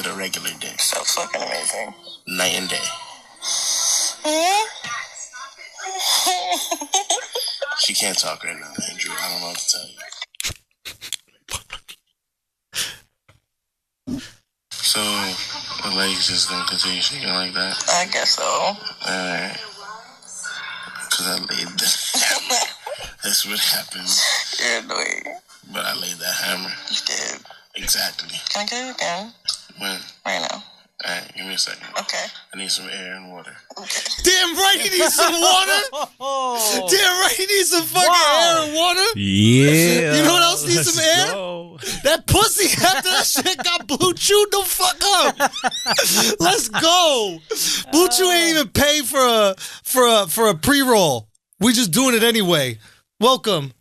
to the regular day. So fucking amazing. Night and day. She can't talk right now, Andrew. I don't know what to tell you. So, the legs just gonna continue shaking like that? I guess so. Alright. Because I laid the hammer. That's what happens. You're annoying. But I laid that hammer. You did. Exactly. Can I get it again? When? Right now. Alright, give me a second. Okay. I need some air and water. Okay. Damn right he needs some water. Damn right he needs some fucking air and water. Yeah. You know what else needs some air? Go. That pussy after that shit got Blue Chew the fuck up. Let's go. Blue Chew ain't even pay for a pre-roll. We just doing it anyway. Welcome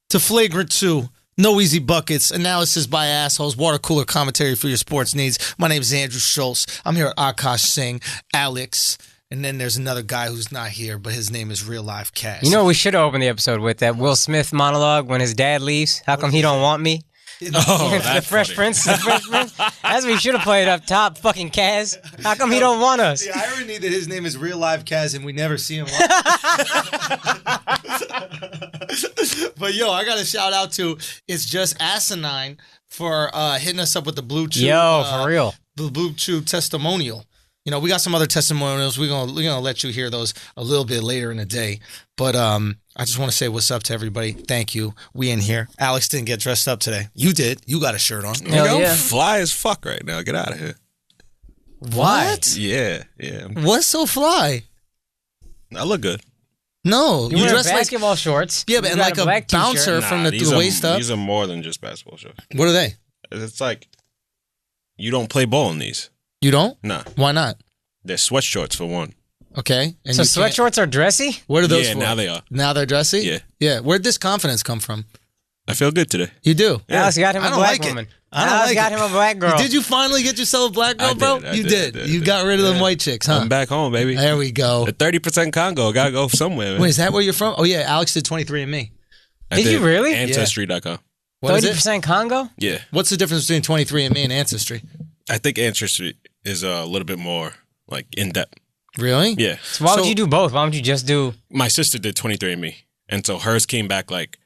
to Flagrant 2. No easy buckets, analysis by assholes, water cooler commentary for your sports needs. My name is Andrew Schultz. I'm here at Akash Singh, Alex, and then there's another guy who's not here, but his name is Real Life Cass. You know, we should have opened the episode with that Will Smith monologue when his dad leaves. How come he don't want me? Oh, the that's Fresh funny. Prince. The Fresh Prince. That's what we should have played up top. Fucking Kaz. How come he don't want us? The irony that his name is Real Life Cass and we never see him. But yo, I got to shout out to It's Just Asinine for hitting us up with the Blue Chew. Yo, for real. The Blue Chew testimonial. You know, we got some other testimonials. We're gonna let you hear those a little bit later in the day. But I just want to say what's up to everybody. Thank you. We in here. Alex didn't get dressed up today. You did. You got a shirt on. Hell Nigga, I'm yeah. fly as fuck right now. Get out of here. What? Yeah. What's so fly? I look good. No, You wear dressed like basketball shorts. yeah, but You and got like a black t-shirt. bouncer from the waist up. These are more than just basketball shorts. What are they? It's like you don't play ball in these. You don't? Nah, Why not? they're sweat shorts for one. Okay. And So you sweat can't- shorts are dressy? What are those Yeah, for? now they are. Now they're dressy? Yeah. Yeah. Where'd this confidence come from? I feel good today. You do? Alex got him I a don't black like it. woman. I don't Alex like got it. him a black girl. Did you finally get yourself a black girl, bro? I You did. You got rid of them white chicks, huh? I'm back home, baby. There we go. The 30% Congo. Gotta go somewhere, man. Wait, is that where you're from? Oh, yeah. Alex did 23andMe. I Did you really? Ancestry.com. What is it? 30% Congo? Yeah. What's the difference between 23andMe and Ancestry? I think Ancestry is a little bit more like in depth. Really? Yeah. So why would you do both? Why would you just do... My sister did 23andMe. And so hers came back like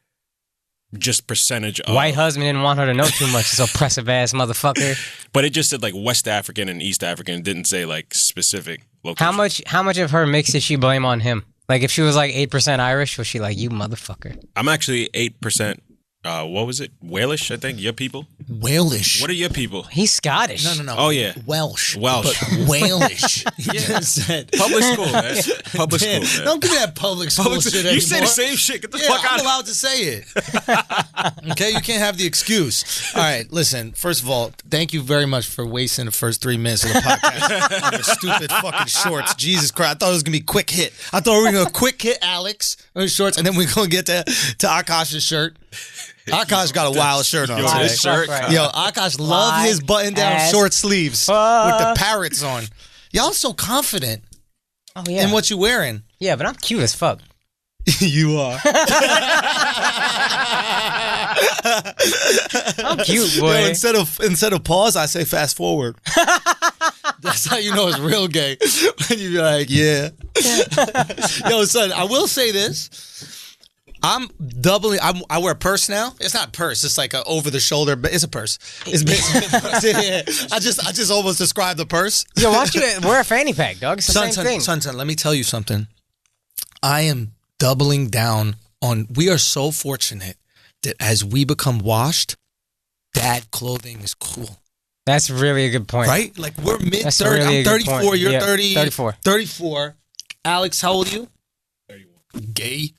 just percentage of. White husband didn't want her to know too much. This oppressive ass motherfucker. But it just said like West African and East African. It didn't say like specific location. How much of her mix did she blame on him? Like if she was like 8% Irish, was she like, you motherfucker? I'm actually 8%. What was it? Walish, I think. Your people. Walish. What are your people? He's Scottish. No. Oh yeah. Welsh. Welsh. But Walish. You just said. Public school, man. Public school, Man, man. don't give me that public school shit anymore. You say the same shit. Get the Yeah, fuck I'm out of allowed to say it. Okay, you can't have the excuse. All right, listen. First of all, thank you very much for wasting the first 3 minutes of the podcast on the stupid fucking shorts. Jesus Christ, I thought it was gonna be quick hit. I thought we were gonna quick hit Alex on his shorts, and then we're gonna get to Akash's shirt. Akash got a wild shirt on Yo, today. this shirt. Right. Yo, Akash loved his button-down ass short sleeves with the parrots on. Y'all so confident Oh yeah. in what you wearing. Yeah, but I'm cute as fuck. You are. I'm cute, boy. Yo, instead of pause, I say fast forward. That's how you know it's real gay. When you be like, yeah. Yo, son, I will say this. I'm doubling. I wear a purse now. It's not a purse. It's like a over the shoulder, but it's a purse. It's basically a purse. Yeah. I just almost described the purse. Yo, why don't you wear a fanny pack, dog? It's the same thing. Son, let me tell you something. I am doubling down on. We are so fortunate that as we become washed, dad clothing is cool. That's really a good point. Right? Like we're mid That's 30. really a I'm good 34. point. You're Yeah, 30. 34. 34. Alex, how old are you? 31. Gay.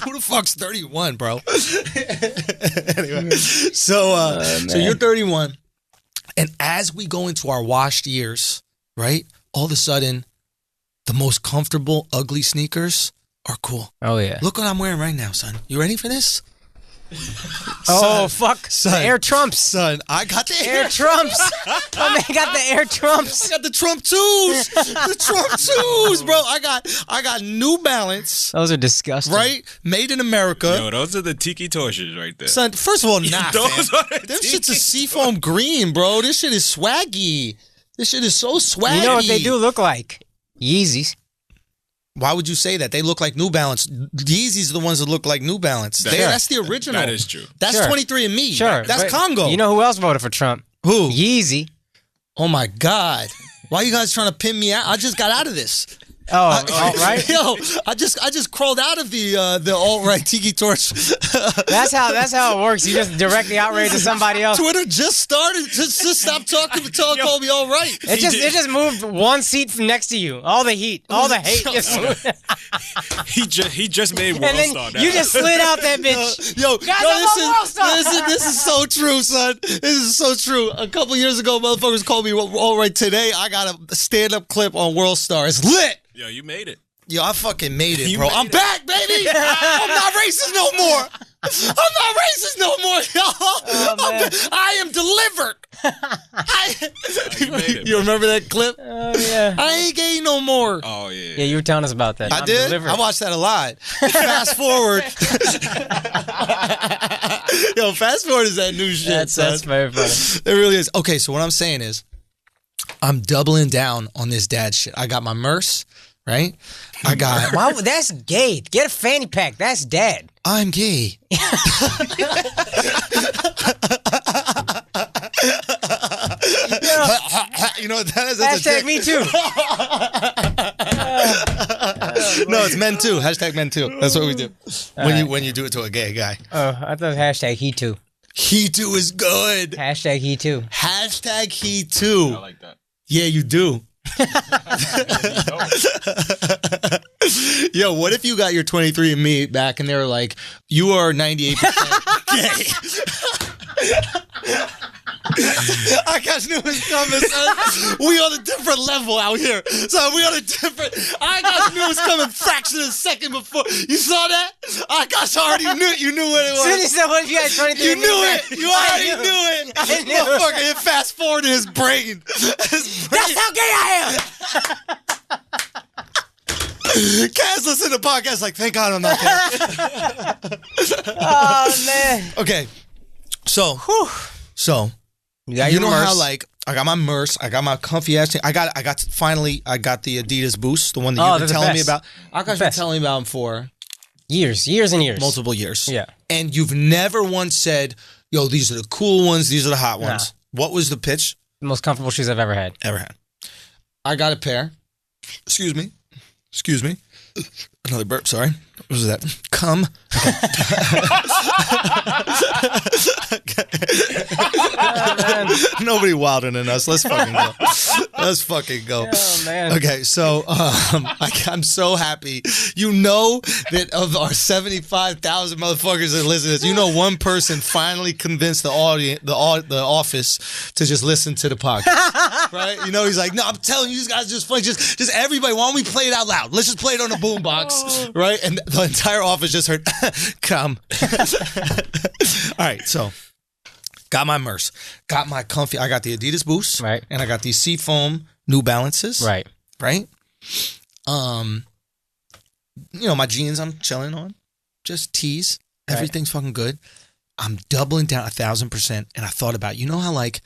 Who the fuck's 31, bro? Anyway, so you're 31, and as we go into our washed years, right? All of a sudden, the most comfortable, ugly sneakers are cool. Oh yeah. Look what I'm wearing right now, son. You ready for this? Oh, fuck. Son. The Air Trumps. Son, I got the Air Trumps. My man got the Air Trumps. I got the Trump 2s. The Trump 2s, bro. I got New Balance, Those are disgusting. right? Made in America. Yo, those are the tiki torches right there. Son, first of all, nah, Those fam. are the Them tiki shit's a seafoam green, bro. This shit is swaggy. This shit is so swaggy. You know what they do look like? Yeezys. Why would you say that? They look like New Balance. Yeezys are the ones that look like New Balance. That's the original. That is true. That's Sure. 23andMe. Sure. That's but Congo. You know who else voted for Trump? Who? Yeezy. Oh my God. Why are you guys trying to pin me out? I just got out of this. Oh, right. Yo, I just crawled out of the alt-right tiki torch. That's how it works. You just directly outrage to somebody else. Twitter just started. Just stop talking to call me all right. It just moved one seat from next to you. All the heat, all the hate just moved. He just made And then Worldstar now. you just slid out that bitch. Yo, Guys, I'm on Worldstar. this is so true, son. This is so true. A couple years ago, motherfuckers called me all right. Today, I got a stand-up clip on Worldstar. It's lit. Yo, you made it. Yo, I fucking made it, You bro. made I'm it. back, baby. I'm not racist no more. I'm not racist no more, y'all. I am delivered. You made it, You remember that clip? Oh yeah. I ain't gay no more. Oh yeah. Yeah, you were telling us about that. I I'm did. delivered. I watched that a lot. Fast forward. Yo, fast forward is that new shit. That's son. very funny. It really is. Okay, so what I'm saying is, I'm doubling down on this dad shit. I got my Merce, right? I got. Why? That's gay. Get a fanny pack. That's dad. I'm gay. You know what that is? That's a Hashtag tick. me too. No, it's men too. Hashtag men too. That's what we do when you do it to a gay guy. Oh, I thought hashtag he too. He too is good. Hashtag he too. Hashtag he too. I like that. Yeah, you do. Yo, what if you got your 23andMe back and they were like, you are 98% gay? I guys knew it was coming, son. We on a different level out here. So we on a different. I guys knew it was coming fraction of a second before. You saw that? I guys already knew it. You knew what it was. Soon as someone you had 23. You knew it. You already knew it. I knew. Motherfucker, it fast forward in his brain. That's how gay I am. Kaz listen to the podcast like, thank God I'm not gay. Oh man. Okay, so got you your know how Merce. like I got my Merce, I got my comfy ass thing. I got the Adidas Boost, the one that Oh, you've they're been the telling me best. about. I got you Best. telling me about them for years and years. multiple years. Yeah. And you've never once said, yo, these are the cool ones, these are the hot ones. What was the pitch? The most comfortable shoes I've ever had. I got a pair. Excuse me. Another burp, sorry. What was that? Come. Nobody wilder than us. Let's fucking go. Oh man. Okay, so I'm so happy. You know that of our 75,000 motherfuckers that listen to this, you know one person finally convinced the audience, the office to just listen to the podcast, right? You know, he's like, no, I'm telling you, these guys just funny. Just everybody, why don't we play it out loud? Let's just play it on the boombox, right? And the entire office just heard, come. All right, so got my Merce, got my comfy. I got the Adidas Boost, Right. And I got these Seafoam New Balances, Right. right? You know, my jeans I'm chilling on, just tees. Right. Everything's fucking good. I'm doubling down 1,000%, and I thought about, you know how like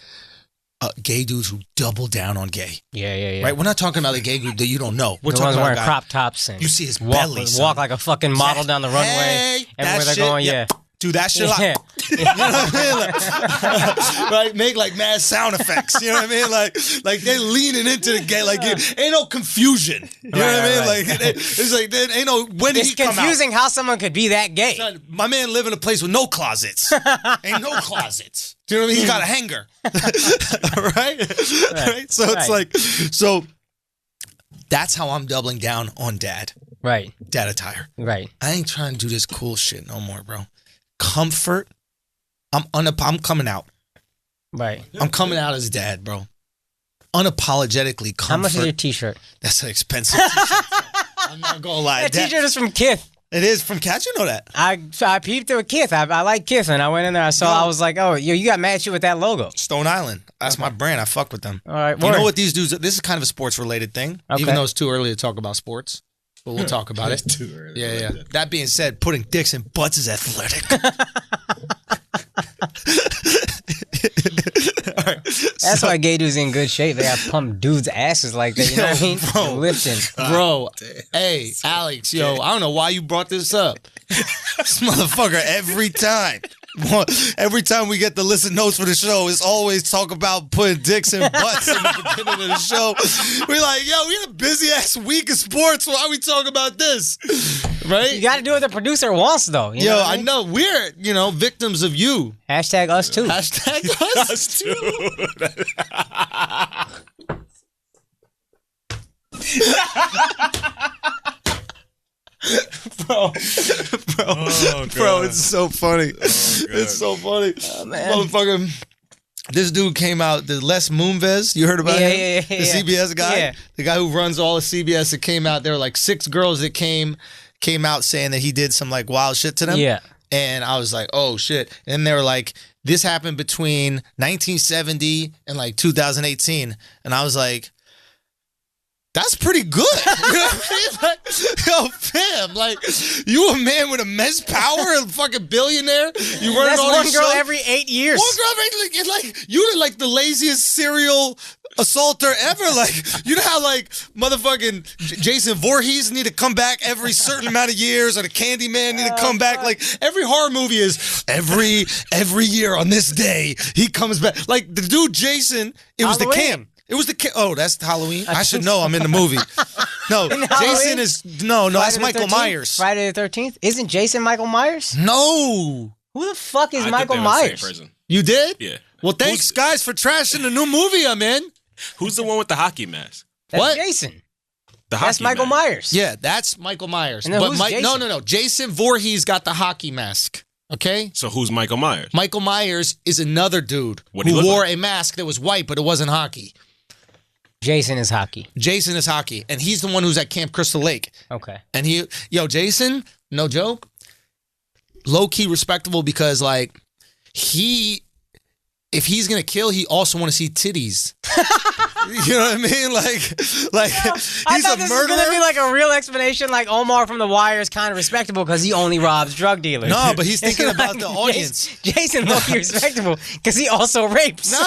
gay dudes who double down on gay, Yeah. right? We're not talking about the gay group that you don't know. We're The talking ones about wearing a guy- crop tops and You see his walk, belly, son. walk like a fucking model down the runway. Hey, Everywhere that they're shit, going, yeah. Do that shit Yeah. You know what I mean? Right? Make like mad sound effects. You know what I mean? Like they leaning into the gay. Like ain't no confusion. You know what I mean? Right. Like it's like there ain't no when did It's he come out? confusing how someone could be that gay. Son, my man live in a place with no closets. Ain't no closets. Do you know what I mean? He's got a hanger. Right? So it's like so that's how I'm doubling down on dad Right. attire. Right. I ain't trying to do this cool shit no more, bro. Comfort. I'm coming out. Right. I'm coming out as dad, bro. Unapologetically comfort. How much is your t-shirt? That's an expensive t-shirt. I'm not gonna lie. That t-shirt is from Kith. It is from Cats. You know that. I peeped through a Kiss. I like Kiss, and I went in there. I was like, oh, yo, you got mad shit with that logo. Stone Island. That's my brand. I fuck with them. All right, you know what these dudes? This is kind of a sports related thing, even though it's too early to talk about sports. But we'll talk about it. Too early. Yeah. That being said, putting dicks in butts is athletic. All right. That's why gay dudes in good shape. They have pumped dudes' asses like that. You know what I mean? Bro. Lifting. Bro, hey, Alex, yo, I don't know why you brought this up. This motherfucker, every time we get the listen notes for the show, it's always talk about putting dicks in butts in the beginning of the show. We're like, yo, we had a busy ass week of sports. Why are we talking about this? Right? You got to do what the producer wants, though. You know what I mean? know. We're, victims of you. Hashtag us too. Hashtag us too. Bro, it's so funny. It's so funny. Oh, man. Motherfucker, this dude came out, the Les Moonves, you heard about him? Yeah. The CBS guy? Yeah. The guy who runs all of CBS that came out. There were like 6 girls that came out saying that he did some like wild shit to them. Yeah. And I was like, oh shit. And they were like, this happened between 1970 and like 2018. And I was like, that's pretty good. You know what I mean? Like, yo, fam, like, you a man with immense power, a fucking billionaire. You running That's all one these girl shows. every 8 years. One girl, like, you're like the laziest serial assaulter ever. Like, you know how like motherfucking Jason Voorhees need to come back every certain amount of years, or the Candyman need to come back. Like every horror movie is every year on this day he comes back. Like the dude Jason, it was Halloween. the camp. It was the oh, that's Halloween. I should know. I'm in the movie. No, Jason is no. That's Michael Myers. Friday the 13th. Isn't Jason Michael Myers? No, Who the fuck is I Michael think they were the same Myers? person. you did? Yeah. Well, thanks guys for trashing the new movie I'm in. Who's the one with the hockey mask? That's What? Jason. The That's hockey Michael mask. Myers. Yeah, that's Michael Myers. And then who's Jason? No. Jason Voorhees got the hockey mask. Okay. So who's Michael Myers? Michael Myers is another dude What'd he who look wore like? a mask that was white, but it wasn't hockey. Jason is hockey. Jason is hockey, and he's the one who's at Camp Crystal Lake. Okay. And Jason, no joke, low key respectable because like if he's gonna kill, he also want to see titties. You know what I mean? Like I he's thought a this murderer. was gonna be like a real explanation, like Omar from The Wire is kind of respectable because he only robs drug dealers. No, but he's thinking Like, about the audience. Jason low-key respectable because he also rapes. No,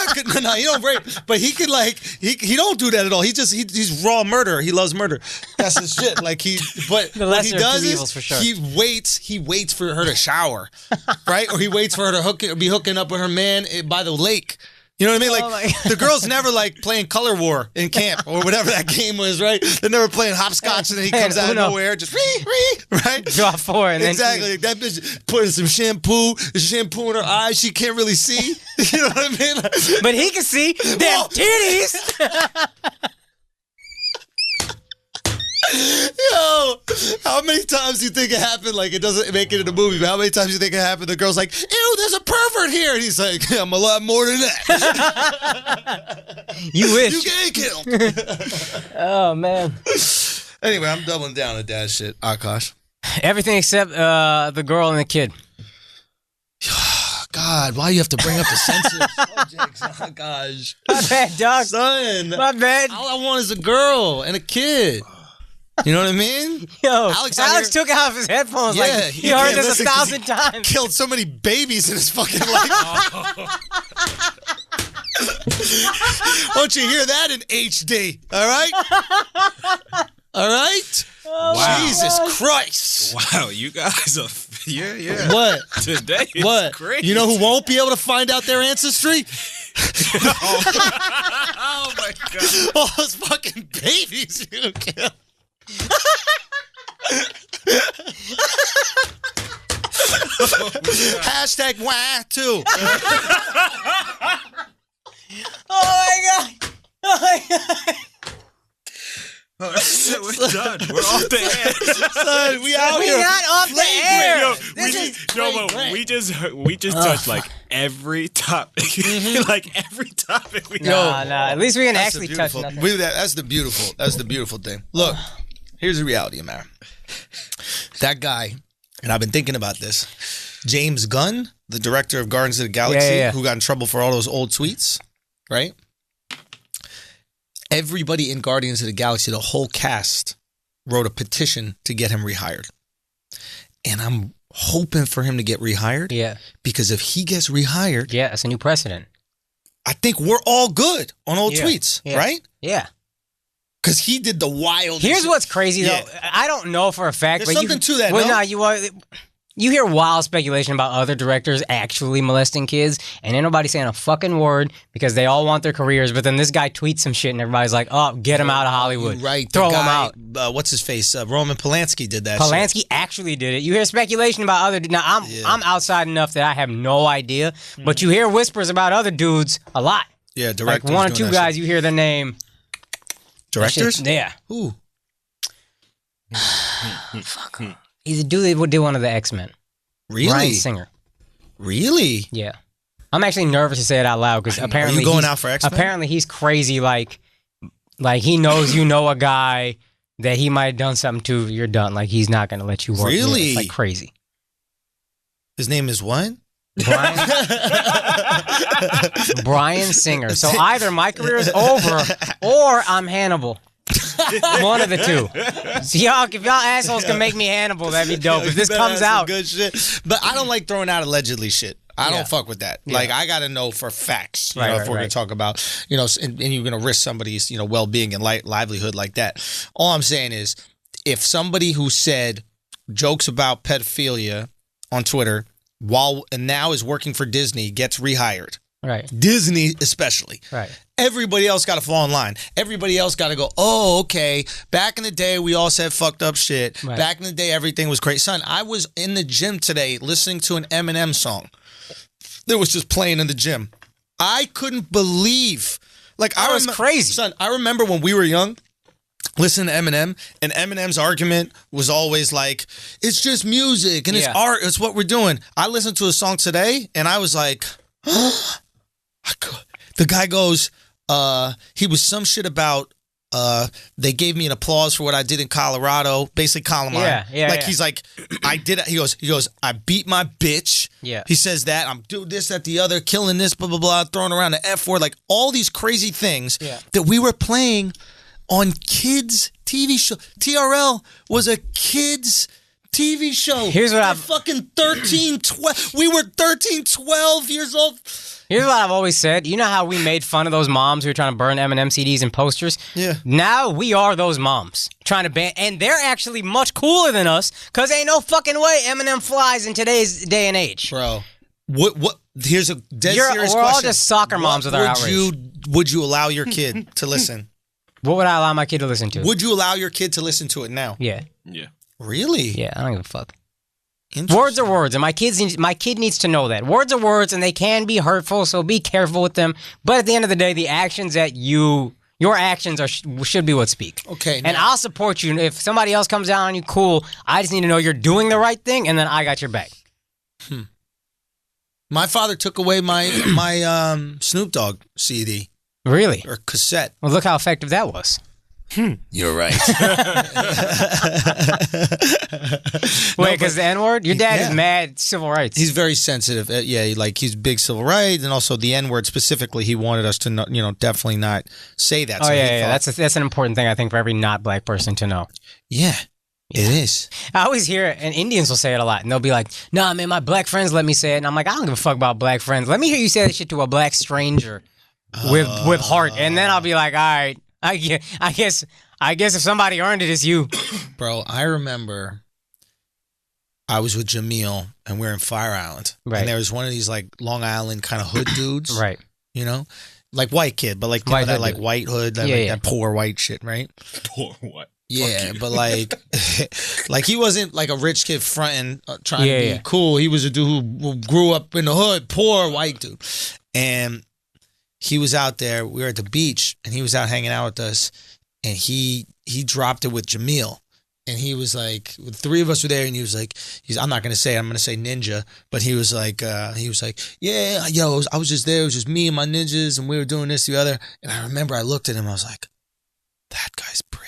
he don't rape, but he could like he don't do that at all. He's raw murder. He loves murder. That's his shit. Like but The what he lesser of does two is evils, for sure. he waits for her to shower, right? Or he waits for her to be hooking up with her man by the lake. You know what I mean? Oh Like my the girls never like playing Color War in camp or whatever that game was, right? They're never playing hopscotch and then he comes out of Uno. nowhere, just right? Draw 4 and Exactly. That bitch putting some shampoo in her eyes. She can't really see. You know what I mean? Like, then but he can see them Whoa. titties. Yo, how many times do you think it happened? Like, it doesn't make it in the movie, but how many times do you think it happened? The girl's like, ew, there's a pervert here. And he's like, I'm a lot more than that. You wish. You getting killed. Oh man. Anyway, I'm doubling down on dad shit. Akash. Everything except the girl and the kid. God, why you have to bring up the sensitive subjects? Oh, gosh. My bad, dog. Son, My bad. all I want is a girl and a kid. You know what I mean? Yo, Alex Alex, out here- took out his headphones. Yeah, like he he heard can't this listen 1,000 times. Killed so many babies in his fucking life. Won't you hear that in HD? All right? All right? Wow. Jesus Christ. Wow, you guys are yeah. What? Today is What? great. You know who won't be able to find out their ancestry? Oh my god. All those fucking babies you killed. Hashtag wah too. Oh my god. Oh my god. Oh, that's it. We're done. We're off the air. Son, we out We here. not off the air. Yo, This we just touched like every topic. Like every topic we Nah. At least we can That's actually the touch beautiful. nothing. That's the beautiful thing. Look, here's the reality of the matter. That guy, and I've been thinking about this, James Gunn, the director of Guardians of the Galaxy, who got in trouble for all those old tweets, right? Everybody in Guardians of the Galaxy, the whole cast, wrote a petition to get him rehired. And I'm hoping for him to get rehired. Yeah. Because if he gets rehired... Yeah, it's a new precedent. I think we're all good on old tweets, right? Yeah. Because he did the wild. Here's what's crazy, though. I don't know for a fact. There's but something to that, well, no? You hear wild speculation about other directors actually molesting kids, and ain't nobody saying a fucking word because they all want their careers. But then this guy tweets some shit, and everybody's like, "Oh, get him out of Hollywood, right? Throw him out." What's his face? Roman Polanski did that. Polanski actually did it. You hear speculation about other. Now I'm outside enough that I have no idea, but you hear whispers about other dudes a lot. Yeah, directors. Like one or two guys, you hear their name. Directors? Yeah. Ooh. Fuck. He's a dude that did one of the X-Men. Really? Bryan Singer. Really? Yeah. I'm actually nervous to say it out loud because apparently Are you going out for X-Men? Apparently he's crazy. Like he knows you know a guy that he might have done something to. You're done. Like he's not going to let you work. Really? It's like crazy. His name is what? Bryan Singer. So either my career is over or I'm Hannibal. One of the two. So if y'all assholes can make me Hannibal, that'd be dope. If this comes out, good shit. But I don't like throwing out allegedly shit. I don't fuck with that. Like I got to know for facts. You know, if we're gonna talk about, and you're gonna risk somebody's, well-being and livelihood like that. All I'm saying is, if somebody who said jokes about pedophilia on Twitter and now is working for Disney gets rehired. Right. Disney especially. Right. Everybody else got to fall in line. Everybody else got to go, oh, okay. Back in the day, we all said fucked up shit. Right. Back in the day, everything was great. Son, I was in the gym today listening to an Eminem song that was just playing in the gym. I couldn't believe. I was crazy. Son, I remember when we were young, listening to Eminem, and Eminem's argument was always like, it's just music and it's art. It's what we're doing. I listened to a song today, and I was like, the guy goes, he was some shit about, they gave me an applause for what I did in Colorado, basically Columbine. He's like, I did it. He goes, I beat my bitch. Yeah. He says that, I'm doing this, that, the other, killing this, blah, blah, blah, throwing around the F word, like all these crazy things that we were playing on kids' TV show. TRL was a kids' TV show. Here's what I've fucking 13, 12. We were 13, 12 years old. Here's what I've always said. You know how we made fun of those moms who were trying to burn Eminem CDs and posters? Yeah. Now we are those moms trying to ban, and they're actually much cooler than us because ain't no fucking way Eminem flies in today's day and age. Bro, what? Here's a dead serious question. We're all just soccer moms with our outrage. Would you allow your kid to listen? What would I allow my kid to listen to? Would you allow your kid to listen to it now? Yeah. Yeah. Really? Yeah, I don't give a fuck. Words are words, and my kid needs to know that. Words are words, and they can be hurtful, so be careful with them. But at the end of the day, the actions that your actions should be what speak. Okay. And I'll support you. If somebody else comes down on you, cool. I just need to know you're doing the right thing, and then I got your back. My father took away my Snoop Dogg CD. Really? Or cassette. Well, look how effective that was. You're right. Wait, because the N-word? Your dad is mad civil rights. He's very sensitive. He's big civil rights, and also the N-word specifically. He wanted us to, definitely not say that. Oh, that's an important thing, I think, for every not black person to know. Yeah. It is. I always hear it, and Indians will say it a lot, and they'll be like, nah, man, my black friends let me say it. And I'm like, I don't give a fuck about black friends. Let me hear you say that shit to a black stranger with heart. And then I'll be like, all right, I guess if somebody earned it, it's you. Bro, I remember I was with Jamil, and we were in Fire Island. Right. And there was one of these, Long Island kind of hood dudes. Right. Like white kid, but white that hood. white hood, that poor white shit, right? Poor white. Yeah, but he wasn't like a rich kid fronting, trying to be cool. He was a dude who grew up in the hood, poor white dude. And he was out there, we were at the beach, and he was out hanging out with us, and he dropped it with Jamil. And he was like, the three of us were there, and he was like, I'm not going to say it, I'm going to say ninja, but he was like, yeah, yo, I was just there, it was just me and my ninjas, and we were doing this, the other. And I remember I looked at him, I was like, that guy's brave.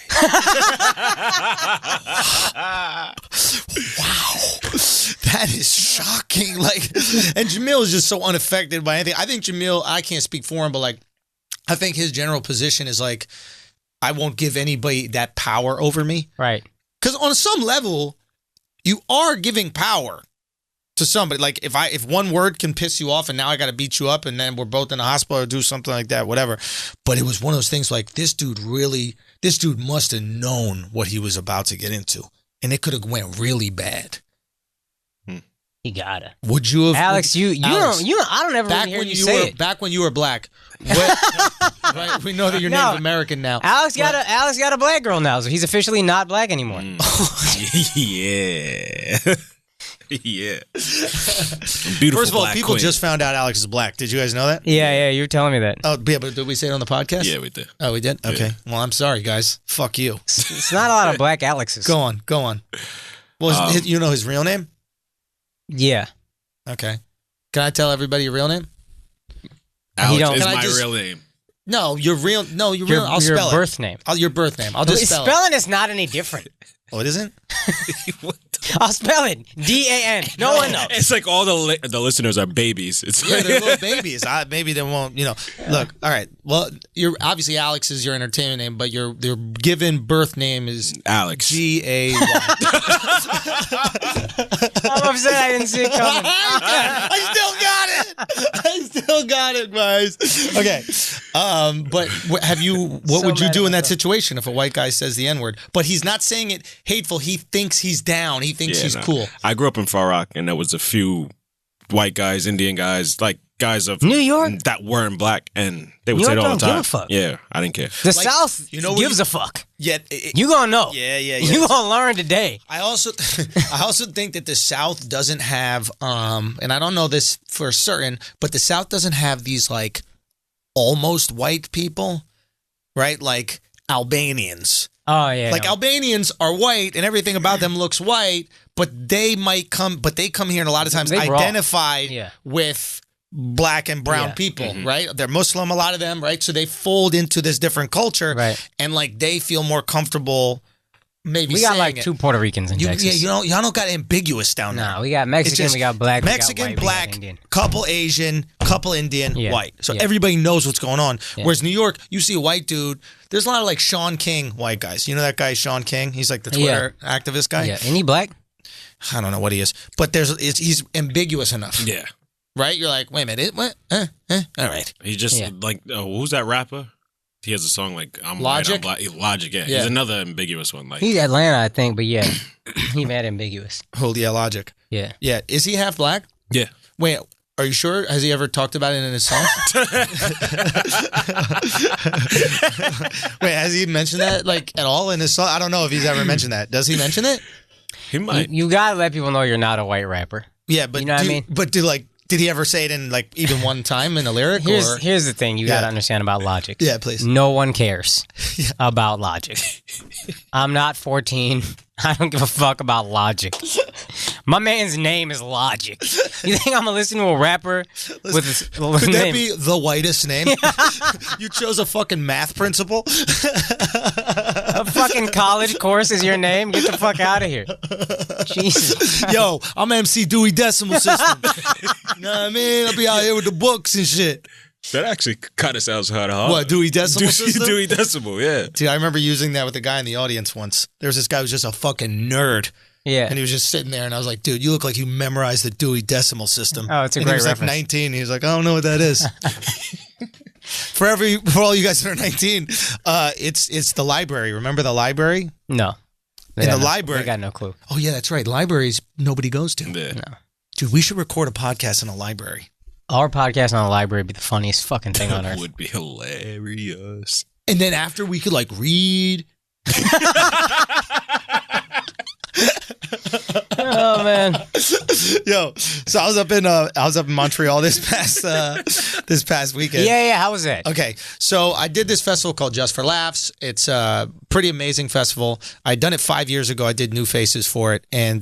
That is shocking. Like, and Jamil is just so unaffected by anything. I think Jamil, I can't speak for him, but like, I think his general position is like, I won't give anybody that power over me. Right. Because on some level, you are giving power to somebody. Like if one word can piss you off and now I got to beat you up and then we're both in the hospital or do something like that, whatever. But it was one of those things like this dude must have known what he was about to get into. And it could have went really bad. You gotta. Would you have, Alex? Alex, I don't ever really hear you say it. Back when you were black, right? We know that your name's American now. Alex got a black girl now, so he's officially not black anymore. Yeah. Yeah. Beautiful. First of all, black people queen. just found out Alex is black. Did you guys know that? Yeah, you were telling me that. Oh, yeah, but did we say it on the podcast? Yeah, we did. Oh, we did? Okay. Well, I'm sorry, guys. Fuck you. It's not a lot of black Alexes. Go on. Well, you know his real name? Yeah. Okay. Can I tell everybody your real name? Alex is my real name. No, your real. I'll your spell it. Birth name. Your birth name. I'll just spell it. Spelling is not any different. Oh, it isn't? I'll spell it. DAN. No one knows. It's like all the listeners are babies. It's Yeah, they're little babies. Maybe they won't, Look, all right. Well, you're Alex is your entertainment name, but your given birth name is Alex. Gay. I'm upset I didn't see it coming. I still got it, guys. Okay. But what would you do in that situation if a white guy says the N-word? But he's not saying it hateful. He thinks he's down. He thinks he's cool. I grew up in Far Rock, and there was a few white guys, Indian guys, like guys of New York that weren't black, and they would New say it York all the don't time. give a fuck. Yeah, I didn't care. The South gives a fuck. Yeah, You gonna know. Yeah. You gonna learn today. I also think that the South doesn't have, and I don't know this for certain, but the South doesn't have these like almost white people, right? Like Albanians. Oh yeah. Like Albanians are white and everything about them looks white, but they come here and a lot of times identify with black and brown people, right? They're Muslim, a lot of them, right? So they fold into this different culture, right? And like they feel more comfortable. Maybe we got like 2 Puerto Ricans in Texas. Yeah, y'all don't got ambiguous down there. No, we got Mexican, we got black, Mexican, we got white, black, we got Indian. couple Asian, couple Indian, white. So everybody knows what's going on. Yeah. Whereas New York, you see a white dude. There's a lot of like Sean King white guys. You know that guy Sean King? He's like the Twitter activist guy. Yeah, ain't he black? I don't know what he is, but he's ambiguous enough. Yeah. Right? You're like, wait a minute, what? All right. He just like who's that rapper? He has a song like I'm Logic. White, I'm black. Logic, yeah. He's another ambiguous one. Like He's Atlanta, I think, but yeah, he mad ambiguous. Oh yeah, Logic. Yeah. Yeah. Is he half black? Yeah. Wait, are you sure? Has he ever talked about it in his songs? Wait, has he mentioned that like at all in his song? I don't know if he's ever mentioned that. Does he mention it? He might. You gotta let people know you're not a white rapper. Yeah, but you know what I mean? But did he ever say it in like even one time in a lyric? Here's the thing you gotta understand about Logic. Yeah, please. No one cares about Logic. I'm not 14. I don't give a fuck about Logic. My man's name is Logic. You think I'm gonna listen to a rapper with his Could that name? be the whitest name? You chose a fucking math principal? A fucking college course is your name? Get the fuck out of here. Jesus. Yo, I'm MC Dewey Decimal System. You know what I mean? I'll be out here with the books and shit. That actually kind of sounds hard. What, Dewey Decimal System? Dewey Decimal, yeah. Dude, I remember using that with a guy in the audience once. There was this guy who was just a fucking nerd. Yeah. And he was just sitting there, and I was like, dude, you look like you memorized the Dewey Decimal System. Oh, it's a and great he was reference. like 19. He was like, I don't know what that is. For all you guys that are 19, it's the library. Remember the library? No. In the library. They got no clue. Oh, yeah, that's right. Libraries nobody goes to. Yeah. No. Dude, we should record a podcast in a library. Our podcast on the library would be the funniest fucking thing on That earth. would be hilarious. And then after we could like read. Oh man. Yo, so I was up in Montreal this past weekend. Yeah. How was that? Okay, so I did this festival called Just for Laughs. It's a pretty amazing festival. I'd done it 5 years ago. I did New Faces for it, and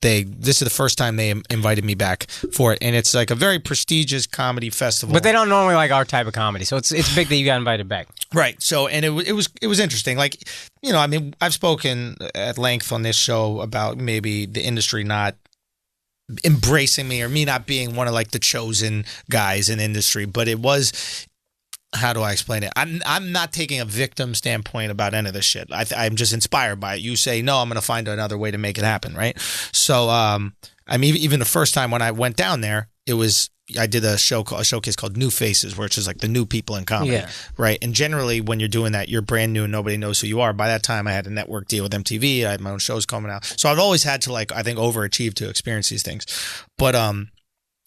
this is the first time they invited me back for it, and it's like a very prestigious comedy festival. But they don't normally like our type of comedy, so it's big that you got invited back. Right. So, and it was interesting. Like, you know, I mean, I've spoken at length on this show about maybe the industry not embracing me or me not being one of like the chosen guys in industry, but it was. How do I explain it? I'm not taking a victim standpoint about any of this shit. I'm just inspired by it. You say, no, I'm going to find another way to make it happen, right? So, I mean, even the first time when I went down there, I did a showcase called New Faces, which is like the new people in comedy, right? And generally, when you're doing that, you're brand new and nobody knows who you are. By that time, I had a network deal with MTV. I had my own shows coming out. So I've always had to, like, I think, overachieve to experience these things. But,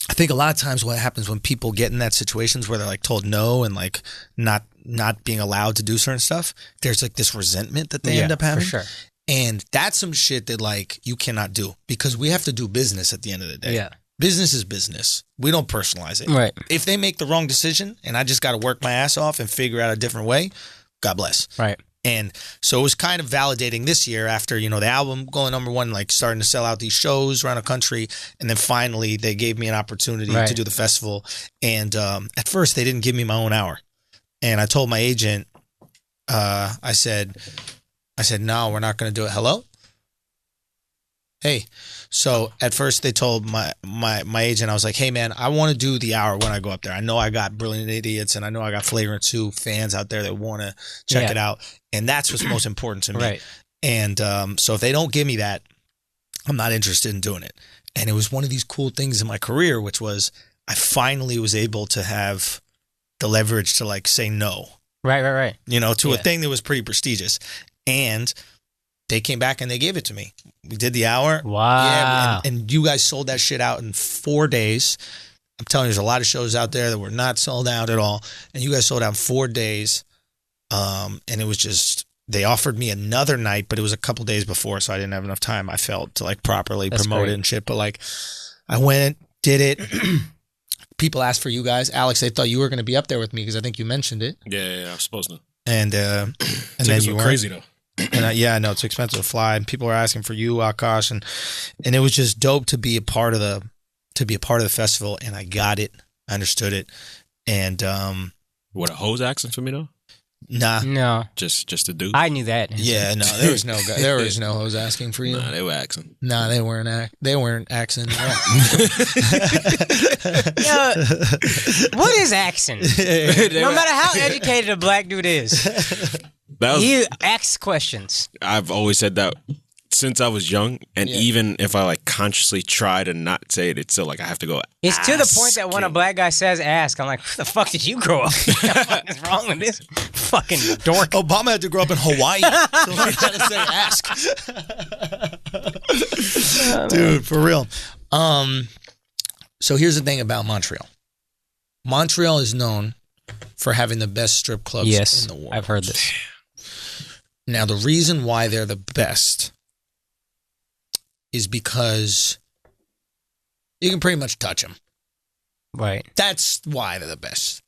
I think a lot of times what happens when people get in that situations where they're like told no and like not being allowed to do certain stuff, there's like this resentment that they end up having. For sure. And that's some shit that like you cannot do because we have to do business at the end of the day. Yeah. Business is business. We don't personalize it. Right. If they make the wrong decision and I just got to work my ass off and figure out a different way, God bless. Right. And so it was kind of validating this year after, you know, the album going #1, like starting to sell out these shows around the country. And then finally they gave me an opportunity to do the festival. And at first they didn't give me my own hour. And I told my agent, I said, no, we're not going to do it. Hello? Hey. So at first they told my agent, I was like, hey man, I want to do the hour when I go up there. I know I got Brilliant Idiots and I know I got Flagrant 2 fans out there that want to check it out. And that's what's most important to me. Right. And so if they don't give me that, I'm not interested in doing it. And it was one of these cool things in my career, which was I finally was able to have the leverage to like say no. Right. You know, to a thing that was pretty prestigious. And they came back and they gave it to me. We did the hour. Wow. Yeah, and you guys sold that shit out in 4 days. I'm telling you, there's a lot of shows out there that were not sold out at all. And you guys sold out in 4 days. And it was just, they offered me another night, but it was a couple days before, so I didn't have enough time, I felt, to like properly promote it and shit. But like, I went, did it. People asked for you guys. Alex, they thought you were going to be up there with me because I think you mentioned it. Yeah, I was supposed to. And then you were crazy though. And I know it's expensive to fly, and people are asking for you, Akash, and it was just dope to be a part of the festival, and I got it, I understood it, and what, a hose accent for me though? Nah, no, just a dude. I knew that. Yeah, no, there was no hoes asking for you. Nah, they were asking. Nah, they weren't asking. Yo, what is accent? No matter how educated a black dude is. He asks questions. I've always said that since I was young, and even if I like consciously try to not say it, it's still like I have to go. It's to the point that when a black guy says "ask," I'm like, "Where the fuck did you grow up? What is wrong with this fucking dork?" Obama had to grow up in Hawaii, so he had to say "ask." Dude, for real. So here's the thing about Montreal. Montreal is known for having the best strip clubs in the world. I've heard this. Now, the reason why they're the best is because you can pretty much touch them. Right. That's why they're the best.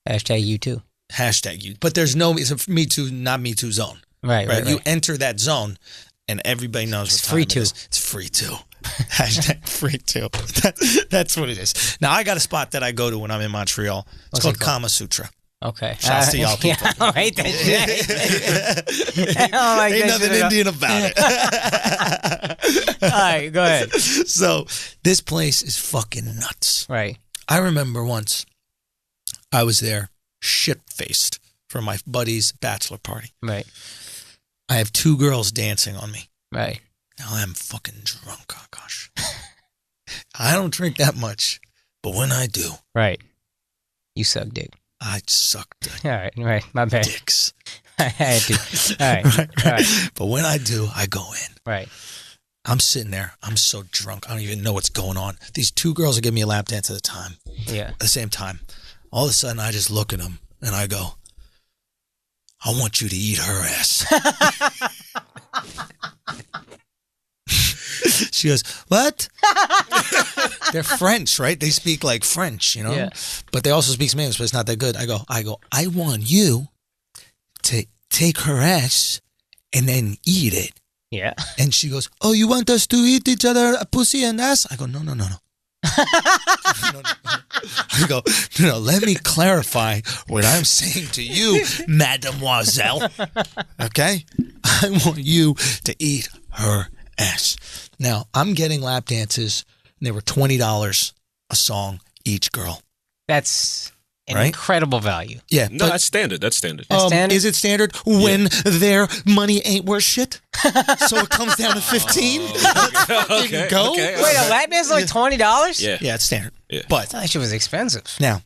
Hashtag you too. Hashtag you. But there's no, it's a Me Too, not Me Too zone. Right. You enter that zone and everybody knows it's free too. It's free too. Hashtag free too. That's what it is. Now, I got a spot that I go to when I'm in Montreal. It's called Kama Sutra. Okay. Shouts to y'all people. Yeah, I hate that shit. I don't like Ain't that nothing shit Indian about it. All right, go ahead. So this place is fucking nuts. Right. I remember once I was there shit-faced for my buddy's bachelor party. Right. I have 2 girls dancing on me. Right. Now I'm fucking drunk, oh gosh. I don't drink that much, but when I do. Right. You suck dick. I suck dick. All right, my bad. Dicks. I had to. All right. But when I do, I go in. Right. I'm sitting there. I'm so drunk. I don't even know what's going on. These 2 girls are giving me a lap dance at the same time. All of a sudden, I just look at them and I go, I want you to eat her ass. She goes, what? They're French, right? They speak like French, you know? Yeah. But they also speak Spanish, but it's not that good. I go, I want you to take her ass and then eat it. Yeah. And she goes, oh, you want us to eat each other pussy and ass? I go, no. I go, no, let me clarify what I'm saying to you, mademoiselle. Okay? I want you to eat her ass. Now, I'm getting lap dances And they were $20 a song each girl. That's an Right? incredible value. Yeah. No, that's standard. That's standard. standard? Is it standard when their money ain't worth shit? So it comes down to 15? Let's fucking go. okay. Wait, a lap dance is like $20? Yeah. Yeah, it's standard. Yeah. But That shit was expensive. now,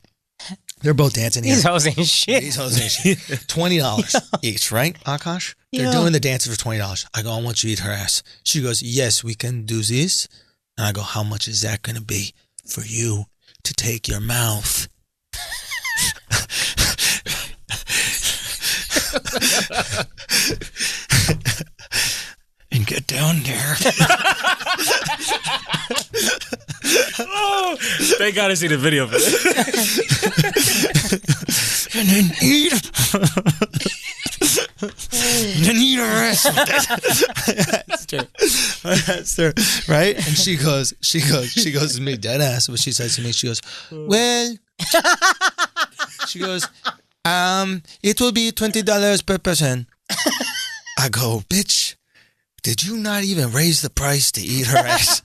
they're both dancing here. These hoes ain't shit. These hoes ain't shit. $20 each, right, Akash? They're Yeah. doing the dances for $20. I go, I want you to eat her ass. She goes, yes, we can do this. And I go, how much is that going to be for you to take your mouth? And get down there. Oh, they got to see the video for this. And then eat. And then eat her ass. That's her. Right? And she goes to me, dead ass. What she says to me, she goes, well, she goes, it will be $20 per person. I go, bitch, did you not even raise the price to eat her ass?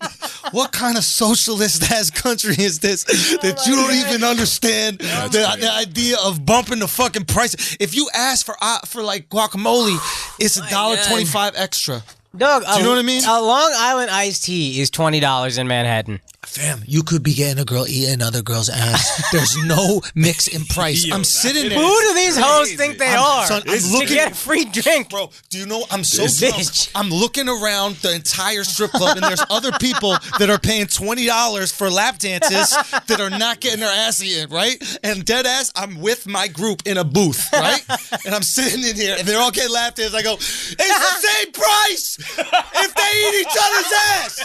What kind of socialist ass country is this that you don't even understand the idea of bumping the fucking price? If you ask for like guacamole, it's $1.25 extra. Dog, Do you know what I mean? A Long Island iced tea is $20 in Manhattan. Fam, you could be getting a girl eating another girl's ass. There's no mix in price. Yo, I'm sitting there. Who do these hoes think they are? Son, I'm to looking- get a free drink. Bro, do you know, I'm so This drunk. bitch. I'm looking around the entire strip club, and there's other people that are paying $20 for lap dances that are not getting their ass eaten, right? And dead ass, I'm with my group in a booth, right? And I'm sitting in here, and they're all getting lap dances. I go, it's the same price if they eat each other's ass.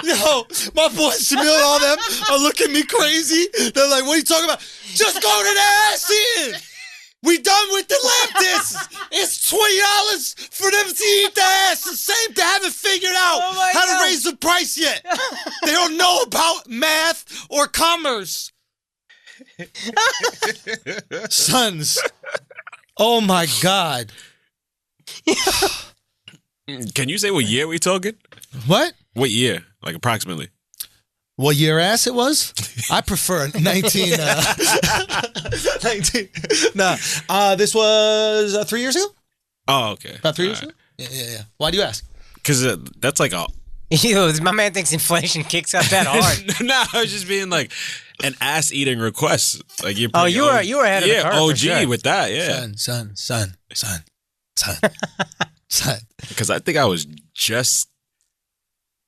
Yo, my boy Shamil and all them are looking at me crazy. They're like, what are you talking about? Just go to the ass eating. We done with the lap dances. It's $20 for them to eat the ass. The same. They haven't figured out how to raise the price yet. They don't know about math or commerce. Sons. Oh my God. Can you say what year we talking? What? What year? Like approximately. What year ass it was? I prefer 19. 19. Nah. This was 3 years ago? Oh, okay. About 3 years ago? Yeah. Why do you ask? Because that's like a. Yo, my man thinks inflation kicks up that hard. Nah, I was just being like an ass eating request. Like you're. Oh, you were ahead of the curve. OG for sure. with that. Yeah. Son. Because I think I was just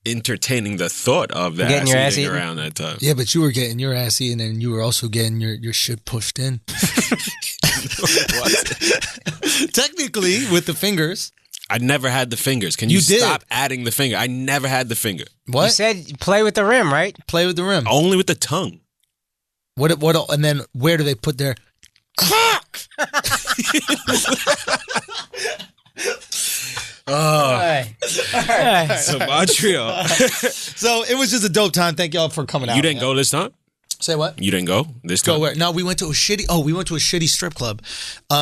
entertaining the thought of that Getting your ass eating eaten? around that time. Yeah, but you were getting your ass eaten and you were also getting your shit pushed in. Technically, with the fingers. I never had the fingers. Can you, You did. stop adding the finger? I never had the finger. What? You said play with the rim, right? Play with the rim. Only with the tongue. What? And then where do they put their cock? All right. So Montreal. So it was just a dope time. Thank y'all for coming out. You didn't go this time? Say what? You didn't go this time? Go where? No, we went to a shitty. Oh, we went to a shitty strip club.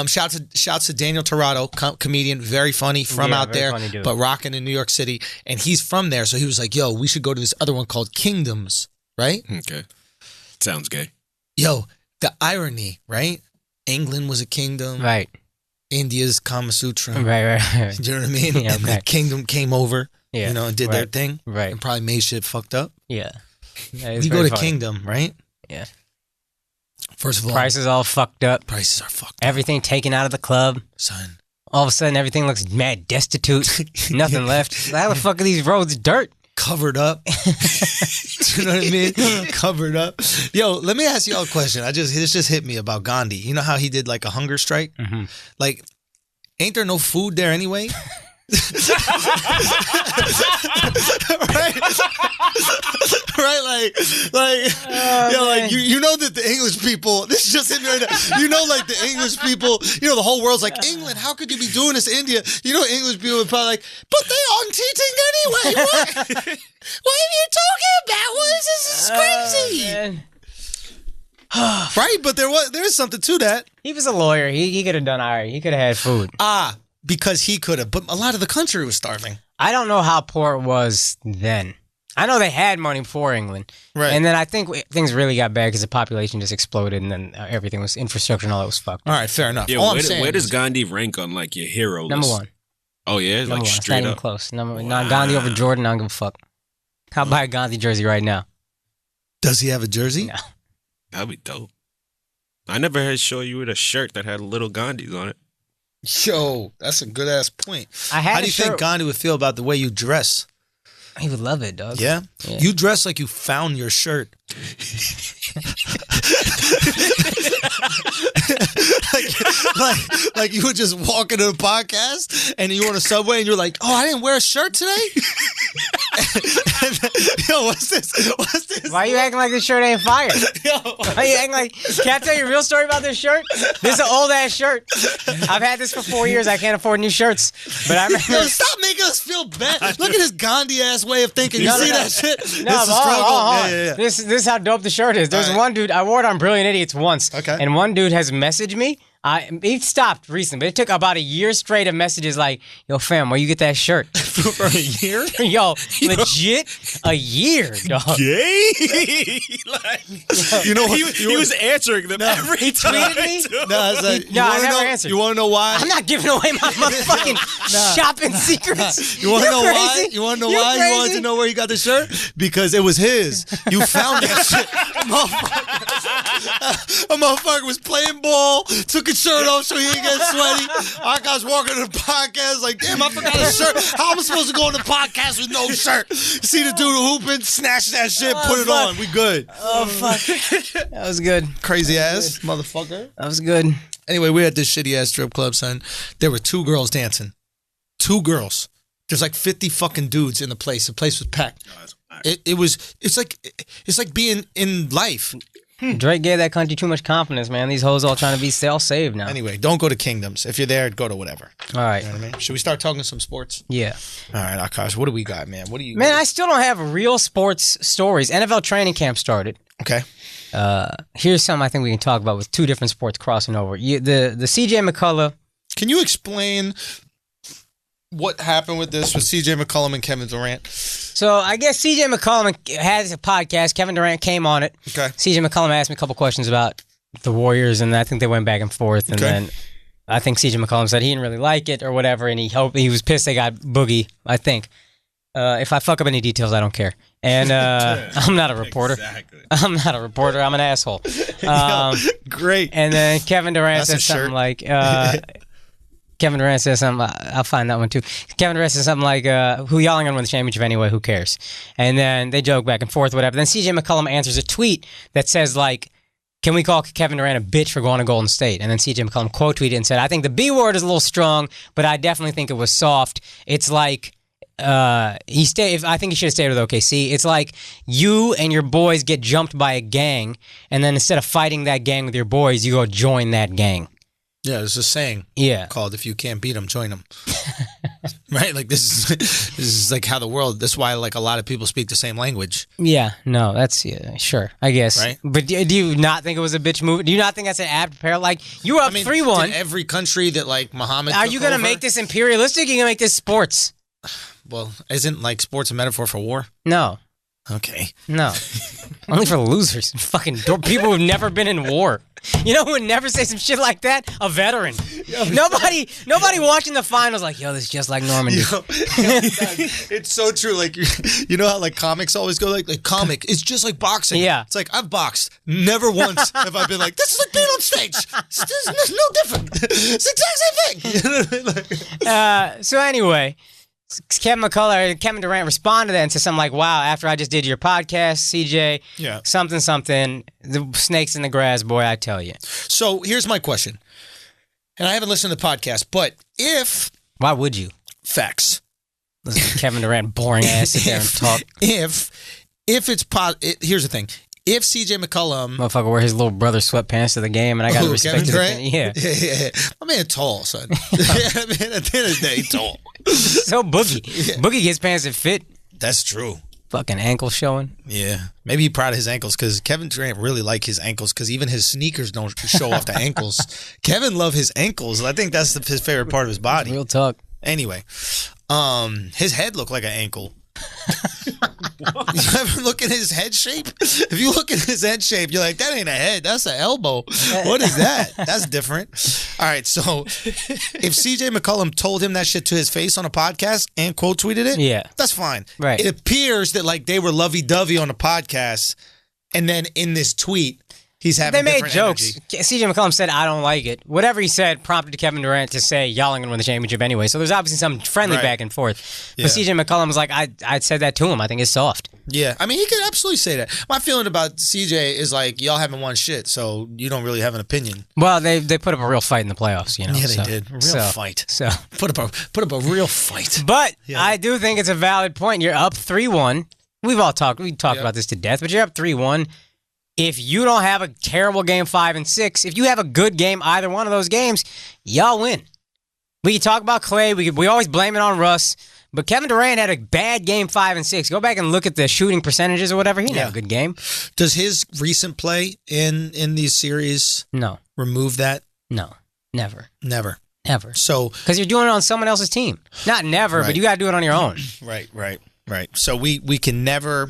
Shouts to Daniel Torado, comedian, very funny from Yeah, out very there, funny dude. but rocking in New York City, and he's from there. So he was like, "Yo, we should go to this other one called Kingdoms." Right? Okay. Sounds gay. Yo, the irony, right? England was a kingdom. Right. India's Kama Sutra. Right. Do you know what I mean? Yeah, and the right. kingdom came over, Yeah. and did their Right. thing, Right. and probably made shit fucked up. Yeah. That is You go very to funny. Kingdom, right? Yeah. First of all, Prices all fucked up. prices are fucked up, Everything taken out of the club. son. All of a sudden, everything looks mad destitute. Nothing left. How the fuck are these roads dirt? Covered up. Do you know what I mean? Covered up. Yo, let me ask y'all a question. This just hit me about Gandhi. You know how he did like a hunger strike? Mm-hmm. Like, ain't there no food there anyway? right? Like, you know that the English people, this just hit me right now. You know, like the English people, the whole world's like, England, how could you be doing this to India? You know, English people would probably like, but they aren't eating anyway. What? What are you talking about? What is this? This is crazy. Man. Right? But there's something to that. He was a lawyer. He could have done all right. He could have had food. Because he could have. But a lot of the country was starving. I don't know how poor it was then. I know they had money before England. Right. And then I think things really got bad because the population just exploded and then everything was infrastructure and all that was fucked. All right, fair enough. Yeah, All where does Gandhi rank on like your hero list? Number one. Oh yeah, Number like one. It's straight not even up. close. Not Gandhi over Jordan. I don't give a fuck. I'll buy a Gandhi jersey right now. Does he have a jersey? No. That'd be dope. I never had show you with a shirt that had little Gandhis on it. Yo, that's a good ass point. I had How do you think Gandhi would feel about the way you dress? He would love it, dog. Yeah? Yeah. You dress like you found your shirt. like you would just walk into the podcast and you were on a subway and you're like, oh, I didn't wear a shirt today? Yo, what's this? Why are you acting like this shirt ain't fire? Yo. Why are you acting like... Can I tell you a real story about this shirt? This is an old-ass shirt. I've had this for 4 years. I can't afford new shirts. But I remember... Yo, stop making us feel bad. Look at this Gandhi-ass way of thinking. You see that shit? No, This is struggle. hold on. Yeah. This is how dope the shirt is. There's one dude, I wore it on Brilliant Idiots once. Okay. And one dude has messaged me. He stopped recently, but it took about a year straight of messages like, yo, fam, where you get that shirt? For a year? Yo, legit a year, dog. Gay? You know what? He was answering them every He time. tweeted me? No, it's like, No, I never answered. You want to know why? I'm not giving away my motherfucking shopping secrets. You want to know You're why? crazy. You want to know You're why? You wanted crazy. to know where he got the shirt? Because it was his. You found that shit. A motherfucker was playing ball, took his shirt off so he didn't get sweaty. Our guy's walking to the podcast like, damn, I forgot a shirt. How am I supposed to go on the podcast with no shirt? See the dude hooping, snatch that shit, put it fuck. on. We good. Oh, fuck. That was good. Crazy ass motherfucker. That was good. Anyway, we're at this shitty ass strip club, son. There were 2 girls dancing. 2 girls. There's like 50 fucking dudes in the place. The place was packed. It's like being in life. Drake gave that country too much confidence, man. These hoes all trying to be self-saved now. Anyway, don't go to Kingdoms. If you're there, go to whatever. All right. You know what I mean? Should we start talking some sports? Yeah. All right, Akash, what do we got, man? What do you Man, I still don't have real sports stories. NFL training camp started. Okay. Here's something I think we can talk about with 2 different sports crossing over. The CJ McCollum. Can you explain what happened with this with CJ McCollum and Kevin Durant? So I guess CJ McCollum has a podcast. Kevin Durant came on it. Okay. CJ McCollum asked me a couple questions about the Warriors, and I think they went back and forth. And then I think CJ McCollum said he didn't really like it or whatever, and he was pissed they got Boogie, I think. If I fuck up any details, I don't care. And I'm not a reporter. Exactly. I'm not a reporter. I'm an asshole. Great. And then Kevin Durant That's said a something shirt. like, Kevin Durant says something, I'll find that one too. Kevin Durant says something like, who y'all ain't gonna win the championship anyway, who cares? And then they joke back and forth, whatever. Then CJ McCollum answers a tweet that says like, can we call Kevin Durant a bitch for going to Golden State? And then CJ McCollum quote tweeted and said, I think the B word is a little strong, but I definitely think it was soft. It's like, I think he should have stayed with OKC. It's like you and your boys get jumped by a gang, and then instead of fighting that gang with your boys, you go join that gang. Yeah, there's a saying called "If you can't beat them, join them." Right? Like this is like how the world. That's why like a lot of people speak the same language. Yeah, no, that's sure, I guess. Right? But do you not think it was a bitch move? Do you not think that's an apt pair? Like you were up 3-1. Every country that like Muhammad. Are took you gonna over- make this imperialistic? Or are you gonna make this sports? Well, isn't like sports a metaphor for war? No. Okay. No. Only for losers. Fucking people who've never been in war. You know who would never say some shit like that? A veteran. Nobody watching the finals like, yo, this is just like Normandy. It's so true. Like, you know how like comics always go like comic. It's just like boxing. Yeah. It's like I've boxed. Never once have I been like, this is like being on stage. It's no different. It's the exact same thing. You know what I mean? So anyway, Kevin Durant responded to that and said something like, wow, after I just did your podcast, CJ, something, the snakes in the grass, boy, I tell you. So here's my question. And I haven't listened to the podcast, but if... Why would you? Facts. Listen to Kevin Durant boring ass sit there and talk. If it's... here's the thing. If CJ McCollum... Motherfucker wear his little brother sweatpants to the game, and I got to respect Kevin Durant? it. Yeah. Yeah. My man tall, son. I mean, at the end of the day, tall. So Boogie. Boogie gets pants that fit. That's true. Fucking ankle showing. Yeah. Maybe he proud of his ankles because Kevin Durant really like his ankles because even his sneakers don't show off the ankles. Kevin love his ankles. I think that's his favorite part of his body. Real talk. Anyway, his head looked like an ankle. You ever look at his head shape? If you look at his head shape, you're like, that ain't a head. That's an elbow. What is that? That's different. All right. So if CJ McCollum told him that shit to his face on a podcast and quote tweeted it, Yeah. that's fine. Right. It appears that like they were lovey-dovey on the podcast, and then in this tweet, he's having They made different jokes. energy. CJ McCollum said, I don't like it. Whatever he said prompted Kevin Durant to say, y'all ain't going to win the championship anyway. So there's obviously some friendly Right. back and forth. Yeah. But CJ McCollum was like, I said that to him. I think it's soft. Yeah, I mean, he could absolutely say that. My feeling about CJ is like, y'all haven't won shit, so you don't really have an opinion. Well, they put up a real fight in the playoffs, you know. Yeah, they so, did. Real so, fight. So, Put up a real fight. but Yeah. I do think it's a valid point. You're up 3-1. We talked about this to death, but you're up 3-1. If you don't have a terrible game 5 and 6, if you have a good game either one of those games, y'all win. We can talk about Clay. We always blame it on Russ. But Kevin Durant had a bad game 5 and 6. Go back and look at the shooting percentages or whatever. He didn't have a good game. Does his recent play in these series No. remove that? No. Never. Never. Ever. So Because you're doing it on someone else's team. Not never, Right. but you got to do it on your own. right. So we can never.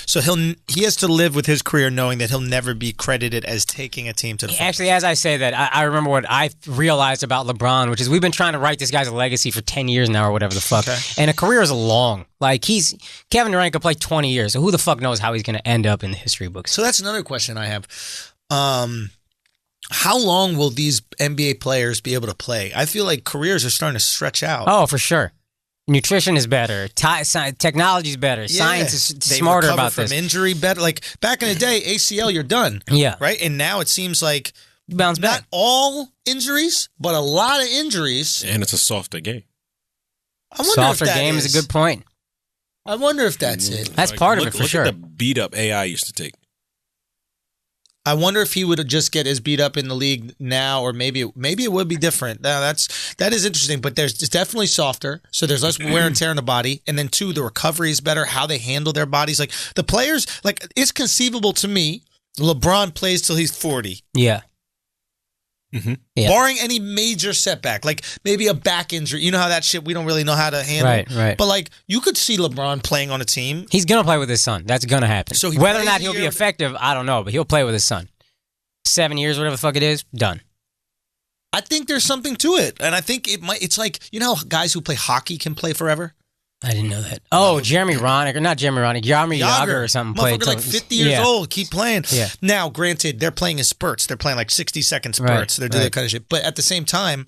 So he has to live with his career knowing that he'll never be credited as taking a team to the finals. Actually, as I say that, I remember what I realized about LeBron, which is we've been trying to write this guy's legacy for 10 years now or whatever the fuck. Okay. And a career is long. Like, Kevin Durant could play 20 years, so who the fuck knows how he's going to end up in the history books. So that's another question I have. How long will these NBA players be able to play? I feel like careers are starting to stretch out. Oh, for sure. Nutrition is better. Technology is better. Science is They smarter recover about from this. injury better. Like back in the day, ACL, you're done. Yeah. Right? And now it seems like Bounce back. not all injuries, but a lot of injuries. And it's a softer game. I wonder Softer if that game is a good point. I wonder if that's it. That's part of it, for look sure. At the beat up AI used to take. I wonder if he would just get as beat up in the league now, or maybe it would be different. Now that is interesting, but it's definitely softer, so there's less wear and tear on the body, and then two, the recovery is better. How they handle their bodies, like the players, like it's conceivable to me. LeBron plays till he's 40, Yeah. Yeah. barring any major setback, like maybe a back injury. You know how that shit we don't really know how to handle. Right. But like you could see LeBron playing on a team. He's going to play with his son. That's going to happen. So he whether or plays not a he'll be year- effective, I don't know, but he'll play with his son. 7 years, whatever the fuck it is, done. I think there's something to it, and I think it's like, you know how guys who play hockey can play forever. I didn't know that. Oh, Jeremy Roenick, or not Jeremy Roenick, Jaromir Jagr or something played. Motherfucker like 50 years Yeah. old, keep playing. Yeah. Now, granted, they're playing in spurts. They're playing like 60-second spurts. Right, They're doing that right. kind of shit. But at the same time,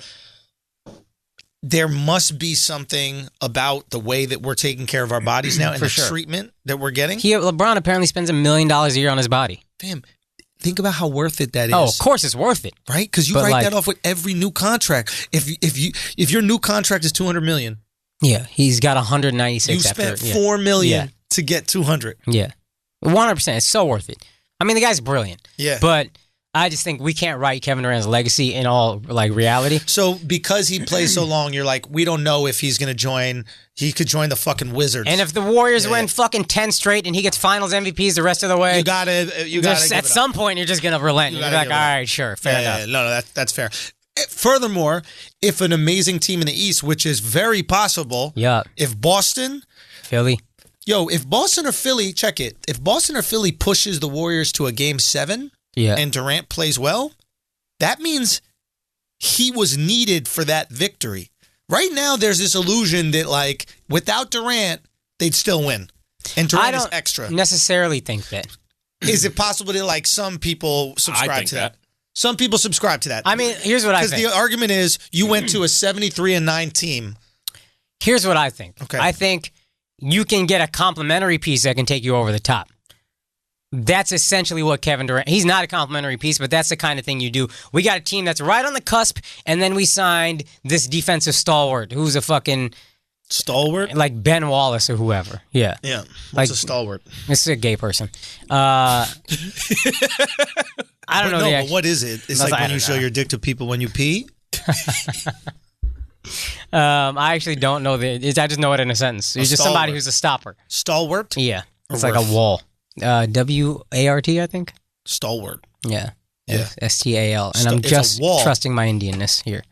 there must be something about the way that we're taking care of our bodies now and For the sure. treatment that we're getting. LeBron apparently spends $1 million a year on his body. Damn, think about how worth it that is. Oh, of course it's worth it. Right? Because you But write like- that off with every new contract. If your new contract is $200 million, Yeah, he's got 196 you after. spent $4 million Yeah. to get 200. Yeah. 100%. It's so worth it. I mean, the guy's brilliant. Yeah. But I just think we can't write Kevin Durant's legacy in all like reality. So because he plays so long, you're like, we don't know if he's going to join. He could join the fucking Wizards. And if the Warriors Yeah, win yeah. fucking 10 straight and he gets finals MVPs the rest of the way, you gotta there's- give at it up. some point you're just going to relent. You You're gotta like, give all it up. right, sure, fair enough. No, that's fair. Furthermore, if an amazing team in the East, which is very possible, Yeah. if Boston, Philly. if Boston or Philly, check it. If Boston or Philly pushes the Warriors to a game 7 Yeah. and Durant plays well, that means he was needed for that victory. Right now, there's this illusion that like without Durant, they'd still win. And I Durant is don't extra. necessarily think that. Is it possible that like some people subscribe think to that? that. Some people subscribe to that. I mean, here's what I Because think. the argument is you went to a 73-9 team. Here's what I think. Okay. I think you can get a complimentary piece that can take you over the top. That's essentially what Kevin Durant. He's not a complimentary piece, but that's the kind of thing you do. We got a team that's right on the cusp, and then we signed this defensive stalwart who's a fucking Stalwart? like Ben Wallace or whoever. Yeah, Yeah. What's Like- a stalwart? this is a gay person. I don't know. No, the but actual- what is it? It's I like when don't you show know. your dick to people when you pee? I actually don't know I just know it in a sentence. It's just somebody stalwart. who's a stopper. Stalwart? Yeah, Or it's like a worth? wall. WART, I think. Stalwart. Yeah. Yeah. STAL. And I'm It's a just wall. trusting my Indianness here.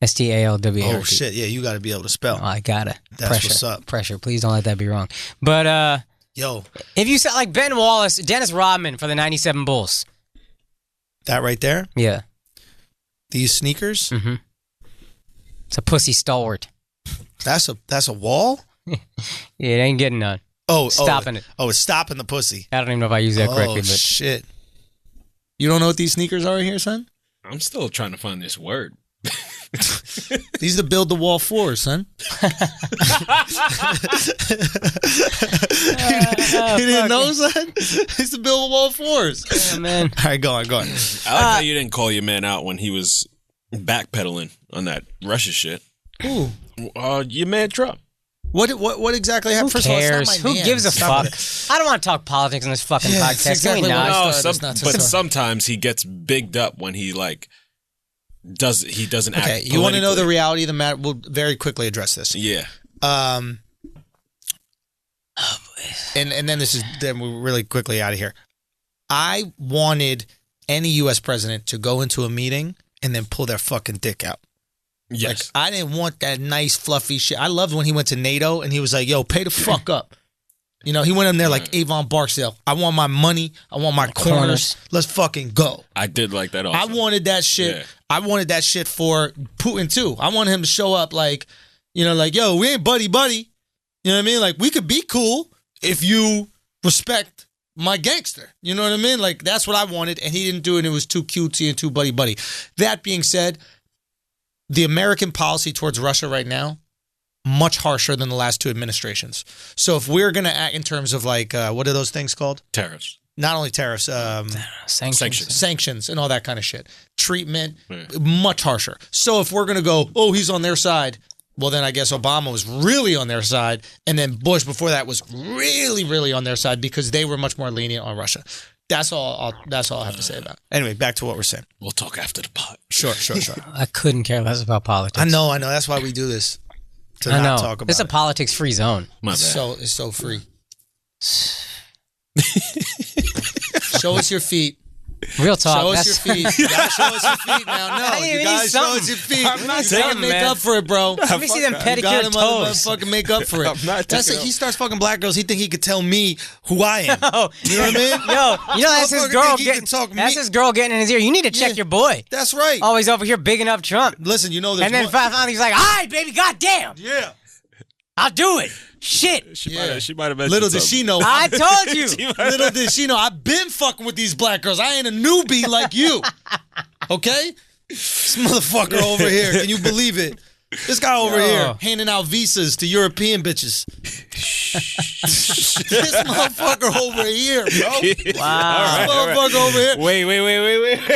STALWART. Oh shit, yeah, you got to be able to spell. Oh, I gotta. That's Pressure. what's up. Pressure. Please don't let that be wrong. But Yo, if you said like Ben Wallace, Dennis Rodman for the '97 Bulls. that right there. Yeah. These sneakers. Mm-hmm. It's a pussy stalwart. That's a wall. Yeah, it ain't getting none. Stopping it. Oh, it's stopping the pussy. I don't even know if I use that correctly, Oh but shit. You don't know what these sneakers are here, son? I'm still trying to find this word. These are the build the wall fours, son. You didn't know, son? These are the build the wall fours. oh, man. All right, go on. I like how you didn't call your man out when he was backpedaling on that Russia shit. Ooh. Your man Trump. What exactly happened? Who First of all, cares? it's not my Who man. gives a It's not fuck? I don't want to talk politics on this fucking Yeah, podcast. that's exactly Can we what not? I- No, started, it's not to but start. sometimes he gets bigged up when he doesn't act. Okay, you want to know the politically. reality of the matter? We'll very quickly address this. Yeah. And then we're really quickly out of here. I wanted any U.S. president to go into a meeting and then pull their fucking dick out. Yes. Like, I didn't want that nice fluffy shit. I loved when he went to NATO and he was like, "Yo, pay the fuck up." You know, he went in there like Avon Barksdale. I want my money. I want my corners. Let's fucking go. I did like that also. I wanted that shit. Yeah. I wanted that shit for Putin too. I wanted him to show up like, you know, like, yo, we ain't buddy. You know what I mean? Like, we could be cool if you respect my gangster. You know what I mean? Like, that's what I wanted, and he didn't do it. It was too cutesy and too buddy. That being said, the American policy towards Russia right now, much harsher than the last two administrations. So if we're going to act in terms of like, what are those things called? Tariffs. Not only tariffs, sanctions and all that kind of shit. Treatment, much harsher. So if we're going to go, oh, he's on their side, well, then I guess Obama was really on their side. And then Bush before that was really, really on their side because they were much more lenient on Russia. That's all I have to say about it. Anyway, back to what we're saying. We'll talk after the pot. Sure. I couldn't care less about politics. I know. That's why we do this. To I know. not talk about It's a it. politics-free zone. My bad. It's so free. Show us your feet. Real talk. Show us your feet. You gotta show us your feet now. No, I you need gotta show something. us your feet. I'm not You gotta saying, make man. up for it, bro. Let me see them You pedicure gotta toes. motherfucking make up for it. I'm not That's taking it. He starts fucking black girls. He think he could tell me who I am. Oh, You know what I mean? yo, you know that's his Motherfucker girl think he getting. can talk That's me- his girl getting in his ear. You need to check Yeah. your boy. That's right. Always over here bigging up Trump. Listen, you know there's And then one- finally he's like, "All right, baby, goddamn, Yeah. I'll do it." Shit. She Yeah. might have mentioned Little did something. she know. I told you. Little did she know. I've been fucking with these black girls. I ain't a newbie like you. Okay? This motherfucker over here. Can you believe it? This guy over here handing out visas to European bitches. This motherfucker over here, bro. Wow. This motherfucker over here. Wait.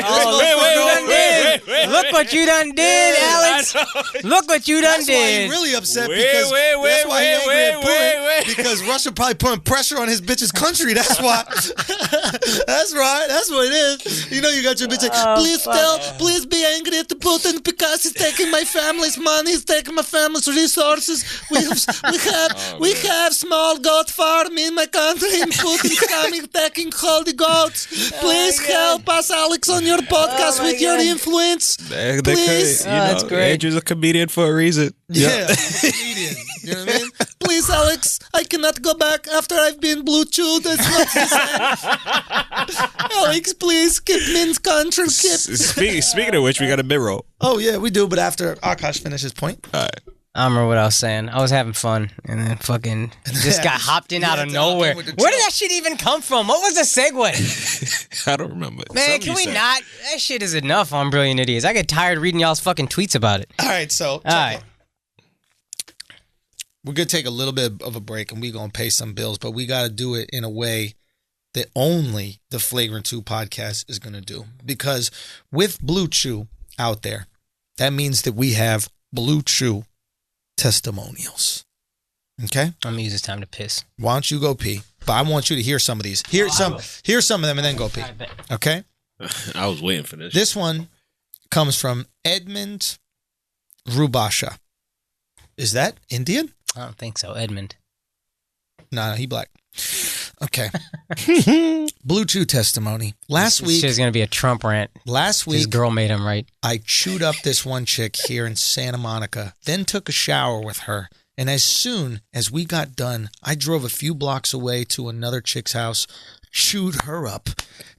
Oh, look what you done did, Alex. Look what you done That's why did. he's really upset Wait, because wait, that's why he wait, angry at wait, Putin, wait. because Russia probably putting pressure on his bitch's country. That's why. That's right. That's what it is. You know, you got your bitch like, please be angry at Putin because he's taking my family's money, he's taking my family's resources. We have small goat farm in my country, and Putin's coming taking all the goats. Please help us, Alex, on your podcast with your influence. Please. That's great. Andrew's a comedian for a reason. Yeah, I'm a comedian. You know what I mean? Please, Alex, I cannot go back after I've been blue chewed. That's not the same. Alex, please keep me in country. Speaking of which, we got a mid-roll. Oh yeah, we do. But after Akash finishes point, All right. I don't remember what I was saying. I was having fun, and then fucking just got hopped in out of had to hop in nowhere. with the Where did truck. that shit even come from? What was the segue? I don't remember. Man, Something can you we said. not? That shit is enough on Brilliant Idiots. I get tired reading y'all's fucking tweets about it. all right. So All right. we're gonna take a little bit of a break, and we're gonna pay some bills, but we got to do it in a way that only the Flagrant 2 podcast is gonna do. Because with Blue Chew out there, that means that we have Blue Chew testimonials. Okay. I'm gonna use this time to piss. Why don't you go pee? But I want you to hear some of these. Hear some of them, and then go pee. Okay. I was waiting for this. This one comes from Edmund Rubasha. Is that Indian? I don't think so, Edmund. No, he black. Okay. Blue Chew testimony. Last This week, shit's gonna be a Trump rant. His His girl made him right. I chewed up this one chick here in Santa Monica, then took a shower with her. And as soon as we got done, I drove a few blocks away to another chick's house, chewed her up,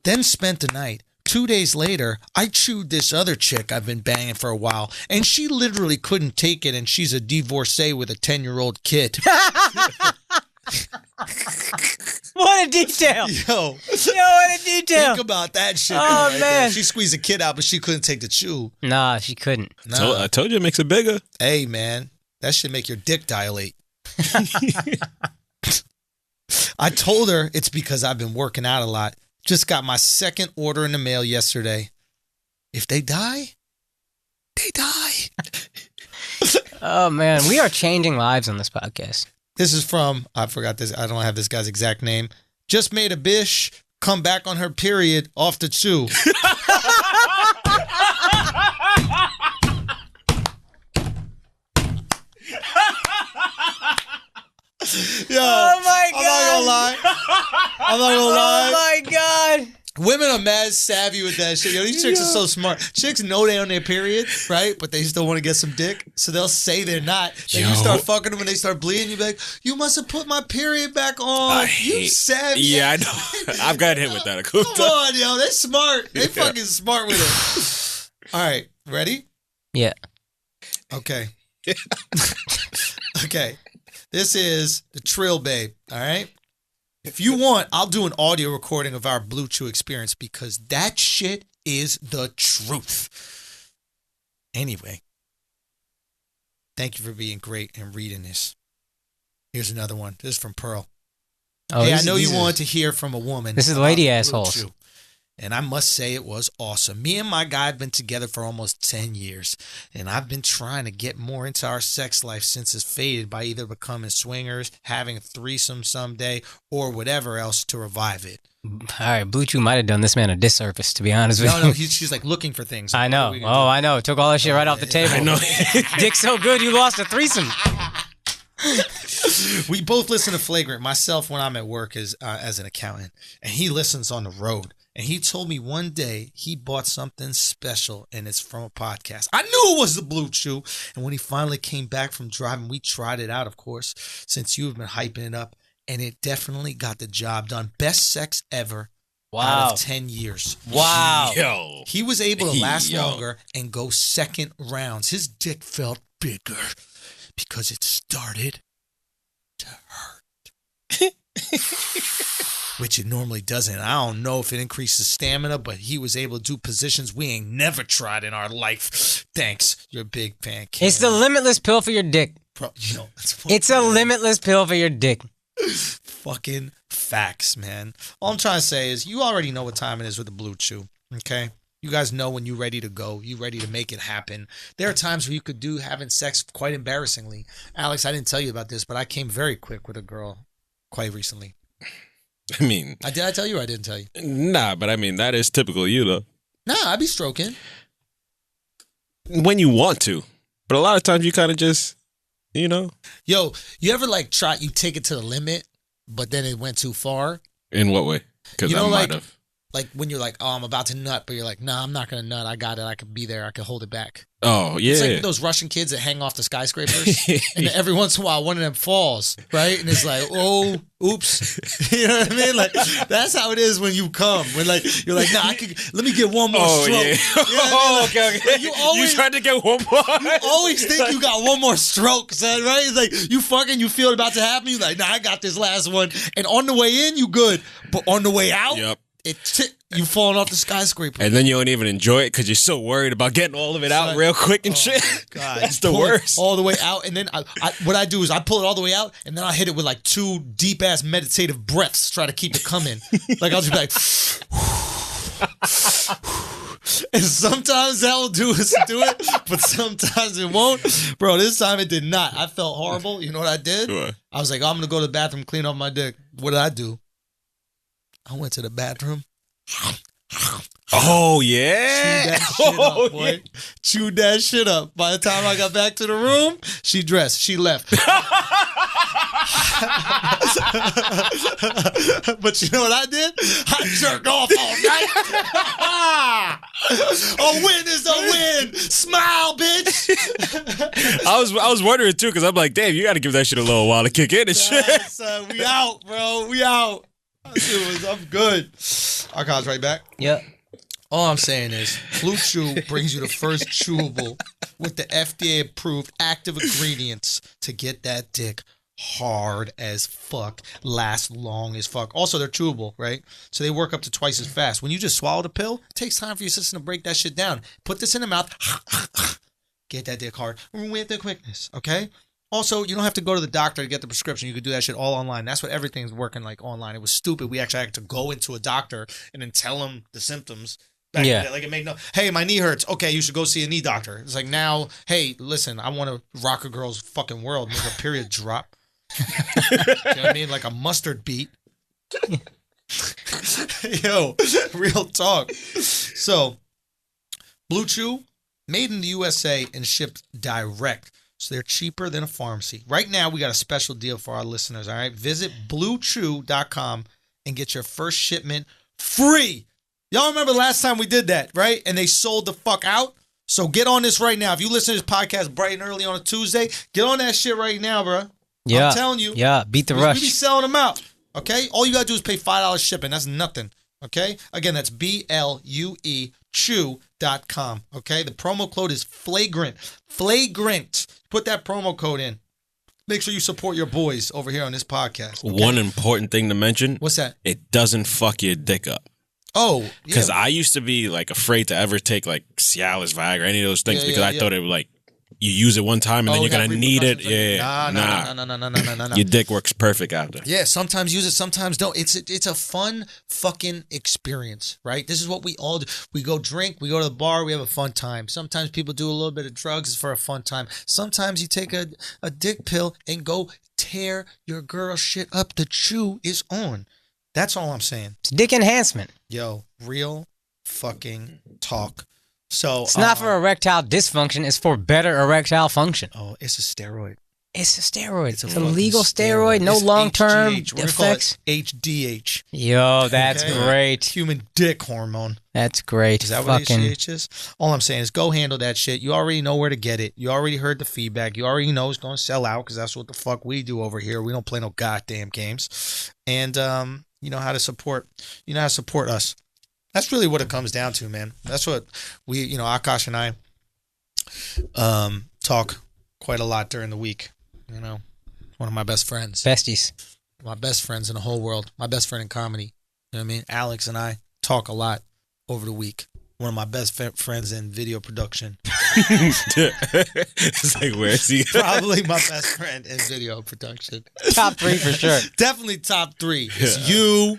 then spent the night. 2 days later, I chewed this other chick I've been banging for a while, and she literally couldn't take it, and she's a divorcee with a 10-year-old kid. What a detail! Yo, What a detail! think about that shit. Oh, right there. man. She squeezed a kid out, but she couldn't take the chew. Nah, she couldn't. Nah. I told you it makes it bigger. Hey, man, that should make your dick dilate. I told her it's because I've been working out a lot. Just got my second order in the mail yesterday. If they die, they die. Oh man, we are changing lives on this podcast. This is from, I forgot this, I don't have this guy's exact name. Just made a bish come back on her period off the chew. Yo, Oh my I'm not gonna lie. Oh my god! Women are mad savvy with that shit. Yo, these chicks are so smart. Chicks know they on their period, right? But they still want to get some dick. So they'll say they're not. Then you start fucking them when they start bleeding. You be like, you must have put my period back on. You savvy. Yeah, I know. I've got hit with that a couple Come times. on, yo. They're smart. They fucking smart with it. All right. Ready? Yeah. Okay. Okay. This is the Trill Babe. All right. If you want, I'll do an audio recording of our Blue Chew experience because that shit is the truth. Anyway, thank you for being great and reading this. Here's another one. This is from Pearl. Oh, Hey, I these- know these you are- wanted to hear from a woman. This is about lady Blue assholes. Chew. And I must say it was awesome. Me and my guy have been together for almost 10 years. And I've been trying to get more into our sex life since it's faded by either becoming swingers, having a threesome someday, or whatever else to revive it. All right, Blue Chew might have done this man a disservice, to be honest with No, you. she's like looking for things. I know. Oh, I know. Took all that shit right off the table. I know. Dick so good, you lost a threesome. We both listen to Flagrant. Myself, when I'm at work as an accountant, and he listens on the road. And he told me one day he bought something special, and it's from a podcast. I knew it was the Blue Chew. And when he finally came back from driving, we tried it out, of course, since you've been hyping it up. And it definitely got the job done. Best sex ever out of 10 years. Wow. Yo. He was able to last Yo. longer and go second rounds. His dick felt bigger because it started to hurt. Which it normally doesn't. I don't know if it increases stamina, but he was able to do positions we ain't never tried in our life. Thanks. You're a big fan. Cam. It's the limitless pill for your dick. That's what It's a limitless pill for your dick. fucking facts, man. All I'm trying to say is you already know what time it is with the Blue Chew, okay? You guys know when you're ready to go. You're ready to make it happen. There are times where you could do having sex quite embarrassingly. Alex, I didn't tell you about this, but I came very quick with a girl quite recently. I mean, Did I tell you or I didn't tell you? nah, but I mean, that is typical you, though. Nah, I be stroking. When you want to. But a lot of times you kind of just, you know. Yo, you ever like you take it to the limit, but then it went too far? In what way? Because You know, I might like- have. Like when you're like, oh, I'm about to nut, but you're like, nah, I'm not going to nut. I got it. I could be there. I could hold it back. Oh, yeah. It's like those Russian kids that hang off the skyscrapers. And every once in a while, one of them falls, right? And it's like, oh, oops. You know what I mean? Like, that's how it is when you come. When like, you're like, nah, let me get one more Oh, stroke. yeah. You know what I mean? okay, okay. You always- tried to get one more. You always think you got one more stroke, son, right? It's like, you feel it about to happen. You're like, nah, I got this last one. And on the way in, you good. But on the way out, Yep. you falling off the skyscraper. And then you don't even enjoy it because you're so worried about getting all of it out Son. real quick and Oh, shit. God, That's you the pull it worst. all the way out, and then what I do is I pull it all the way out, and then I hit it with like 2 deep ass meditative breaths, try to keep it coming. Like I'll just be like, and sometimes that will do it, but sometimes it won't. Bro, this time it did not. I felt horrible. You know what I did? What? I was like, I'm gonna go to the bathroom, clean off my dick. What did I do? I went to the bathroom. Oh, Chewed yeah. that shit Oh, up, boy. Chewed that shit up. By the time I got back to the room, she dressed. She left. But you know what I did? I jerked off all night. A win is a win. Smile, bitch. I was wondering too, because I'm like, damn, you got to give that shit a little while to kick in and shit. Yes, we out, bro. We out. I'm good. Our call's right back. Yep. All I'm saying is, Blue Chew brings you the first chewable with the FDA-approved active ingredients to get that dick hard as fuck, last long as fuck. Also, they're chewable, right? So they work up to twice as fast. When you just swallow the pill, it takes time for your system to break that shit down. Put this in the mouth, get that dick hard with the quickness, okay? Also, you don't have to go to the doctor to get the prescription. You could do that shit all online. That's what everything's working like online. It was stupid. We actually had to go into a doctor and then tell him the symptoms. Yeah. Like it made no, hey, my knee hurts. Okay, you should go see a knee doctor. It's like now, hey, listen, I want to rock a girl's fucking world, make her period drop. You know what I mean? Like a mustard beat. Yo, real talk. So, Blue Chew, made in the USA and shipped direct. So they're cheaper than a pharmacy. Right now, we got a special deal for our listeners, all right? Visit bluechew.com and get your first shipment free. Y'all remember last time we did that, right? And they sold the fuck out? So get on this right now. If you listen to this podcast bright and early on a Tuesday, get on that shit right now, bro. Yeah. I'm telling you. Yeah, beat the We rush. be selling them out, okay? All you got to do is pay $5 shipping. That's nothing, okay? Again, that's BLUE chew.com, okay? The promo code is Flagrant. Flagrant. Put that promo code in. Make sure you support your boys over here on this podcast. Okay? One important thing to mention. What's that? It doesn't fuck your dick up. Oh, Because yeah. I used to be like afraid to ever take like Cialis, Viagra, any of those things because I thought it would like you use it one time and then you're gonna need it. Yeah, No. Your dick works perfect after. Yeah, sometimes use it, sometimes don't. It's a fun fucking experience, right? This is what we all do. We go drink, we go to the bar, we have a fun time. Sometimes people do a little bit of drugs for a fun time. Sometimes you take a dick pill and go tear your girl shit up. The chew is on. That's all I'm saying. It's dick enhancement. Yo, real fucking talk. So It's not for erectile dysfunction. It's for better erectile function. Oh, it's a steroid. It's a steroid. It's a fucking legal steroid. No It's long-term HGH. We're gonna call it effects. HDH. Yo, that's Okay? great. Human dick hormone. That's great. Is that what Fucking HGH is? All I'm saying is go handle that shit. You already know where to get it. You already heard the feedback. You already know it's going to sell out because that's what the fuck we do over here. We don't play no goddamn games. And you know how to support. You know how to support us. That's really what it comes down to, man. That's what we, you know, Akash and I talk quite a lot during the week. You know, one of my best friends. besties. My best friends in the whole world. My best friend in comedy. You know what I mean? Alex and I talk a lot over the week. One of my best friends in video production. It's like, where is he? Probably my best friend in video production. Top 3 for sure. Definitely top 3. It's you.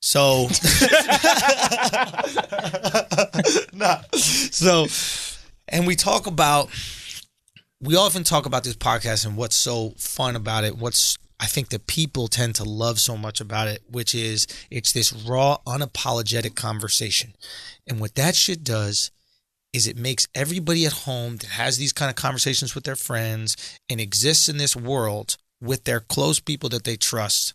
So, nah. So, and we often talk about this podcast and what's so fun about it. I think that people tend to love so much about it, which is it's this raw, unapologetic conversation. And what that shit does is it makes everybody at home that has these kind of conversations with their friends and exists in this world with their close people that they trust,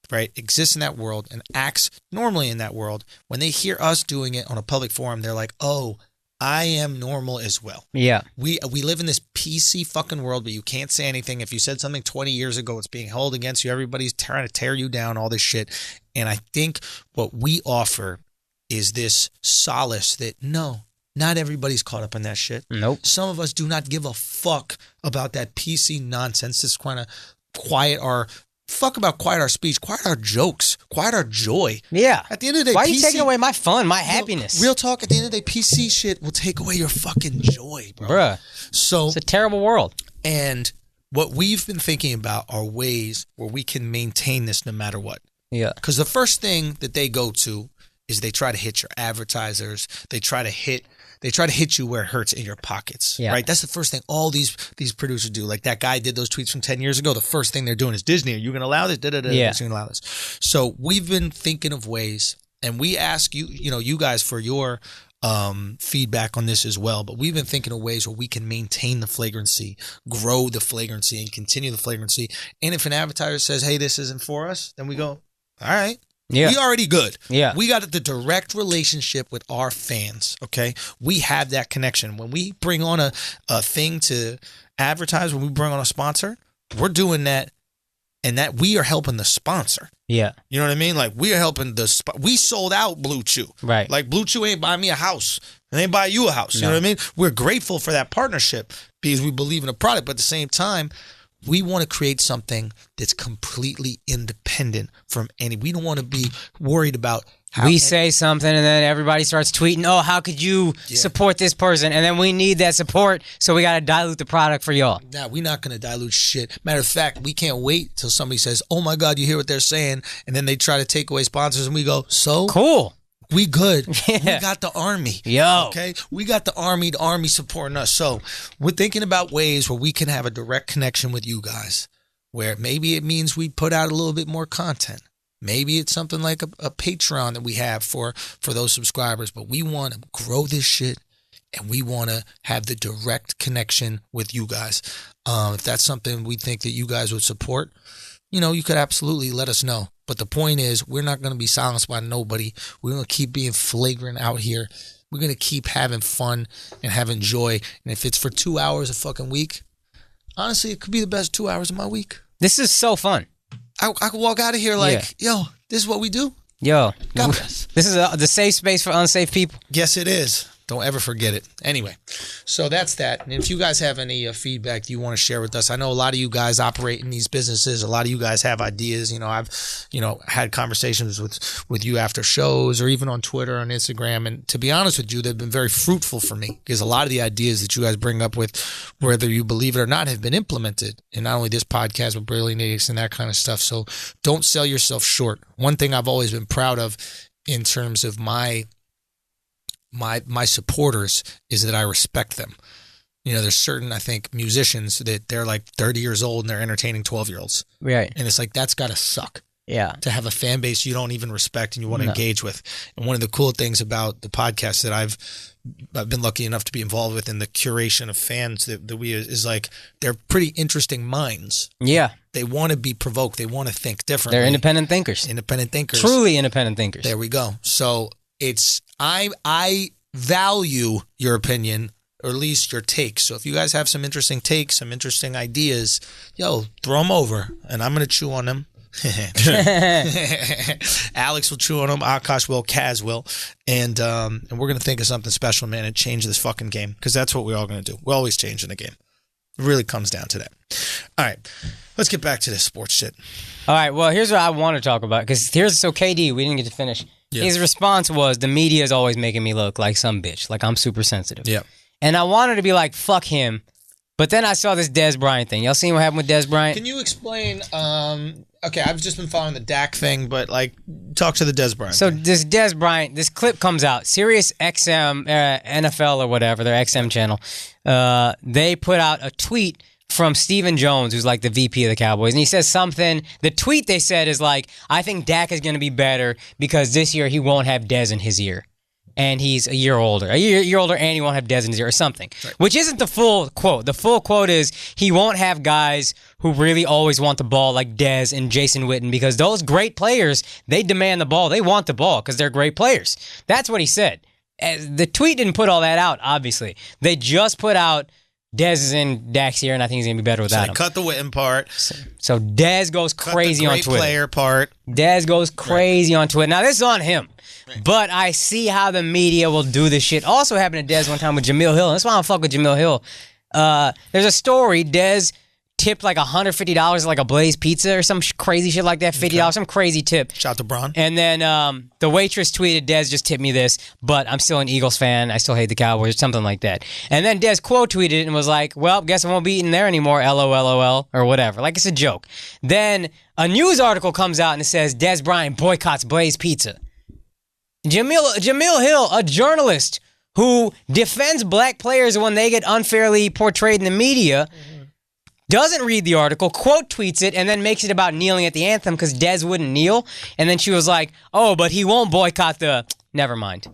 right, exists in that world and acts normally in that world. When they hear us doing it on a public forum, they're like, oh, I am normal as well. Yeah. We live in this PC fucking world where you can't say anything. If you said something 20 years ago, it's being held against you. Everybody's trying to tear you down, all this shit. And I think what we offer is this solace that, no, not everybody's caught up in that shit. Nope. Some of us do not give a fuck about that PC nonsense. Just kind of quiet our speech, quiet our jokes, quiet our joy. Yeah. At the end of the day, why are you PC taking away my fun, my happiness? Real talk, at the end of the day, PC shit will take away your fucking joy, bro. Bruh. So, It's a terrible world. and what we've been thinking about are ways where we can maintain this no matter what. Yeah. Because the first thing that they go to is they try to hit your advertisers. They try to hit you where it hurts in your pockets, Yeah. right? That's the first thing all these producers do. Like that guy did those tweets from 10 years ago. The first thing they're doing is, Disney, are you going to allow this? Yeah. Are you going to allow this? So we've been thinking of ways, and we ask you, you guys for your feedback on this as well. But we've been thinking of ways where we can maintain the flagrancy, grow the flagrancy, and continue the flagrancy. And if an advertiser says, hey, this isn't for us, then we go, all right. Yeah. We already good. Yeah. We got the direct relationship with our fans, okay? We have that connection. When we bring on a thing to advertise, when we bring on a sponsor, we're doing that, and that we are helping the sponsor. Yeah. You know what I mean? Like, we are helping we sold out Blue Chew. Right. Like, Blue Chew ain't buying me a house. And they buy you a house. You know what I mean? We're grateful for that partnership because we believe in the product. But at the same time, we want to create something that's completely independent from we don't want to be worried about how we say something and then everybody starts tweeting, oh, how could you support this person? And then we need that support, so we got to dilute the product for y'all. Nah, we're not going to dilute shit. Matter of fact, we can't wait till somebody says, oh my God, you hear what they're saying? And then they try to take away sponsors and we go, so? Cool. We good. Yeah. We got the army. Yo. Okay? We got the army supporting us. So we're thinking about ways where we can have a direct connection with you guys, where maybe it means we put out a little bit more content. Maybe it's something like a Patreon that we have for those subscribers, but we want to grow this shit and we want to have the direct connection with you guys. If that's something we think that you guys would support, you could absolutely let us know. But the point is, we're not going to be silenced by nobody. We're going to keep being flagrant out here. We're going to keep having fun and having joy. And if it's for 2 hours a fucking week, honestly, it could be the best 2 hours of my week. This is so fun. I could walk out of here like, yo, this is what we do. Yo. God bless. This is the safe space for unsafe people. Yes, it is. Don't ever forget it. Anyway, so that's that. And if you guys have any feedback you want to share with us, I know a lot of you guys operate in these businesses. A lot of you guys have ideas. I've, had conversations with you after shows or even on Twitter, on Instagram. And to be honest with you, they've been very fruitful for me because a lot of the ideas that you guys bring up with, whether you believe it or not, have been implemented in not only this podcast, but Brilliant Idiots and that kind of stuff. So don't sell yourself short. One thing I've always been proud of in terms of my supporters is that I respect them. There's certain, I think, musicians that they're like 30 years old and they're entertaining 12-year-olds. Right. And it's like, that's got to suck. Yeah. To have a fan base you don't even respect and you want to engage with. And one of the cool things about the podcast that I've been lucky enough to be involved with in the curation of fans that we is like, they're pretty interesting minds. Yeah. They want to be provoked. They want to think differently. They're independent thinkers. Independent thinkers. Truly independent thinkers. There we go. So I value your opinion, or at least your takes. So if you guys have some interesting takes, some interesting ideas, throw them over, and I'm going to chew on them. Alex will chew on them. Akash will. Kaz will. And we're going to think of something special, man, and change this fucking game, because that's what we're all going to do. We're always changing the game. It really comes down to that. All right. Let's get back to this sports shit. All right. Well, here's what I want to talk about, because so KD, we didn't get to finish. Yeah. His response was, the media is always making me look like some bitch, like I'm super sensitive. Yeah. And I wanted to be like, fuck him. But then I saw this Des Bryant thing. Y'all seen what happened with Des Bryant? Can you explain? Okay, I've just been following the Dak thing, but talk to the Des Bryant So thing. This Des Bryant, this clip comes out. Sirius XM, NFL or whatever, their XM channel, they put out a tweet from Stephen Jones, who's like the VP of the Cowboys. And he says something, the tweet they said is like, I think Dak is going to be better because this year he won't have Dez in his ear. And he's a year older, and he won't have Dez in his ear or something. Right. Which isn't the full quote. The full quote is, he won't have guys who really always want the ball like Dez and Jason Witten, because those great players, they demand the ball. They want the ball because they're great players. That's what he said. The tweet didn't put all that out, obviously. They just put out, Dez is in Dak's ear, and I think he's going to be better without him. Cut the Witten part. So Dez goes crazy on Twitter. Cut the great player part. Dez goes crazy on Twitter. Now, this is on him. Right. But I see how the media will do this shit. Also happened to Dez one time with Jamil Hill. That's why I don't fuck with Jamil Hill. There's a story. Dez tipped like $150 like a Blaze Pizza or some crazy shit like that. $50, some crazy tip. Shout out to Braun. And then the waitress tweeted, Dez just tipped me this, but I'm still an Eagles fan. I still hate the Cowboys, or something like that. And then Dez quote tweeted it and was like, well, guess I won't be eating there anymore, LOLOL, or whatever. Like, it's a joke. Then a news article comes out and it says, Des Bryant boycotts Blaze Pizza. Jamil Hill, a journalist who defends black players when they get unfairly portrayed in the media, doesn't read the article, quote tweets it, and then makes it about kneeling at the anthem because Dez wouldn't kneel. And then she was like, oh, but he won't boycott the... Never mind.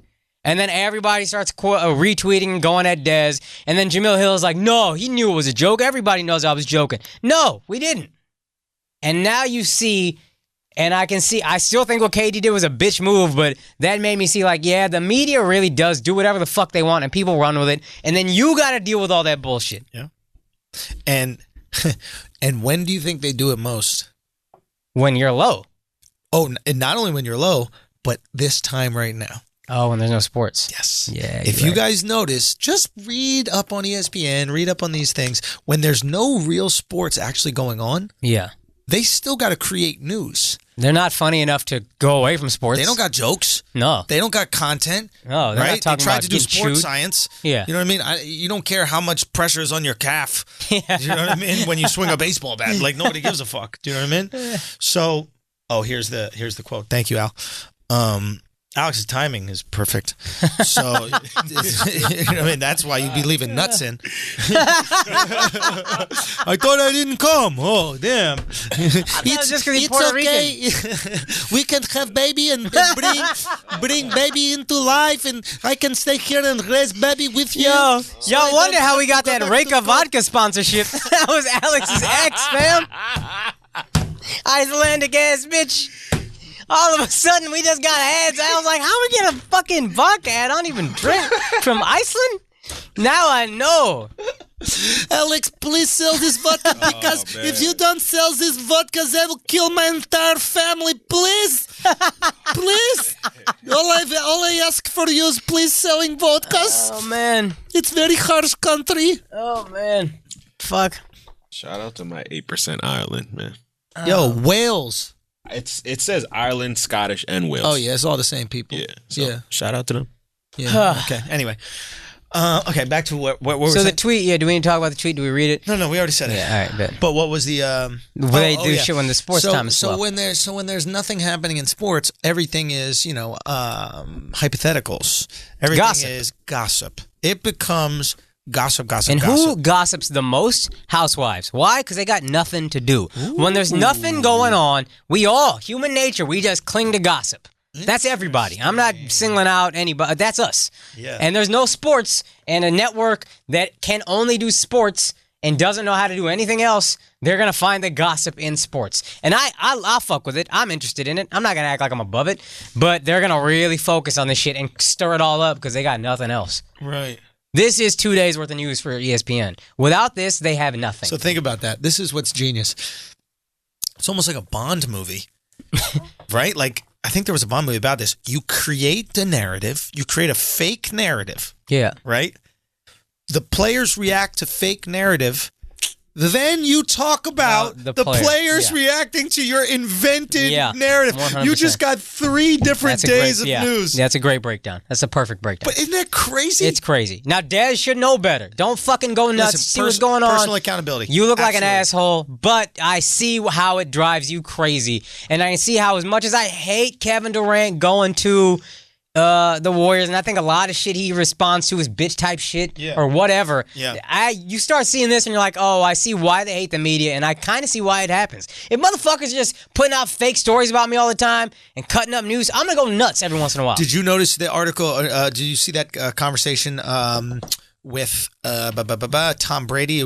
And then everybody starts retweeting and going at Dez. And then Jamil Hill is like, no, he knew it was a joke. Everybody knows I was joking. No, we didn't. And now you see, and I still think what KD did was a bitch move, but that made me see like, yeah, the media really does do whatever the fuck they want and people run with it. And then you got to deal with all that bullshit. Yeah. And when do you think they do it most? When you're low. Oh, and not only when you're low, but this time right now. Oh, when there's no sports. Yes. Yeah. If you guys notice, just read up on ESPN, read up on these things. When there's no real sports actually going on, yeah, they still got to create news. They're not funny enough to go away from sports. They don't got jokes. No. They don't got content. No, they're right? not talking They tried about to do sports chewed. science. Yeah. You know what I mean? You don't care how much pressure is on your calf. Yeah. You know what I mean? When you swing a baseball bat, like nobody gives a fuck. Do you know what I mean? So, here's the quote. Thank you, Al. Alex's timing is perfect. So, you know what I mean? That's why you'd be leaving nuts in. I thought I didn't come. Oh, damn. It's just because he's Puerto Rican. We can have baby and bring baby into life, and I can stay here and raise baby with you. Yo, y'all wonder how we got that Reka vodka sponsorship. That was Alex's ex, fam. Icelandic ass bitch. All of a sudden, we just got ads. I was like, how we get a fucking vodka ad? I don't even drink from Iceland? Now I know. Alex, please sell this vodka because if you don't sell this vodka, they will kill my entire family. Please. Please. All I ask for you is please selling vodkas. Oh, man. It's very harsh country. Oh, man. Fuck. Shout out to my 8% Ireland, man. Yo, Wales. It says Ireland, Scottish, and Wales. Oh, yeah, it's all the same people. Yeah. So shout out to them. Yeah. Okay. Anyway. Okay, back to what were we So the saying? tweet, yeah, do we need to talk about the tweet? Do we read it? No, we already said it. Yeah, all right, bet. But what was the They do shit when the sports time is slow. when there's nothing happening in sports, everything is, hypotheticals. Everything Gossip. is gossip. It becomes gossip. And who gossips the most? Housewives. Why? Because they got nothing to do. When there's nothing going on, we all, human nature, we just cling to gossip. That's everybody. I'm not singling out anybody. That's us. Yeah. And there's no sports and a network that can only do sports and doesn't know how to do anything else. They're going to find the gossip in sports. And I'll fuck with it. I'm interested in it. I'm not going to act like I'm above it. But they're going to really focus on this shit and stir it all up because they got nothing else. Right. This is 2 days worth of news for ESPN. Without this, they have nothing. So think about that. This is what's genius. It's almost like a Bond movie, right? Like, I think there was a Bond movie about this. You create the narrative. You create a fake narrative. Yeah. Right? The players react to fake narrative. Then you talk about the players reacting to your invented narrative. 100%. You just got 3 different days of news. That's a great breakdown. That's a perfect breakdown. But isn't that crazy? It's crazy. Now, Dez should know better. Don't fucking go nuts. See what's going on. Personal accountability. You look like an asshole, but I see how it drives you crazy. And I see how, as much as I hate Kevin Durant going to the Warriors, and I think a lot of shit he responds to is bitch type shit or whatever. Yeah. You start seeing this and you're like, oh, I see why they hate the media, and I kind of see why it happens. If motherfuckers are just putting out fake stories about me all the time and cutting up news, I'm gonna go nuts every once in a while. Did you notice the article? Did you see that conversation with Tom Brady?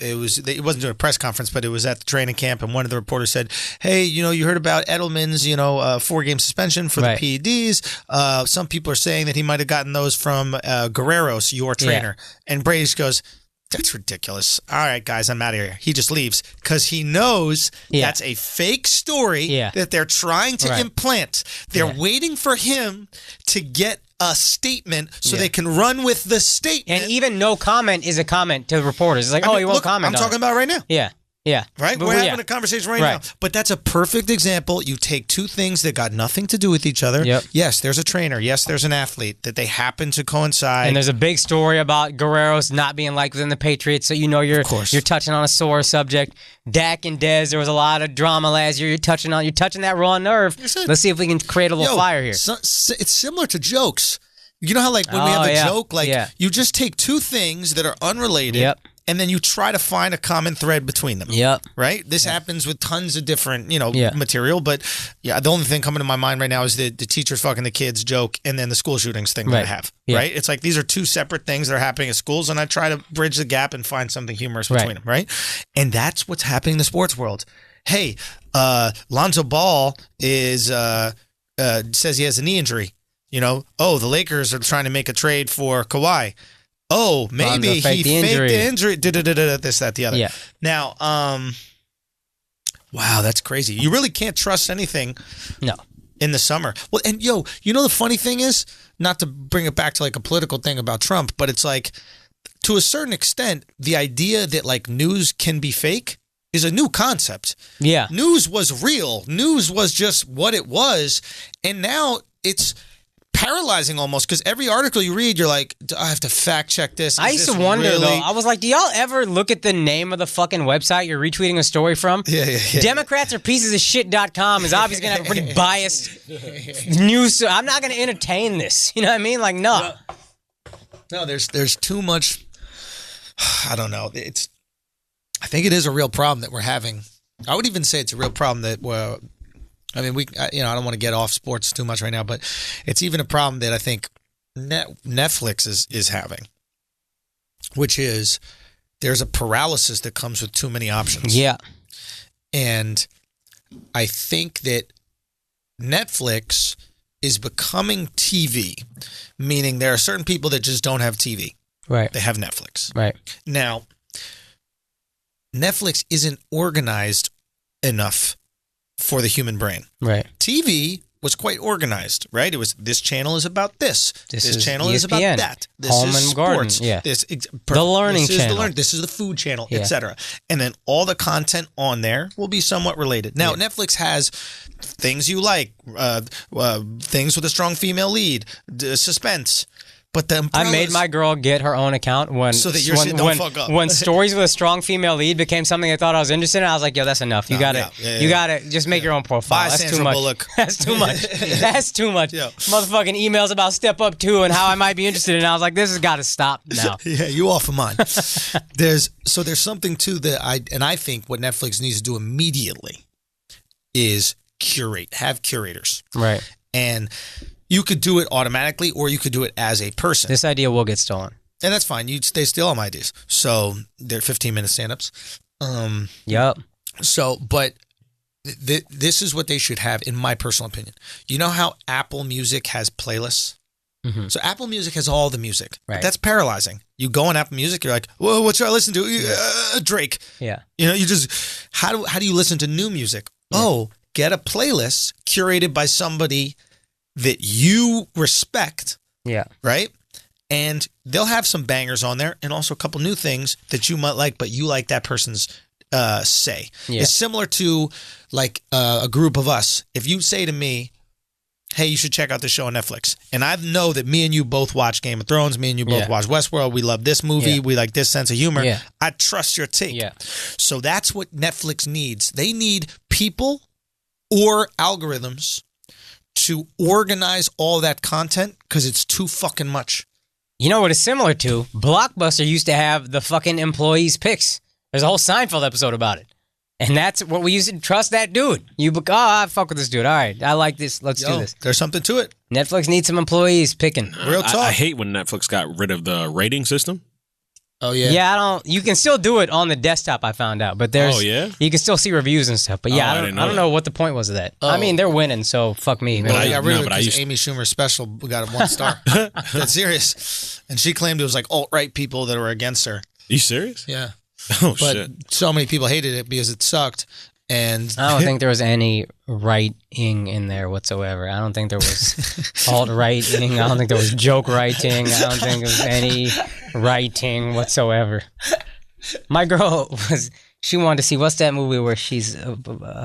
It wasn't doing a press conference, but it was at the training camp, and one of the reporters said, hey, you heard about Edelman's, 4-game suspension for the PEDs. Some people are saying that he might have gotten those from Guerrero's, your trainer. Yeah. And Brady just goes, that's ridiculous. All right, guys, I'm out of here. He just leaves because he knows that's a fake story that they're trying to implant. They're waiting for him to get a statement so they can run with the statement. And even no comment is a comment to the reporters. It's like, he won't comment. I'm talking about right now. Yeah. Yeah. Right? We're having a conversation right now. But that's a perfect example. You take 2 things that got nothing to do with each other. Yep. Yes, there's a trainer. Yes, there's an athlete that they happen to coincide. And there's a big story about Guerrero's not being liked within the Patriots, so you're touching on a sore subject. Dak and Dez, there was a lot of drama last year. You're touching that raw nerve. Let's see if we can create a little fire here. It's similar to jokes. You know how when we have a joke, you just take 2 things that are unrelated and then you try to find a common thread between them. Yep. Right? This happens with tons of different, Yeah. material, but the only thing coming to my mind right now is the teachers fucking the kids joke and then the school shootings thing that I have. Yeah. Right? It's like these are two separate things that are happening at schools, and I try to bridge the gap and find something humorous between them, right? And that's what's happening in the sports world. Hey, Lonzo Ball is says he has a knee injury. The Lakers are trying to make a trade for Kawhi. Oh, maybe he faked the injury. This, that, the other. Yeah. Now, wow, that's crazy. You really can't trust anything. No. In the summer. Well, and the funny thing is, not to bring it back to like a political thing about Trump, but it's like, to a certain extent, the idea that like news can be fake is a new concept. Yeah. News was real. News was just what it was. And now it's paralyzing almost, because every article you read, you're like, do I have to fact check this? I used to wonder, though. I was like, do y'all ever look at the name of the fucking website you're retweeting a story from? Yeah. Democrats are pieces of shit.com is obviously going to have a pretty biased news. I'm not going to entertain this. You know what I mean? Like, no. No, there's too much. I don't know. I think it is a real problem that we're having. I would even say it's a real problem that I don't want to get off sports too much right now, but it's even a problem that I think Netflix is having, which is there's a paralysis that comes with too many options. Yeah. And I think that Netflix is becoming TV, meaning there are certain people that just don't have TV. Right. They have Netflix. Right. Now, Netflix isn't organized enough for the human brain. Right. TV was quite organized, right? It was, this channel is about this. This channel ESPN. is about that. This Home is and Garden. sports. Yeah. The Learning channel. This is the food channel, Yeah. etc. And then all the content on there will be somewhat related. Now, Netflix has things you like, things with a strong female lead, suspense. But the I made my girl get her own account so that your shit don't fuck up. When stories with a strong female lead became something I thought I was interested in, I was like, yo, that's enough. You gotta just make your own profile. Buy That's Sandra too much. Bullock. That's too much. That's too much. Yeah. Motherfucking emails about Step Up 2 and how I might be interested in it. I was like, this has got to stop now. Yeah, you off of mine. There's something to I think what Netflix needs to do immediately is have curators. Right. And you could do it automatically, or you could do it as a person. This idea will get stolen. And that's fine. They steal all my ideas. So they're 15-minute stand-ups. Yep. So, but this is what they should have, in my personal opinion. You know how Apple Music has playlists? Mm-hmm. So Apple Music has all the music. Right. That's paralyzing. You go on Apple Music, you're like, well, what should I listen to? Drake. Yeah. You just, how do you listen to new music? Yeah. Oh, get a playlist curated by somebody that you respect. Yeah. Right? And they'll have some bangers on there and also a couple new things that you might like, but you like that person's say. Yeah. It's similar to like a group of us. If you say to me, hey, you should check out this show on Netflix. And I know that me and you both watch Game of Thrones. Me and you both watch Westworld. We love this movie. We like this sense of humor. Yeah. I trust your take. Yeah. So that's what Netflix needs. They need people or algorithms to organize all that content because it's too fucking much. You know what it's similar to? Blockbuster used to have the fucking employees' picks. There's a whole Seinfeld episode about it. And that's what we used to trust that dude. I fuck with this dude. All right, I like this. Let's do this. There's something to it. Talk needs some employees picking. Real talk. I hate when Netflix got rid of the rating system. Oh, yeah. Yeah, you can still do it on the desktop, I found out. But there's, you can still see reviews and stuff. But yeah, I don't know what the point was of that. I mean, they're winning, so fuck me. Well, I got rid of it because Amy Schumer's special got a 1 star. That's serious. And she claimed it was like alt-right people that were against her. You serious? Yeah. Oh, but shit. So many people hated it because it sucked. And I don't think there was any writing in there whatsoever. I don't think there was alt-writing. I don't think there was joke writing. I don't think there was any writing whatsoever. My girl she wanted to see, what's that movie where she's a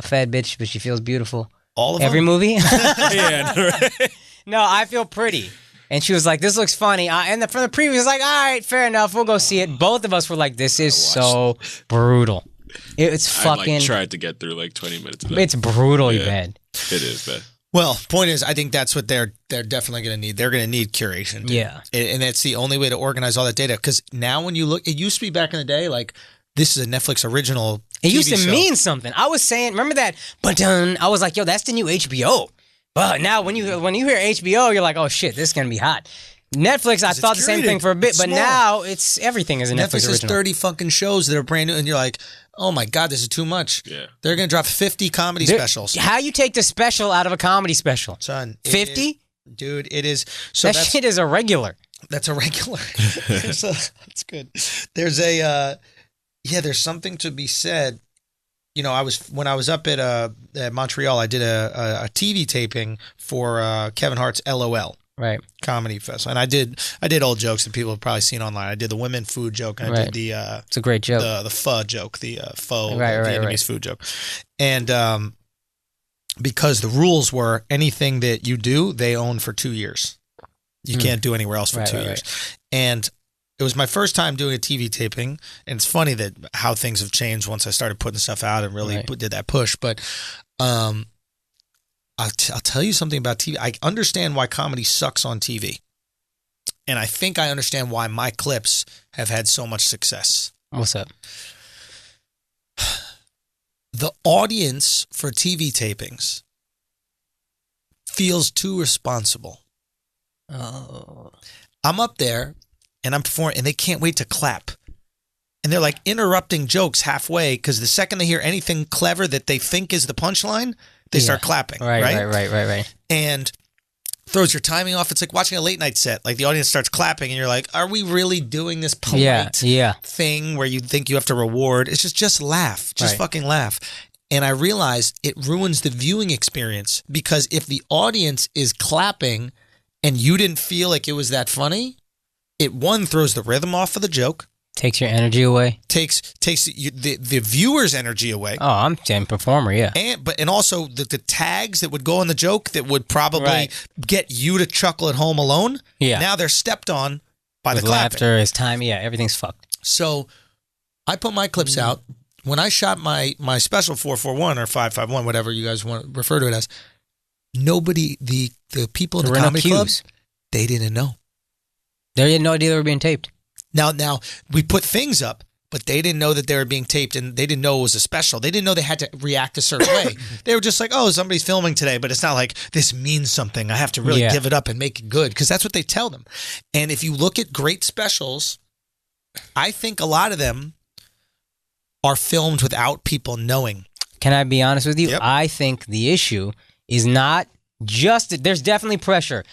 fat bitch but she feels beautiful? All of Every them? movie? Yeah. No, I Feel Pretty. And she was like, this looks funny. And from the preview, was like, all right, fair enough. We'll go see it. Both of us were like, this is so brutal. It's fucking... I tried to get through like 20 minutes of that. It's brutally bad. It is bad. Well, point is, I think that's what they're definitely going to need. They're going to need curation. Dude. Yeah. And that's the only way to organize all that data. Because now when you look, it used to be back in the day, like, this is a Netflix original It TV used to show. mean something. I was saying, remember that? But I was like, yo, that's the new HBO. But now when you hear HBO, you're like, oh shit, this is gonna be hot. Netflix, I thought the same thing for a bit, but now everything is a Netflix Netflix has original. 30 fucking shows that are brand new, and you're like, oh my God, this is too much. Yeah. They're going to drop 50 comedy specials. How you take the special out of a comedy special? Son. 50? Dude, it is. So That shit is a regular. That's a regular. That's good. There's there's something to be said. You know, when I was up at Montreal, I did a TV taping for Kevin Hart's LOL. Right. Comedy festival. And I did old jokes that people have probably seen online. I did the women food joke, and I did the it's a great joke. The pho joke, the pho Vietnamese food joke. And because the rules were anything that you do, they own for 2 years. You can't do anywhere else for 2 years. And it was my first time doing a TV taping, and it's funny that how things have changed once I started putting stuff out and really did that push. But I'll tell you something about TV. I understand why comedy sucks on TV. And I think I understand why my clips have had so much success. What's up? The audience for TV tapings feels too responsible. Oh. I'm up there and I'm performing, and they can't wait to clap. And they're like interrupting jokes halfway because the second they hear anything clever that they think is the punchline, they start clapping. Right. And throws your timing off. It's like watching a late night set. Like the audience starts clapping and you're like, are we really doing this polite thing where you think you have to reward? It's just laugh. Just fucking laugh. And I realized it ruins the viewing experience because if the audience is clapping and you didn't feel like it was that funny, it throws the rhythm off of the joke. Takes your energy away. Takes the viewer's energy away. Oh, I'm a performer, yeah. And also the tags that would go on the joke that would probably get you to chuckle at home alone. Yeah. Now they're stepped on by the clapping. Laughter, his time, everything's fucked. So I put my clips out. When I shot my special 441 or 551, whatever you guys want to refer to it as, nobody, the people in the comedy club, they didn't know. They had no idea they were being taped. Now we put things up, but they didn't know that they were being taped, and they didn't know it was a special. They didn't know they had to react a certain way. They were just like, oh, somebody's filming today, but it's not like this means something. I have to really give it up and make it good, because that's what they tell them. And if you look at great specials, I think a lot of them are filmed without people knowing. Can I be honest with you? Yep. I think the issue is not just, there's definitely pressure,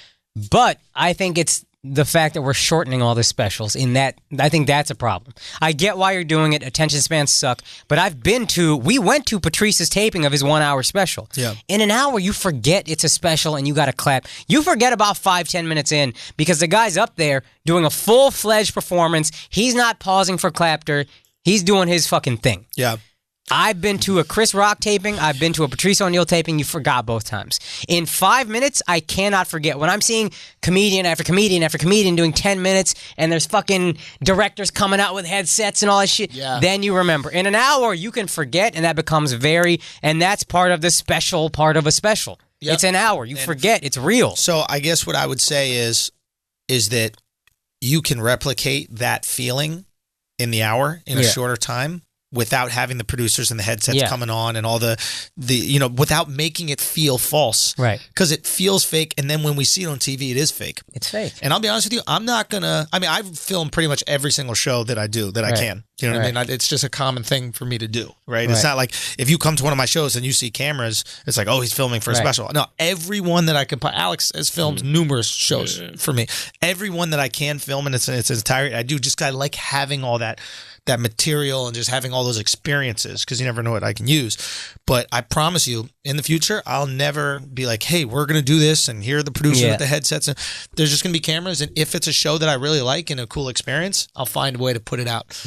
but I think it's the fact that we're shortening all the specials. In that, I think that's a problem. I get why you're doing it. Attention spans suck. But we went to Patrice's taping of his 1 hour special. Yeah. In an hour, you forget it's a special and you got to clap. You forget about 5-10 minutes in because the guy's up there doing a full-fledged performance. He's not pausing for clapter. He's doing his fucking thing. Yeah. I've been to a Chris Rock taping. I've been to a Patrice O'Neal taping. You forgot both times. In 5 minutes, I cannot forget. When I'm seeing comedian after comedian after comedian doing 10 minutes and there's fucking directors coming out with headsets and all that shit, then you remember. In an hour, you can forget, and that becomes and that's part of the special part of a special. Yep. It's an hour. You forget. It's real. So I guess what I would say is that you can replicate that feeling in the hour in a shorter time, without having the producers and the headsets coming on and all the without making it feel false. Right. Because it feels fake, and then when we see it on TV, it is fake. It's fake. And I'll be honest with you, I film pretty much every single show that I do that I can. You know what I mean? It's just a common thing for me to do, right? It's not like if you come to one of my shows and you see cameras, it's like, oh, he's filming for a special. No, everyone that I can, Alex has filmed numerous shows for me. Everyone that I can film in its entirety, I do. Just I like having all that material and just having all those experiences, because you never know what I can use. But I promise you, in the future, I'll never be like, hey, we're going to do this, and here are the producers with the headsets. And there's just going to be cameras, and if it's a show that I really like and a cool experience, I'll find a way to put it out.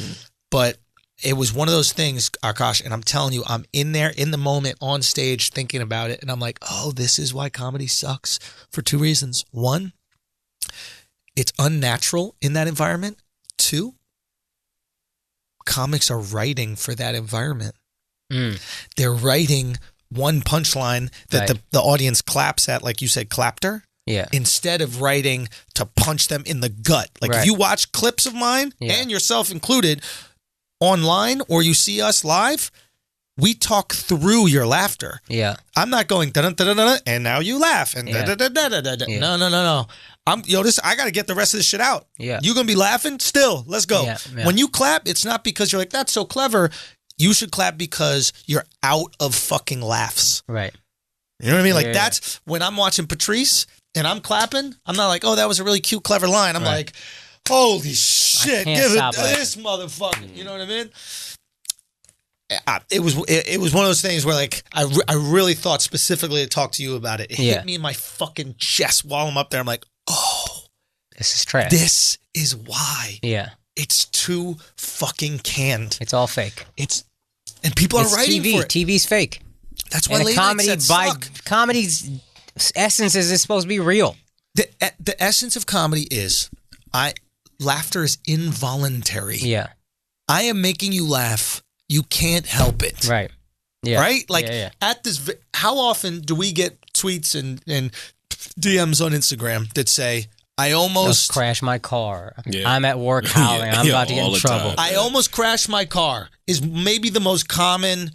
But it was one of those things, Akash, and I'm telling you, I'm in there in the moment on stage thinking about it, and I'm like, oh, this is why comedy sucks for 2 reasons. 1, it's unnatural in that environment. 2, comics are writing for that environment. They're writing one punchline that the audience claps at, like you said, clapter. Yeah. Instead of writing to punch them in the gut. Like if you watch clips of mine, and yourself included, online, or you see us live, we talk through your laughter. Yeah. I'm not going da-da-da-da-da, and now you laugh. And da-da-da-da-da-da. No. I got to get the rest of this shit out. Yeah. You going to be laughing? Still, let's go. Yeah. When you clap, it's not because you're like, that's so clever. You should clap because you're out of fucking laughs. Right. You know what I mean? Like that's when I'm watching Patrice and I'm clapping, I'm not like, oh, that was a really cute, clever line. I'm like, holy shit, give it to this motherfucker. You know what I mean? It was one of those things where like I really thought specifically to talk to you about it. It hit me in my fucking chest while I'm up there. I'm like, oh, this is trash. This is why. Yeah. It's too fucking canned. It's all fake. And people are writing for it. TV's fake. That's why comedy's essence is it's supposed to be real. The essence of comedy is laughter is involuntary. Yeah. I am making you laugh. You can't help it. Right. Yeah. Right? Like at this, how often do we get tweets and DMs on Instagram that say, I almost crashed my car. Yeah. I'm at work howling. I'm about to get in trouble. I almost crashed my car is maybe the most common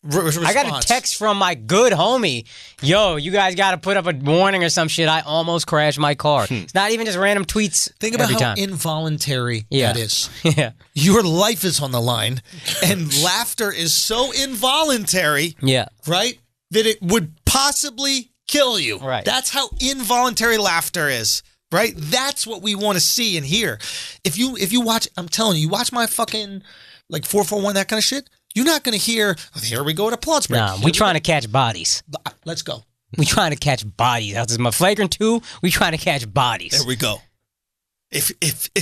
response. I got a text from my good homie. Yo, you guys got to put up a warning or some shit. I almost crashed my car. It's not even just random tweets. Think about how involuntary that is. Yeah. Your life is on the line and laughter is so involuntary. Yeah. Right? That it would possibly kill you. Right. That's how involuntary laughter is. Right? That's what we want to see and hear. If you watch, I'm telling you, you watch my fucking like 441, that kind of shit, you're not going to hear, oh, here we go at applause break. Nah, we trying to catch bodies. Let's go. We trying to catch bodies. That's my Flagrant 2. We trying to catch bodies. There we go. If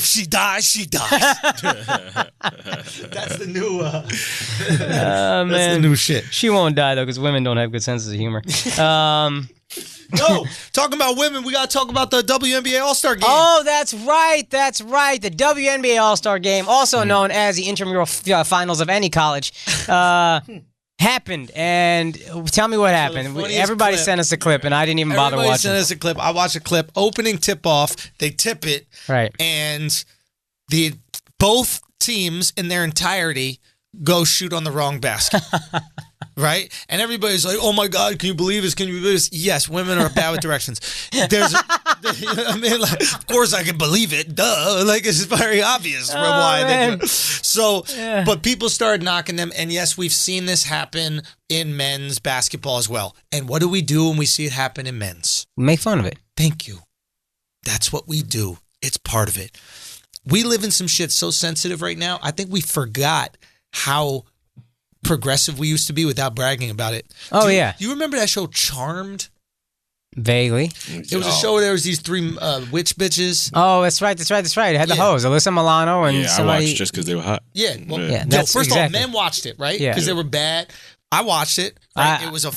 she dies, she dies. That's the new man. That's the new shit. She won't die though, because women don't have good senses of humor. No, talking about women, we got to talk about the WNBA All-Star Game. Oh, that's right. That's right. The WNBA All-Star Game, also known as the intramural finals of any college, happened. And tell me what happened. Everybody sent us a clip, and I didn't even bother watching. Everybody sent us a clip. I watched a clip. Opening tip-off. They tip it. Right. And both teams in their entirety go shoot on the wrong basket. Right? And everybody's like, oh my God, can you believe this? Can you believe this? Yes, women are bad with directions. Of course I can believe it. Duh. Like, it's very obvious why they do it. So, but people started knocking them. And yes, we've seen this happen in men's basketball as well. And what do we do when we see it happen in men's? Make fun of it. Thank you. That's what we do. It's part of it. We live in some shit so sensitive right now. I think we forgot how progressive we used to be without bragging about it. Oh, Do yeah. you remember that show Charmed? Vaguely. It was a show where there was these three witch bitches. Oh, that's right. It had the hoes, Alyssa Milano and somebody. I watched just because they were hot. Yeah. Well, first of all, men watched it, right? Yeah. Because they were bad. I watched it. Right? It was I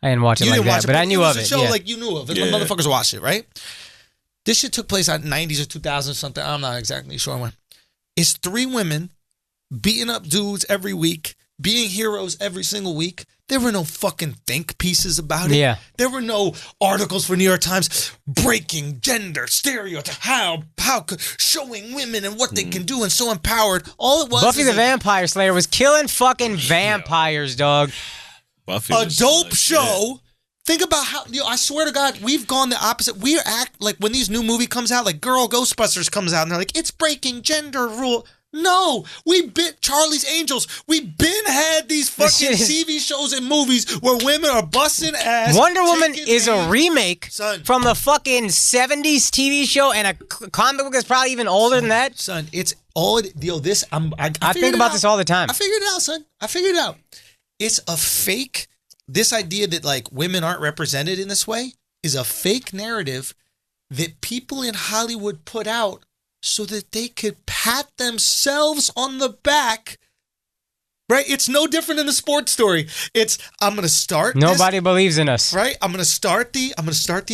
didn't watch it like that, but I knew of it. It was a show like you knew of it. Yeah. Motherfuckers watched it, right? This shit took place in the 90s or 2000s or something. I'm not exactly sure when. It's three women beating up dudes every week, being heroes every single week. There were no fucking think pieces about it. Yeah. There were no articles for New York Times breaking gender stereotypes, how showing women and what they can do and so empowered. All it was Buffy the Vampire Slayer was killing fucking vampires, dog. Buffy a dope show. Think about how, I swear to God, we've gone the opposite. We act like when these new movie comes out, like Girl Ghostbusters comes out, and they're like, it's breaking gender rule. No, we bit Charlie's Angels. We've been had these fucking TV shows and movies where women are busting ass. Wonder Woman is a remake from the fucking 70s TV show and a comic book that's probably even older than that. Son, it's all, this, I think about this all the time. I figured it out, son. I figured it out. It's a fake, this idea that like women aren't represented in this way is a fake narrative that people in Hollywood put out so that they could pat themselves on the back, right? It's no different than the sports story. It's, I'm going to start Nobody believes in us. Right? I'm going to start the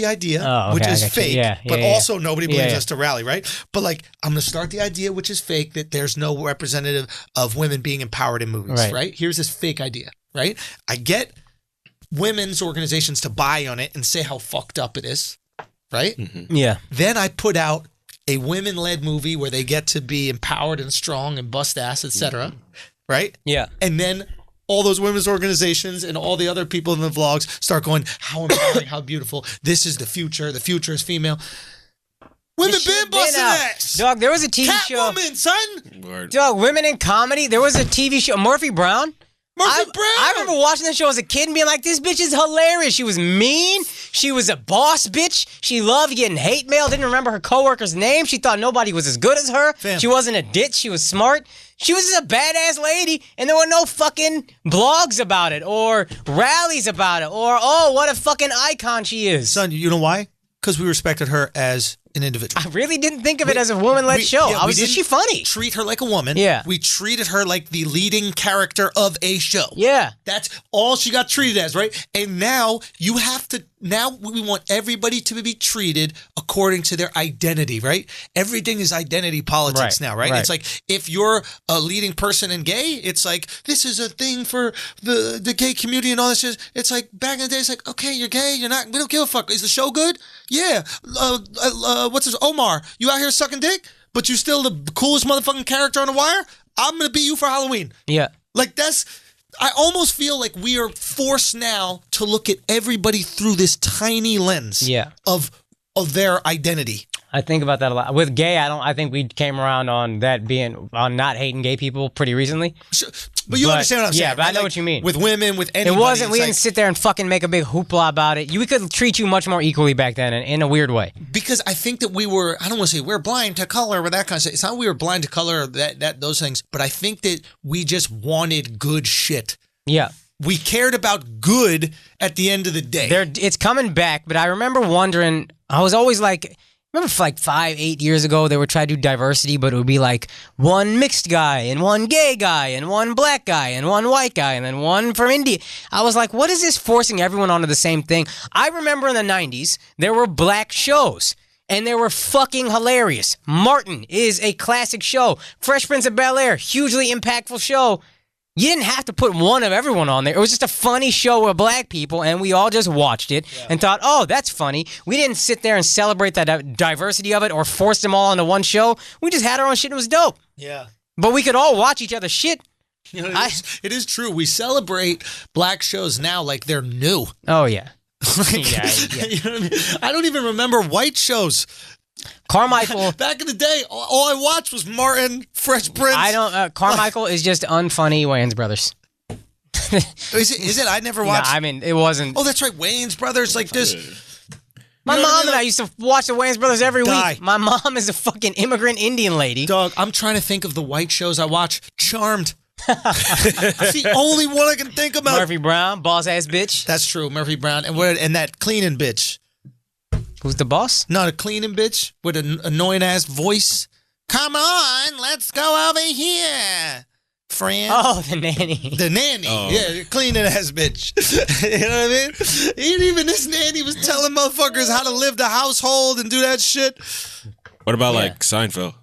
idea, which is fake, but also nobody believes us to rally, right? But like, I'm going to start the idea, which is fake, that there's no representative of women being empowered in movies, right? Here's this fake idea, right? I get women's organizations to buy on it and say how fucked up it is, right? Mm-hmm. Yeah. Then I put out a women-led movie where they get to be empowered and strong and bust ass, etc. Right? Yeah. And then all those women's organizations and all the other people in the vlogs start going, how empowering, how beautiful. This is the future. The future is female. Women been busting ass. Dog, there was a TV show. Catwoman, son. Word. Dog, women in comedy. There was a TV show, Murphy Brown. I remember watching that show as a kid and being like, this bitch is hilarious. She was mean. She was a boss bitch. She loved getting hate mail. Didn't remember her coworker's name. She thought nobody was as good as her. Fam. She wasn't a ditch. She was smart. She was just a badass lady, and there were no fucking blogs about it or rallies about it or, oh, what a fucking icon she is. Son, you know why? Because we respected her as an individual. I really didn't think of it as a woman-led show. I was just, she funny. Treat her like a woman. Yeah. We treated her like the leading character of a show. Yeah. That's all she got treated as, right? And now you have to, now we want everybody to be treated according to their identity, right? Everything is identity politics now, right? It's like, if you're a leading person in gay, it's like, this is a thing for the gay community and all this shit. It's like, back in the day, it's like, okay, you're gay, you're not, we don't give a fuck. Is the show good? Yeah. What's his, Omar, you out here sucking dick, but you still the coolest motherfucking character on The Wire? I'm going to be you for Halloween. Yeah. Like, I almost feel like we are forced now to look at everybody through this tiny lens of their identity. I think about that a lot. With gay, I think we came around on that being, on not hating gay people pretty recently. But you understand what I'm saying. Yeah, but right? I know what you mean. With women, with anybody. It wasn't, we didn't sit there and fucking make a big hoopla about it. We could treat you much more equally back then in a weird way. Because I think that we were, I don't want to say we're blind to color or that kind of stuff. It's not we were blind to color or those things, but I think that we just wanted good shit. Yeah. We cared about good at the end of the day. It's coming back, but I remember wondering, I was always like, remember like 5-8 years ago, they would try to do diversity, but it would be like one mixed guy and one gay guy and one black guy and one white guy and then one from India. I was like, what is this forcing everyone onto the same thing? I remember in the 90s, there were black shows. And they were fucking hilarious. Martin is a classic show. Fresh Prince of Bel-Air, hugely impactful show. You didn't have to put one of everyone on there. It was just a funny show with black people, and we all just watched it and thought, oh, that's funny. We didn't sit there and celebrate the diversity of it or force them all into one show. We just had our own shit and it was dope. Yeah. But we could all watch each other's shit. You know, it is true. We celebrate black shows now like they're new. Oh, yeah. Like, yeah. You know what I mean? I don't even remember white shows. Carmichael. Back in the day, all I watched was Martin, Fresh Prince. Carmichael is just unfunny Wayans Brothers. Is it? I never watched. No, I mean, it wasn't. Oh, that's right. Wayans Brothers. Like this. My mom and I used to watch the Wayans Brothers every week. My mom is a fucking immigrant Indian lady. Dog, I'm trying to think of the white shows I watch. Charmed. That's the only one I can think about. Murphy Brown, boss ass bitch. That's true, Murphy Brown, and that cleaning bitch. Who's the boss? No, the cleaning bitch with an annoying ass voice. Come on, let's go over here, friend. Oh, the nanny. The nanny. Oh. Yeah, the cleaning ass bitch. You know what I mean? Even this nanny was telling motherfuckers how to live the household and do that shit. What about like Seinfeld?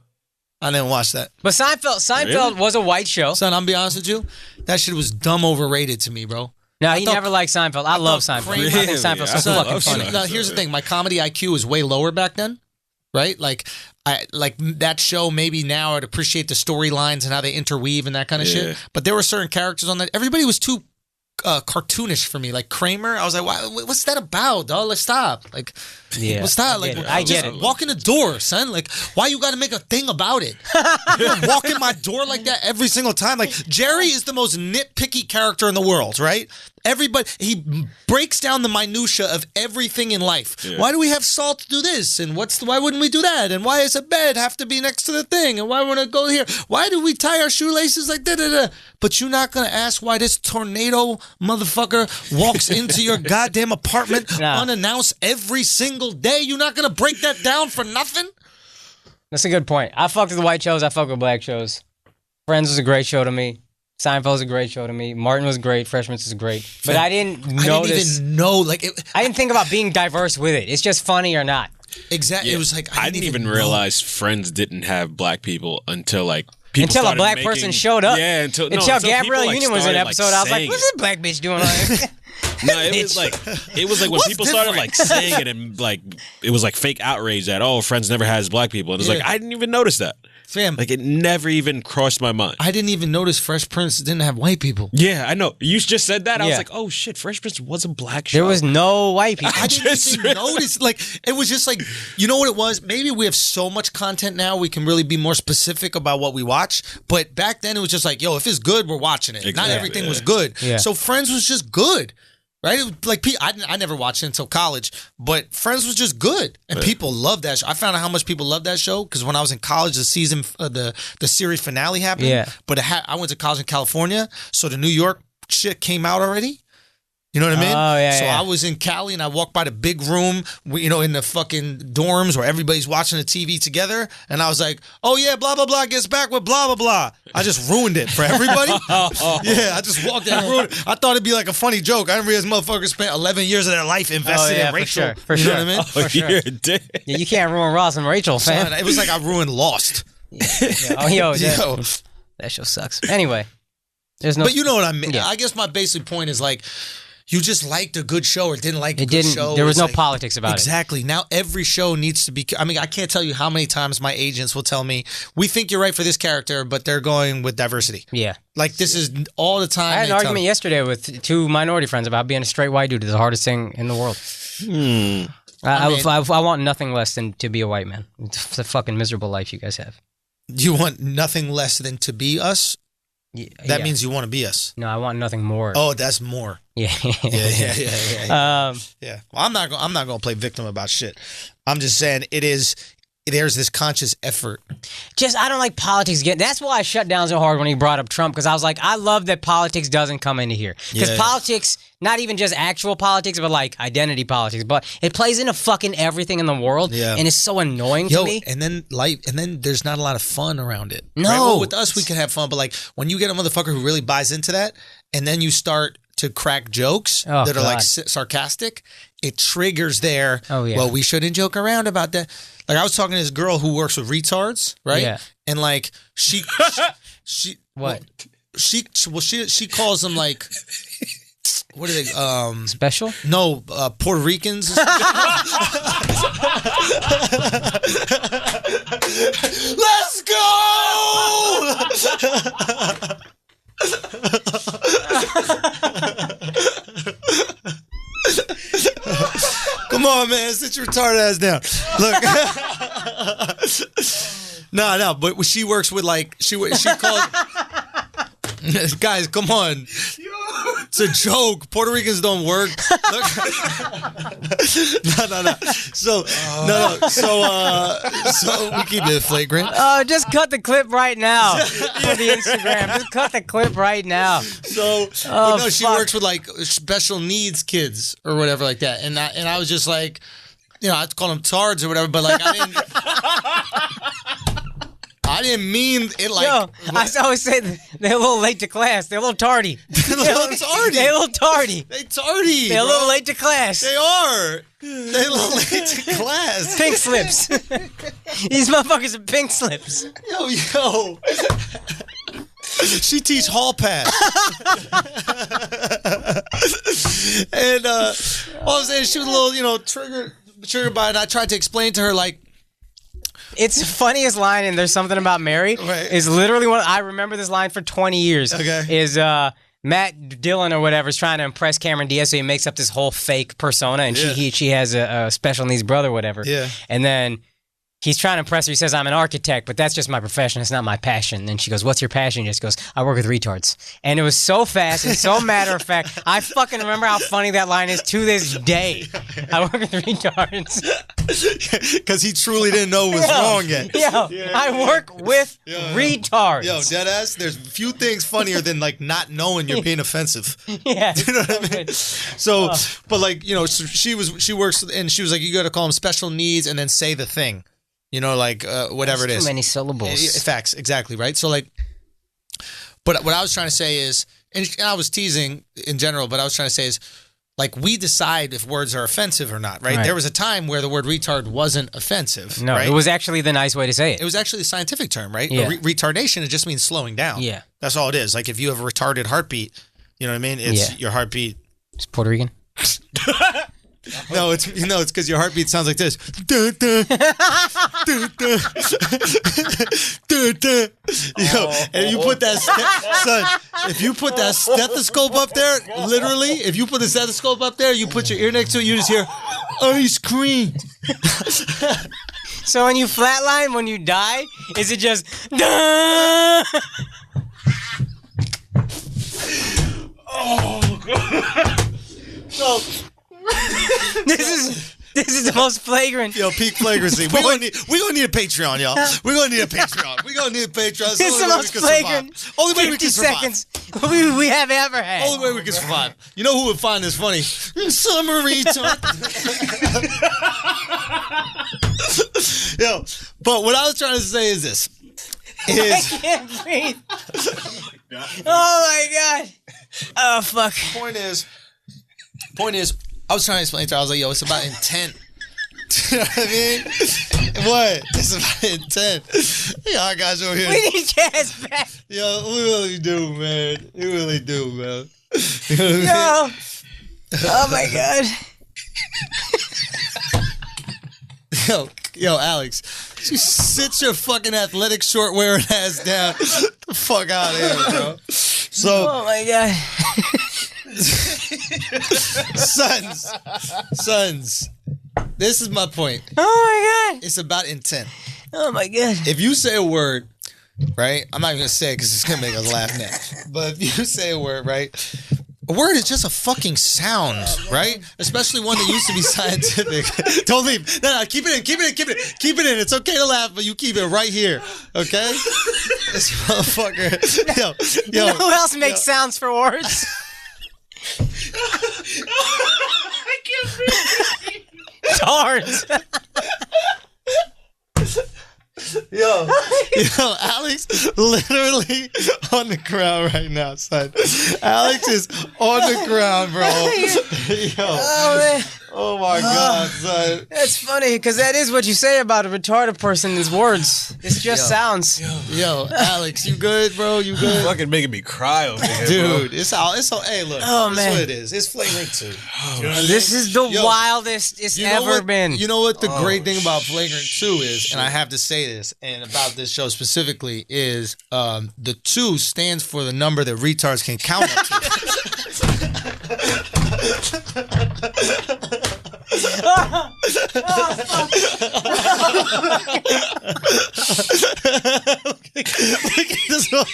I didn't watch that. But Seinfeld was a white show. Son, I'm be honest with you, that shit was dumb overrated to me, bro. No, he never liked Seinfeld. I love Seinfeld. I think Seinfeld's so fucking funny. Now, here's the thing. My comedy IQ was way lower back then, right? Like that show, maybe now I'd appreciate the storylines and how they interweave and that kind of shit. But there were certain characters on that. Everybody was too cartoonish for me. Like Kramer, I was like, what's that about, dog? Let's stop. Like, let's stop. I get it. Walk in the door, son. Like, why you got to make a thing about it? You walk in my door like that every single time. Like, Jerry is the most nitpicky character in the world, right? Everybody, he breaks down the minutia of everything in life. Yeah. Why do we have salt to do this? And why wouldn't we do that? And why does a bed have to be next to the thing? And why would it go here? Why do we tie our shoelaces like da-da-da? But you're not going to ask why this tornado motherfucker walks into your goddamn apartment unannounced every single day. You're not going to break that down for nothing? That's a good point. I fucked with white shows. I fucked with black shows. Friends was a great show to me. Seinfeld was a great show to me. Martin was great. Fresh Prince was great. But I didn't even know. I didn't think about being diverse with it. It's just funny or not. Exactly. Yeah. It was like I didn't even realize Friends didn't have black people until like until a black person showed up. Yeah, until Gabrielle Union was in an episode. I was like, "What's this black bitch doing on here?" No, it was like when people started like saying it and like it was like fake outrage that Friends never has black people. And it's like I didn't even notice that. Fam, like it never even crossed my mind. I didn't even notice Fresh Prince didn't have white people. Yeah, I know. You just said that. I was like, oh shit, Fresh Prince was a black show. There was no white people. I didn't even notice. Like it was just like, you know what it was? Maybe we have so much content now we can really be more specific about what we watch. But back then it was just like, yo, if it's good, we're watching it. Exactly, not everything was good. Yeah. So Friends was just good. Right? Like I never watched it until college, but Friends was just good, and people loved that show. I found out how much people loved that show because when I was in college, the season, the series finale happened. Yeah. But I went to college in California, so the New York shit came out already. You know what I mean? Oh, yeah, so I was in Cali and I walked by the big room, in the fucking dorms where everybody's watching the TV together. And I was like, oh, yeah, blah, blah, blah gets back with blah, blah, blah. I just ruined it for everybody. Yeah, I just walked in and ruined it. I thought it'd be like a funny joke. I didn't realize motherfuckers spent 11 years of their life invested in Rachel. For sure. You know what I mean? For sure. Yeah, you can't ruin Ross and Rachel, fam. It was like I ruined Lost. Yeah. That show sucks. Anyway, there's no. But you know what I mean? Yeah. I guess my basic point is like, you just liked a good show or didn't like a good show. There was no politics about it. Exactly. Now every show needs to be... I mean, I can't tell you how many times my agents will tell me, we think you're right for this character, but they're going with diversity. Yeah. Like, this is all the time. I had an argument yesterday with two minority friends about being a straight white dude is the hardest thing in the world. I want nothing less than to be a white man. It's a fucking miserable life you guys have. You want nothing less than to be us? That means you want to be us. No, I want nothing more. Oh, that's more. Yeah. Yeah. Well, I'm not going to play victim about shit. I'm just saying there's this conscious effort. I don't like politics getting. That's why I shut down so hard when he brought up Trump, because I was like, I love that politics doesn't come into here. Because politics, not even just actual politics, but like identity politics, but it plays into fucking everything in the world, and it's so annoying to me. And then there's not a lot of fun around it. No, right? Well, with us we can have fun, but like when you get a motherfucker who really buys into that, and then you start to crack jokes that are like sarcastic, it triggers their. Oh yeah. Well, we shouldn't joke around about that. Like I was talking to this girl who works with retards, right? Yeah. And like she what? She calls them like, what are they? Special? No, Puerto Ricans. Let's go! Come on, man. Sit your retarded ass down. Look. No, but she works with like, she called... Guys, come on. It's a joke. Puerto Ricans don't work. No. So we keep it flagrant. Just cut the clip right now for the Instagram. Just cut the clip right now. She works with like special needs kids or whatever like that. And I was just like, I'd call them tards or whatever, but like I didn't mean it like... Yo, I always say they're a little late to class. They're a little tardy. They're a little tardy. They're a little tardy. They're a little late to class. They are. They're a little late to class. Pink slips. These motherfuckers are pink slips. Yo. She teach hall pass. And all I'm saying, she was a little, triggered by it. And I tried to explain to her, like, it's the funniest line, and there's something about Mary. Right. Is literally I remember this line for 20 years. Okay. Is Matt Dillon or whatever is trying to impress Cameron Diaz, so he makes up this whole fake persona, and she has a special needs brother, whatever. Yeah. And then he's trying to impress her. He says, I'm an architect, but that's just my profession. It's not my passion. And she goes, what's your passion? He just goes, I work with retards. And it was so fast and so matter of fact. I fucking remember how funny that line is to this day. I work with retards. Because he truly didn't know it was wrong yet. I work with retards. Yo, deadass, there's few things funnier than like not knowing you're being offensive. Yeah. You know what I mean? So, but like, she works and she was like, you got to call them special needs and then say the thing. Whatever it is. Too many syllables. Facts, exactly, right? So, like, but what I was trying to say is, and I was teasing in general, but I was trying to say is, like, we decide if words are offensive or not, right? There was a time where the word retard wasn't offensive. No, right? It was actually the nice way to say it. It was actually a scientific term, right? Yeah. Retardation, it just means slowing down. Yeah. That's all it is. Like, if you have a retarded heartbeat, you know what I mean? It's your heartbeat It's Puerto Rican. No, it's because your heartbeat sounds like this. Dun, dun, dun, dun, dun, dun. Yo, and you put that son, if you put that stethoscope up there, literally, if you put the stethoscope up there, you put your ear next to it, you just hear ice cream. So when you flatline, when you die, is it just duh? Oh God. So This is the most flagrant. Yo, peak flagrancy. We're gonna need a Patreon, y'all. We're gonna need a Patreon. This is the most flagrant. Only way we 50 can survive. seconds we have ever had. Only way we can survive. You know who would find this funny? Summary talk. Yo, but what I was trying to say is this. I can't breathe. Oh my God. Oh fuck. Point is, I was trying to explain to her, I was like, yo, it's about intent. You know what I mean? What? It's about intent. Y'all guys over here. We need Jazz back. Yo, we really do, man. We really do, man. No. Oh my God. Yo, Alex, you sit your fucking athletic short wearing ass down. Get the fuck out of here, bro. So, Oh my God. sons, this is my point. Oh my God. It's about intent. Oh my God. If you say a word, right? I'm not even gonna say it because it's gonna make us laugh now. But if you say a word, right? A word is just a fucking sound, right? Especially one that used to be scientific. Don't leave. No, keep it in. Keep it in. Keep it in. It's okay to laugh, but you keep it right here, okay? This motherfucker. Yo. You know who else makes sounds for words? I can't breathe. Cards. Yo, Alex literally on the ground right now, son. Alex is on the ground, bro. Yo. Oh man. Oh my God, son. That's funny because that is what you say about a retarded person is words. It's just sounds. Yo, Alex, you good, bro? You good? Fucking making me cry over here, Dude, it's all. Hey, look. Oh, This man. is what it is. It's Flagrant 2. This is the Yo, wildest it's ever been. You know what the great thing about Flagrant 2 is, and I have to say this, and about this show specifically, is the 2 stands for the number that retards can count up to. Look at this one.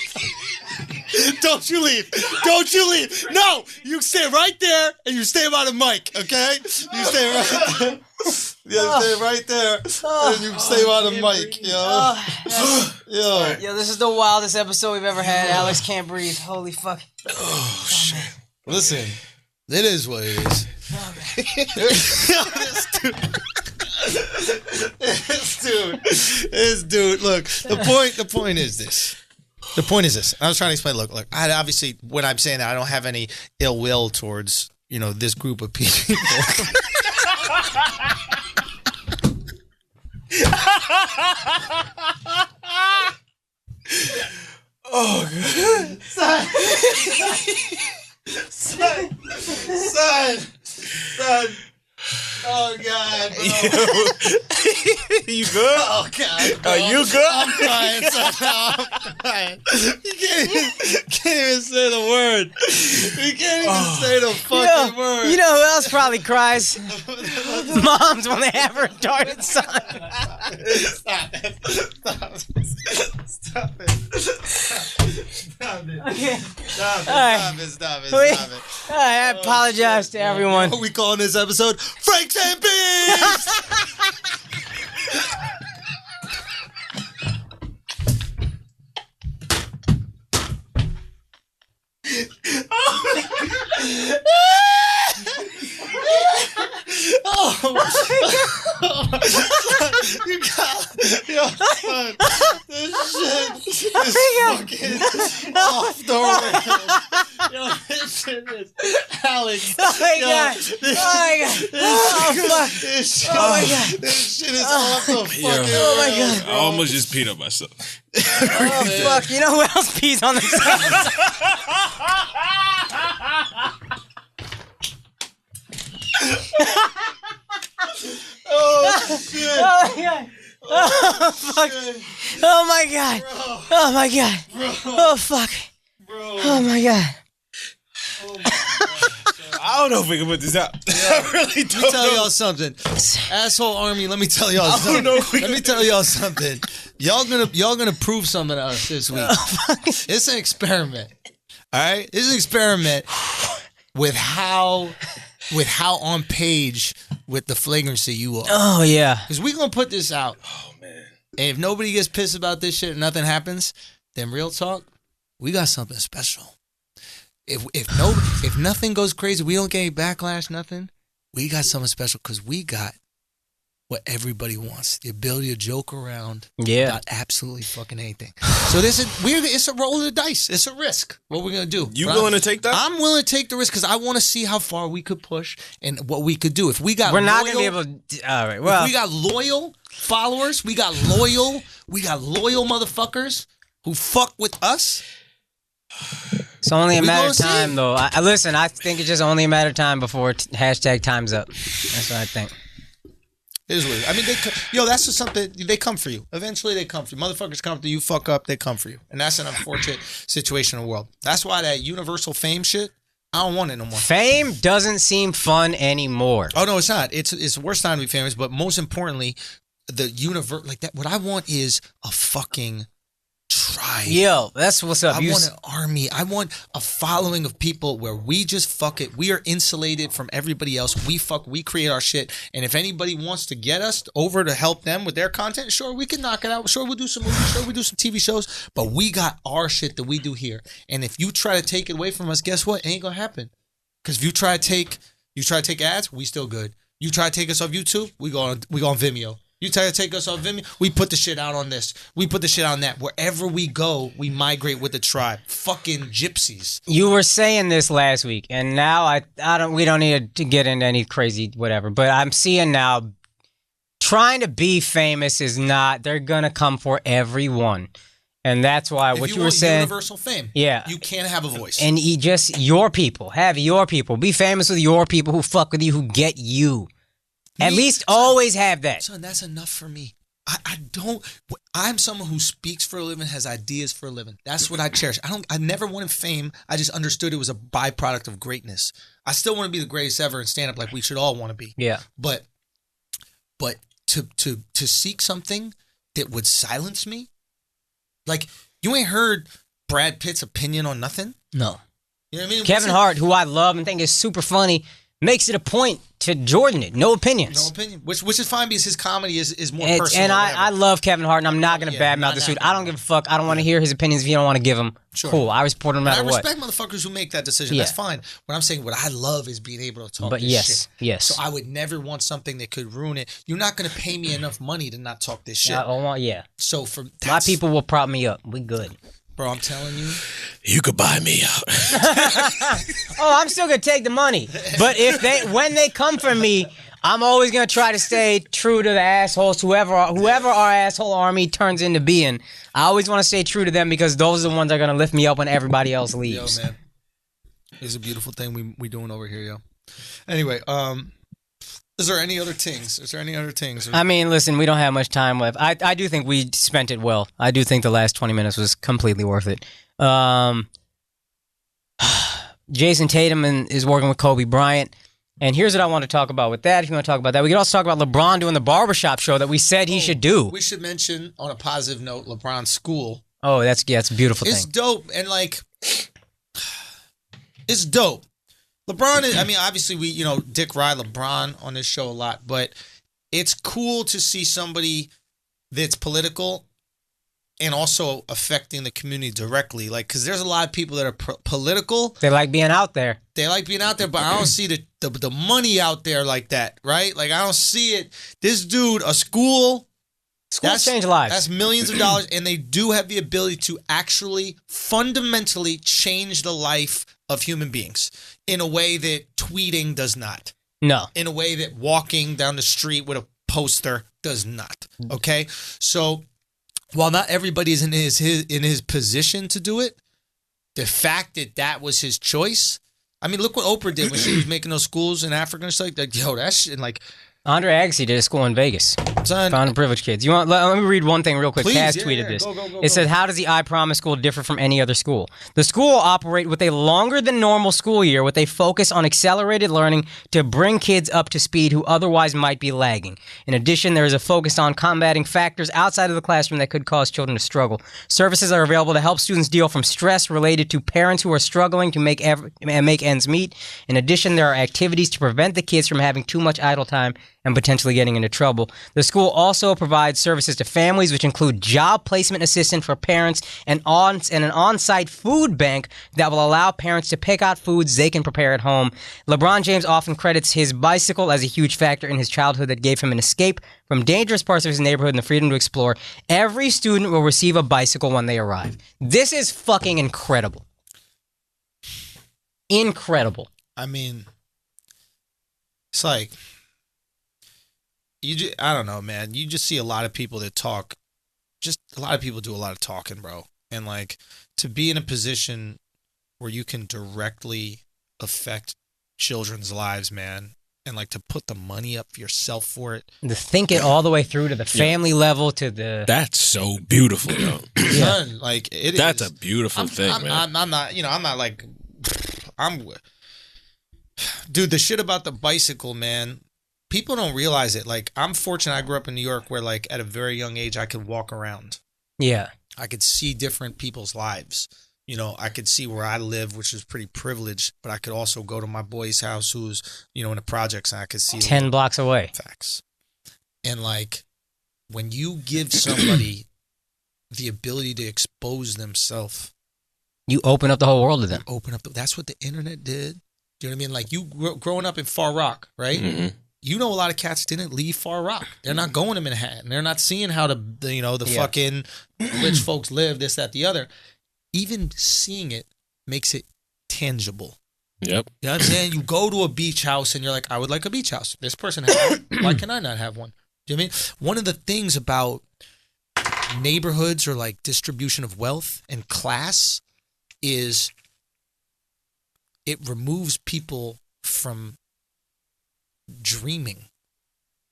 Don't you leave. Don't you leave. No, you stay right there and you stay by the mic, okay? You stay right there. Yeah, stay right there and you stay by the mic, yo. Yo. Yo, this is the wildest episode we've ever had. Alex can't breathe. Holy fuck. Oh, shit. Listen, it is what it is. This dude. Look, the point is this. The point is this. I was trying to explain. Look. I obviously, when I'm saying that, I don't have any ill will towards this group of people. Oh, God. Son. Oh, God, bro. You good? Oh, God, bro. Are you good? I'm crying, son. I'm crying. You can't even say the word. You can't even say the fucking word. You know who else probably cries? Moms when they have a retarded son. Stop it. Stop it. Okay. Stop it. Stop it. I apologize to everyone. What are we calling this episode? Franks and Beans! You got son, this shit is fucking off the rails. Yo, this shit is Alex. Oh my God. This shit is off the fucking rails. Oh my God. I almost just peed on myself. Oh fuck. You know who else pees on themselves? Oh my god. Oh fuck. Oh my god. Oh my god. Oh fuck. Oh my god. I don't know if we can put this out. I really don't. Let me tell y'all something. Asshole Army, let me tell y'all something. Let me tell y'all something. Y'all gonna prove something to us this week. It's an experiment. All right? It's an experiment with how on page with the flagrancy you are. Oh yeah. Because we're gonna put this out. Oh man. And if nobody gets pissed about this shit and nothing happens, then real talk, we got something special. If nothing goes crazy, we don't get any backlash, nothing, we got something special because we got what everybody wants. The ability to joke around about absolutely fucking anything. So it's a roll of the dice. It's a risk. What we're going to do. You willing to take that? I'm willing to take the risk because I want to see how far we could push and what we could do. If we got We're not going to be able to... All right, well... If we got loyal followers, we got loyal motherfuckers who fuck with us... It's only a matter of time, though. Listen, I think it's just only a matter of time before hashtag time's up. That's what I think. It is weird. I mean, that's just something, they come for you. Eventually, they come for you. Motherfuckers come for you, fuck up, they come for you. And that's an unfortunate situation in the world. That's why that universal fame shit, I don't want it no more. Fame doesn't seem fun anymore. Oh, no, it's not. It's the worst time to be famous, but most importantly, the universe, like that, what I want is a fucking... tribe. Yo, that's what's up. I want an army. I want a following of people where we just fuck it. We are insulated from everybody else. We create our shit. And if anybody wants to get us over to help them with their content, sure, we can knock it out. Sure, we'll do some movies. Sure, we'll do some TV shows. But we got our shit that we do here. And if you try to take it away from us, guess what? It ain't gonna happen. Because if you try to take ads, we still good. You try to take us off YouTube, we go on Vimeo. You try to take us off Vimeo, we put the shit out on this. We put the shit out on that. Wherever we go, we migrate with the tribe. Fucking gypsies. You were saying this last week, and now we don't need to get into any crazy whatever, but I'm seeing now trying to be famous is not, they're gonna come for everyone. And that's why what you were saying. Universal fame. Yeah. You can't have a voice. And just your people. Have your people. Be famous with your people who fuck with you, who get you. At least always have that. Son, that's enough for me. I'm someone who speaks for a living, has ideas for a living. That's what I cherish. I never wanted fame. I just understood it was a byproduct of greatness. I still want to be the greatest ever in stand-up like we should all want to be. Yeah. But to seek something that would silence me, like, you ain't heard Brad Pitt's opinion on nothing? No. You know what I mean? Kevin Hart, who I love and think is super funny, makes it a point to Jordan it. No opinions. No opinion. Which is fine because his comedy is more personal. And I love Kevin Hart, and I'm not going to badmouth this dude. I don't give a fuck. I don't want to hear his opinions if you don't want to give them. Sure. Cool. I support him no matter what. I respect motherfuckers who make that decision. Yeah. That's fine. What I'm saying, what I love is being able to talk this shit. Yes. So I would never want something that could ruin it. You're not going to pay me enough money to not talk this shit. So my people will prop me up. We good. Bro, I'm telling you. You could buy me out. Oh, I'm still going to take the money. But when they come for me, I'm always going to try to stay true to the assholes, whoever our asshole army turns into being. I always want to stay true to them because those are the ones that are going to lift me up when everybody else leaves. Yo, man. It's a beautiful thing we doing over here, yo. Anyway, is there any other things? I mean, listen, we don't have much time left. I do think we spent it well. I do think the last 20 minutes was completely worth it. Jason Tatum is working with Kobe Bryant. And here's what I want to talk about with that. If you want to talk about that, we could also talk about LeBron doing the barbershop show that we said he should do. We should mention, on a positive note, LeBron's school. Oh, it's a beautiful thing. It's dope. And, it's dope. LeBron is, obviously we, Dick ride LeBron on this show a lot, but it's cool to see somebody that's political and also affecting the community directly. Because there's a lot of people that are political. They like being out there. But I don't see the money out there like that, right? I don't see it. This dude, a schools change lives. That's millions of dollars, and they do have the ability to actually fundamentally change the life of human beings in a way that tweeting does not. No. In a way that walking down the street with a poster does not. Okay? So while not everybody is in his position to do it, the fact that was his choice. Look what Oprah did when she was making those schools in Africa and stuff. Yo, that shit, Andre Agassi did a school in Vegas. Son, Found and privileged kids. Let me read one thing real quick. Please, Kaz yeah, tweeted yeah. this. Go. It said, how does the I Promise School differ from any other school? The school will operate with a longer than normal school year with a focus on accelerated learning to bring kids up to speed who otherwise might be lagging. In addition, there is a focus on combating factors outside of the classroom that could cause children to struggle. Services are available to help students deal from stress related to parents who are struggling to make ends meet. In addition, there are activities to prevent the kids from having too much idle time and potentially getting into trouble. The school also provides services to families, which include job placement assistance for parents and an on-site food bank that will allow parents to pick out foods they can prepare at home. LeBron James often credits his bicycle as a huge factor in his childhood that gave him an escape from dangerous parts of his neighborhood and the freedom to explore. Every student will receive a bicycle when they arrive. This is fucking incredible. Incredible. I mean, it's like, I don't know, man. You just see a lot of people that talk. Just a lot of people do a lot of talking, bro. And like, to be in a position where you can directly affect children's lives, man, and like to put the money up yourself for it. To think it all the way through to the family level, to the... That's so beautiful, though. Son, like, That's a beautiful thing, man. I'm not, I'm not like, dude, the shit about the bicycle, man. People don't realize it. Like, I'm fortunate I grew up in New York where, like, at a very young age, I could walk around. Yeah. I could see different people's lives. You know, I could see where I live, which is pretty privileged, but I could also go to my boy's house who's, you know, in the projects, and I could see 10 blocks away. Facts. And, like, when you give somebody the ability to expose themselves, you open up the whole world to them. That's what the internet did. Do you know what I mean? Like, you growing up in Far Rock, right? Mm-hmm. You know, a lot of cats didn't leave Far Rock. They're not going to Manhattan. They're not seeing how the fucking rich folks live, this, that, the other. Even seeing it makes it tangible. Yep. You know what I'm saying? You go to a beach house and you're like, I would like a beach house. This person has one. Why can I not have one? Do you know what I mean? One of the things about neighborhoods or like distribution of wealth and class is it removes people from dreaming.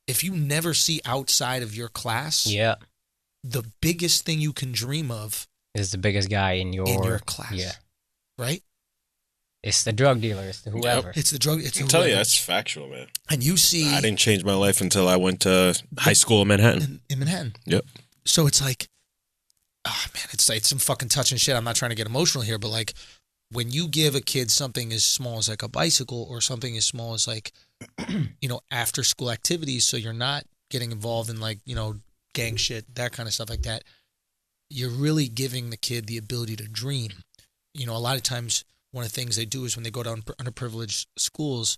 If you never see outside of your class, the biggest thing you can dream of is the biggest guy in your class. Yeah. Right? It's the drug dealer. It's the whoever. Yep. It's the drug. It's I tell you, that's factual, man. And you see, I didn't change my life until I went to high school in Manhattan. In Manhattan. Yep. So it's like, oh man, it's some fucking touching shit. I'm not trying to get emotional here, but like, when you give a kid something as small as like a bicycle or something as small as like, you know, after school activities, so you're not getting involved in like, you know, gang shit, that kind of stuff like that, you're really giving the kid the ability to dream. You know, a lot of times one of the things they do is when they go to underprivileged schools,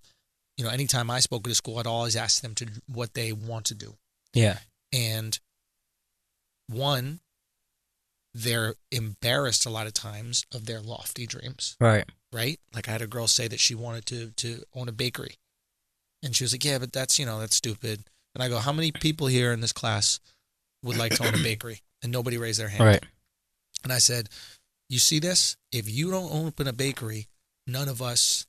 you know, anytime I spoke at a school, I'd always ask them to what they want to do. Yeah. And one, they're embarrassed a lot of times of their lofty dreams. Right. Right? Like I had a girl say that she wanted to own a bakery. And she was like, yeah, but that's, you know, that's stupid. And I go, how many people here in this class would like to own a bakery? And nobody raised their hand. Right. And I said, you see this? If you don't open a bakery, none of us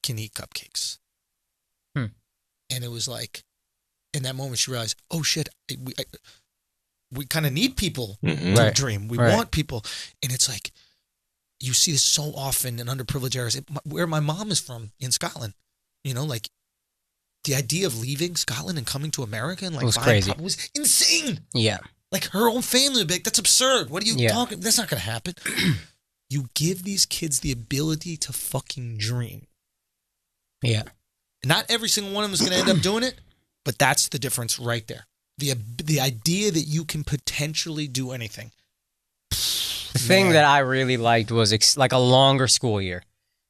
can eat cupcakes. And it was like, in that moment, she realized, oh shit, we kind of need people to dream. We want people. And it's like, you see this so often in underprivileged areas. Where my mom is from, in Scotland, you know, like, the idea of leaving Scotland and coming to America and like was crazy. Was insane. Yeah. Like her own family would be like, that's absurd. What are you talking? That's not going to happen. You give these kids the ability to fucking dream. Yeah. Not every single one of them is going to end up doing it, but that's the difference right there. The idea that you can potentially do anything. The thing that I really liked was like a longer school year.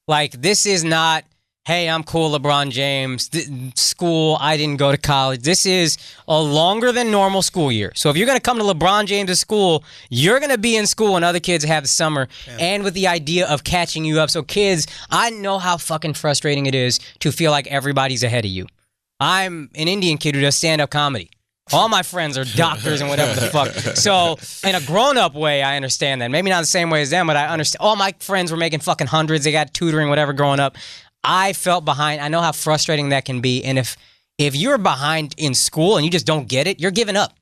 Like, this is not, hey, I'm cool, LeBron James, school, I didn't go to college. This is a longer than normal school year. So if you're going to come to LeBron James' school, you're going to be in school when other kids have the summer, and with the idea of catching you up. So kids, I know how fucking frustrating it is to feel like everybody's ahead of you. I'm an Indian kid who does stand-up comedy. All my friends are doctors and whatever the fuck. So in a grown-up way, I understand that. Maybe not the same way as them, but I understand. All my friends were making fucking hundreds. They got tutoring, whatever, growing up. I felt behind. I know how frustrating that can be. And if if you're behind in school and you just don't get it, you're giving up.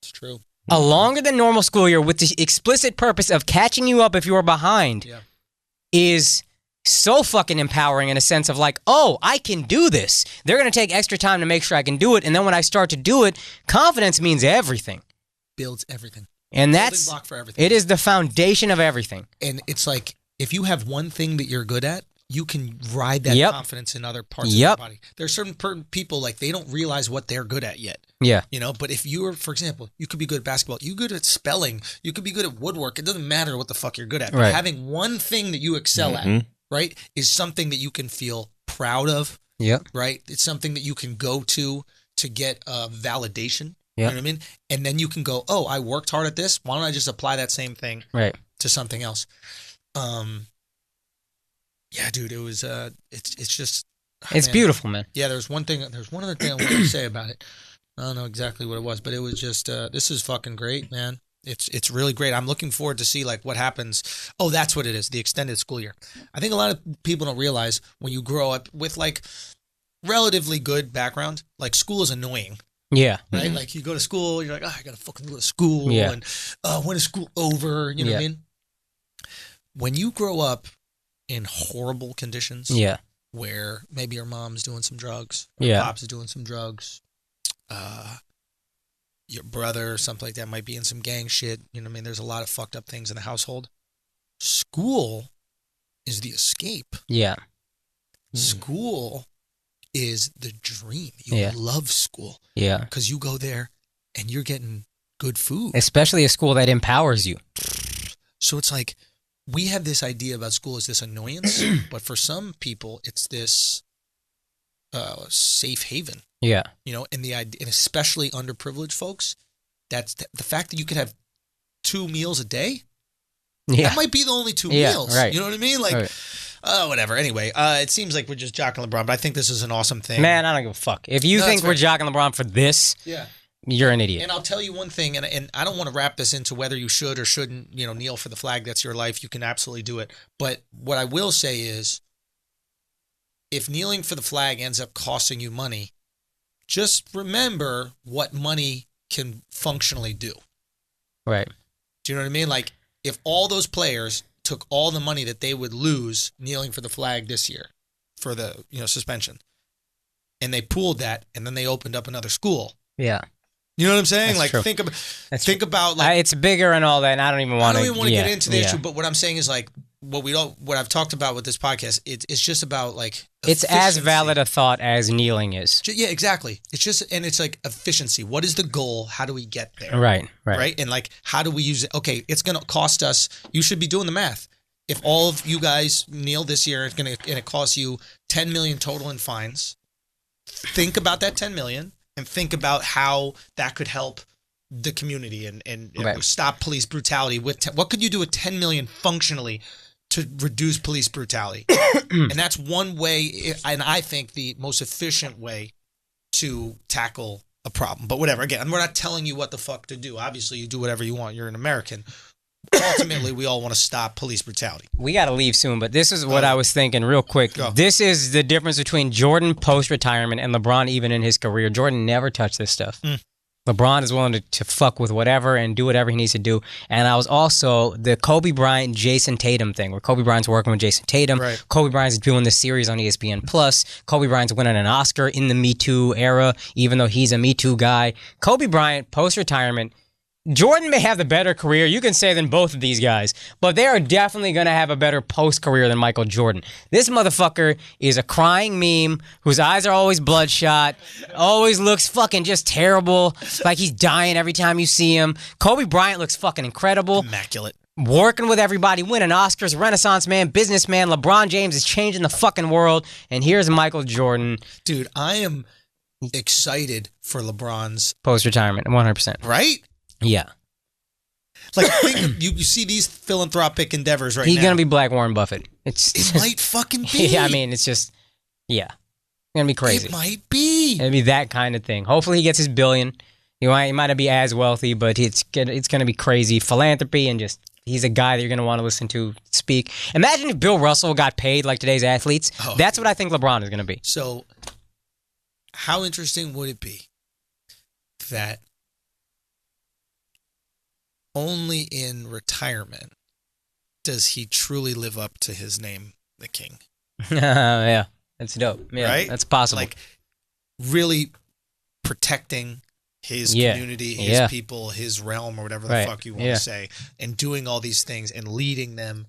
It's true. A longer than normal school year with the explicit purpose of catching you up if you are behind is so fucking empowering in a sense of like, oh, I can do this. They're going to take extra time to make sure I can do it. And then when I start to do it, confidence means everything. Builds everything. And that's, block for everything. It is the foundation of everything. And it's like, if you have one thing that you're good at, you can ride that confidence in other parts of your body. There are certain people, like, they don't realize what they're good at yet. Yeah. You know, but if you're, for example, you could be good at basketball, you're good at spelling, you could be good at woodwork. It doesn't matter what the fuck you're good at. But having one thing that you excel at, right, is something that you can feel proud of. Yep. Right? It's something that you can go to get validation. Yeah. You know what I mean? And then you can go, oh, I worked hard at this. Why don't I just apply that same thing to something else? Yeah, dude, it was, it's just. It's beautiful, man. Yeah, there's one other thing I wanted to say about it. I don't know exactly what it was, but it was just, this is fucking great, man. It's really great. I'm looking forward to see like what happens. Oh, that's what it is. The extended school year. I think a lot of people don't realize when you grow up with like relatively good background, like school is annoying. Yeah. Right? Mm-hmm. Like you go to school, you're like, oh, I got to fucking go to school. Yeah. And when is school over? You know what I mean? When you grow up in horrible conditions. Yeah. Where maybe your mom's doing some drugs. Or pops is doing some drugs. Your brother or something like that might be in some gang shit. You know what I mean? There's a lot of fucked up things in the household. School is the escape. Yeah. School is the dream. You love school. Yeah. Because you go there and you're getting good food. Especially a school that empowers you. So it's like, we have this idea about school as this annoyance, but for some people, it's this safe haven. Yeah. You know, and and especially underprivileged folks, that's the fact that you could have 2 meals a day. Yeah. That might be the only 2 meals. Right. You know what I mean? Like, whatever. Anyway, it seems like we're just jocking LeBron, but I think this is an awesome thing. Man, I don't give a fuck. If you think we're jocking LeBron for this, you're an idiot. And I'll tell you one thing, and I don't want to wrap this into whether you should or shouldn't, you know, kneel for the flag. That's your life. You can absolutely do it. But what I will say is, if kneeling for the flag ends up costing you money, just remember what money can functionally do. Right. Do you know what I mean? Like, if all those players took all the money that they would lose kneeling for the flag this year for the, you know, suspension, and they pooled that, and then they opened up another school. Yeah. You know what I'm saying? That's like, true. think about like it's bigger and all that, and I don't even want to get into the issue. But what I'm saying is like what I've talked about with this podcast. It's just about like it's as valid a thought as kneeling is. Yeah, exactly. It's just it's like efficiency. What is the goal? How do we get there? Right. And like, how do we use it? Okay, it's gonna cost us. You should be doing the math. If all of you guys kneel this year, and it costs you $10 million total in fines. Think about that $10 million. And think about how that could help the community and stop police brutality. What could you do with $10 million functionally to reduce police brutality? And that's one way, and I think the most efficient way to tackle a problem. But whatever, again, we're not telling you what the fuck to do. Obviously, you do whatever you want. You're an American. Ultimately, we all want to stop police brutality. We got to leave soon, but this is what I was thinking real quick. Go. This is the difference between Jordan post-retirement and LeBron even in his career. Jordan never touched this stuff. LeBron is willing to fuck with whatever and do whatever he needs to do. And I was also the Kobe Bryant, Jason Tatum thing, where Kobe Bryant's working with Jason Tatum. Right. Kobe Bryant's doing this series on ESPN+. Kobe Bryant's winning an Oscar in the Me Too era, even though he's a Me Too guy. Kobe Bryant, post-retirement, Jordan may have the better career, you can say, than both of these guys, but they are definitely going to have a better post-career than Michael Jordan. This motherfucker is a crying meme whose eyes are always bloodshot, always looks fucking just terrible, like he's dying every time you see him. Kobe Bryant looks fucking incredible. Immaculate. Working with everybody, winning Oscars, Renaissance man, businessman. LeBron James is changing the fucking world, and here's Michael Jordan. Dude, I am excited for LeBron's post-retirement, 100%. Right? Yeah. Like, you see these philanthropic endeavors right now. He's going to be Black Warren Buffett. It might fucking be. Yeah, I mean, it's just, yeah. It's going to be crazy. It might be. It'll be that kind of thing. Hopefully he gets his billion. He might not be as wealthy, but it's going to be crazy. Philanthropy and just, he's a guy that you're going to want to listen to speak. Imagine if Bill Russell got paid like today's athletes. That's what I think LeBron is going to be. So, how interesting would it be that only in retirement does he truly live up to his name, the King? Yeah, that's dope. Yeah, Right? that's possible. Like, really protecting his community, his people, his realm, or whatever the fuck you want to say, and doing all these things and leading them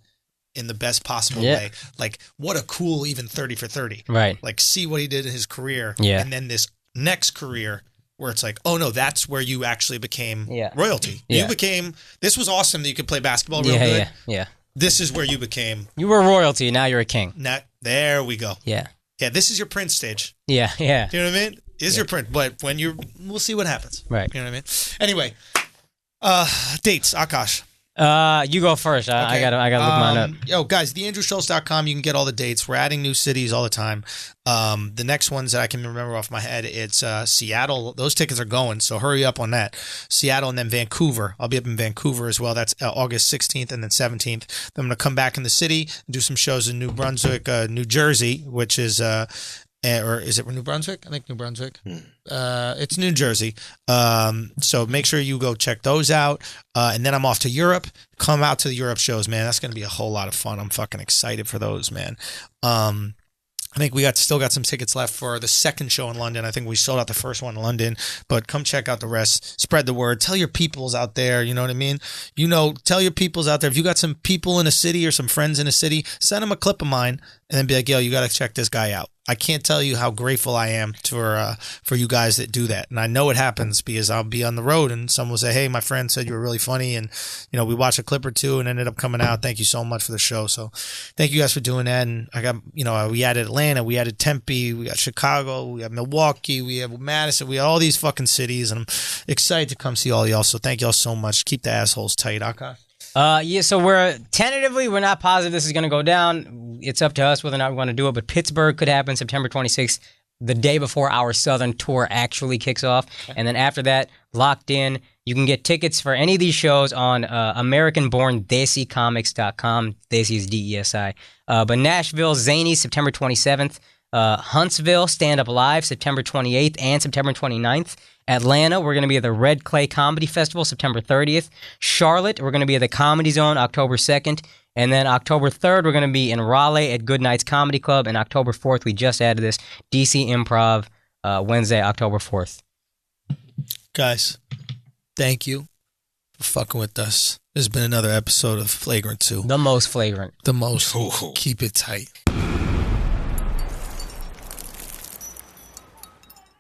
in the best possible way. Like, what a cool even 30 for 30. Right. Like, see what he did in his career. Yeah. And then this next career where it's like, oh no, that's where you actually became royalty. Yeah. You became, this was awesome that you could play basketball real good. Yeah. This is where you became. You were royalty, now you're a king. There we go. Yeah. Yeah, this is your Prince stage. Yeah. Do you know what I mean? Is your Prince, but when we'll see what happens. Right. You know what I mean? Anyway, dates, Akash. You go first. I gotta look mine up. Yo, guys, theandrewschultz.com. You can get all the dates. We're adding new cities all the time. The next ones that I can remember off my head, it's Seattle. Those tickets are going, so hurry up on that. Seattle and then Vancouver. I'll be up in Vancouver as well. That's August 16th and then 17th. Then I'm going to come back in the city and do some shows in New Brunswick, New Jersey, which is or is it New Brunswick? I think New Brunswick. It's New Jersey. So make sure you go check those out. And then I'm off to Europe. Come out to the Europe shows, man. That's going to be a whole lot of fun. I'm fucking excited for those, man. I think we still got some tickets left for the second show in London. I think we sold out the first one in London, but come check out the rest. Spread the word. Tell your peoples out there. You know what I mean? Tell your peoples out there. If you got some people in a city or some friends in a city, send them a clip of mine and then be like, yo, you got to check this guy out. I can't tell you how grateful I am for you guys that do that. And I know it happens because I'll be on the road and someone will say, hey, my friend said you were really funny. And, we watched a clip or two and ended up coming out. Thank you so much for the show. So thank you guys for doing that. And I got, we added Atlanta, we added Tempe, we got Chicago, we have Milwaukee, we have Madison, we have all these fucking cities. And I'm excited to come see all y'all. So thank y'all so much. Keep the assholes tight, okay? So we're not positive this is going to go down. It's up to us whether or not we want to do it, but Pittsburgh could happen September 26th, the day before our Southern tour actually kicks off. And then after that, locked in. You can get tickets for any of these shows on American-born DesiComics.com. Desi is DESI. But Nashville, Zany, September 27th. Huntsville, Stand Up Live, September 28th and September 29th. Atlanta, we're going to be at the Red Clay Comedy Festival, September 30th. Charlotte, we're going to be at the Comedy Zone, October 2nd. And then October 3rd, we're going to be in Raleigh at Good Nights Comedy Club. And October 4th, we just added this, DC Improv, Wednesday, October 4th. Guys, thank you for fucking with us. This has been another episode of Flagrant 2. The most flagrant. The most. Keep it tight.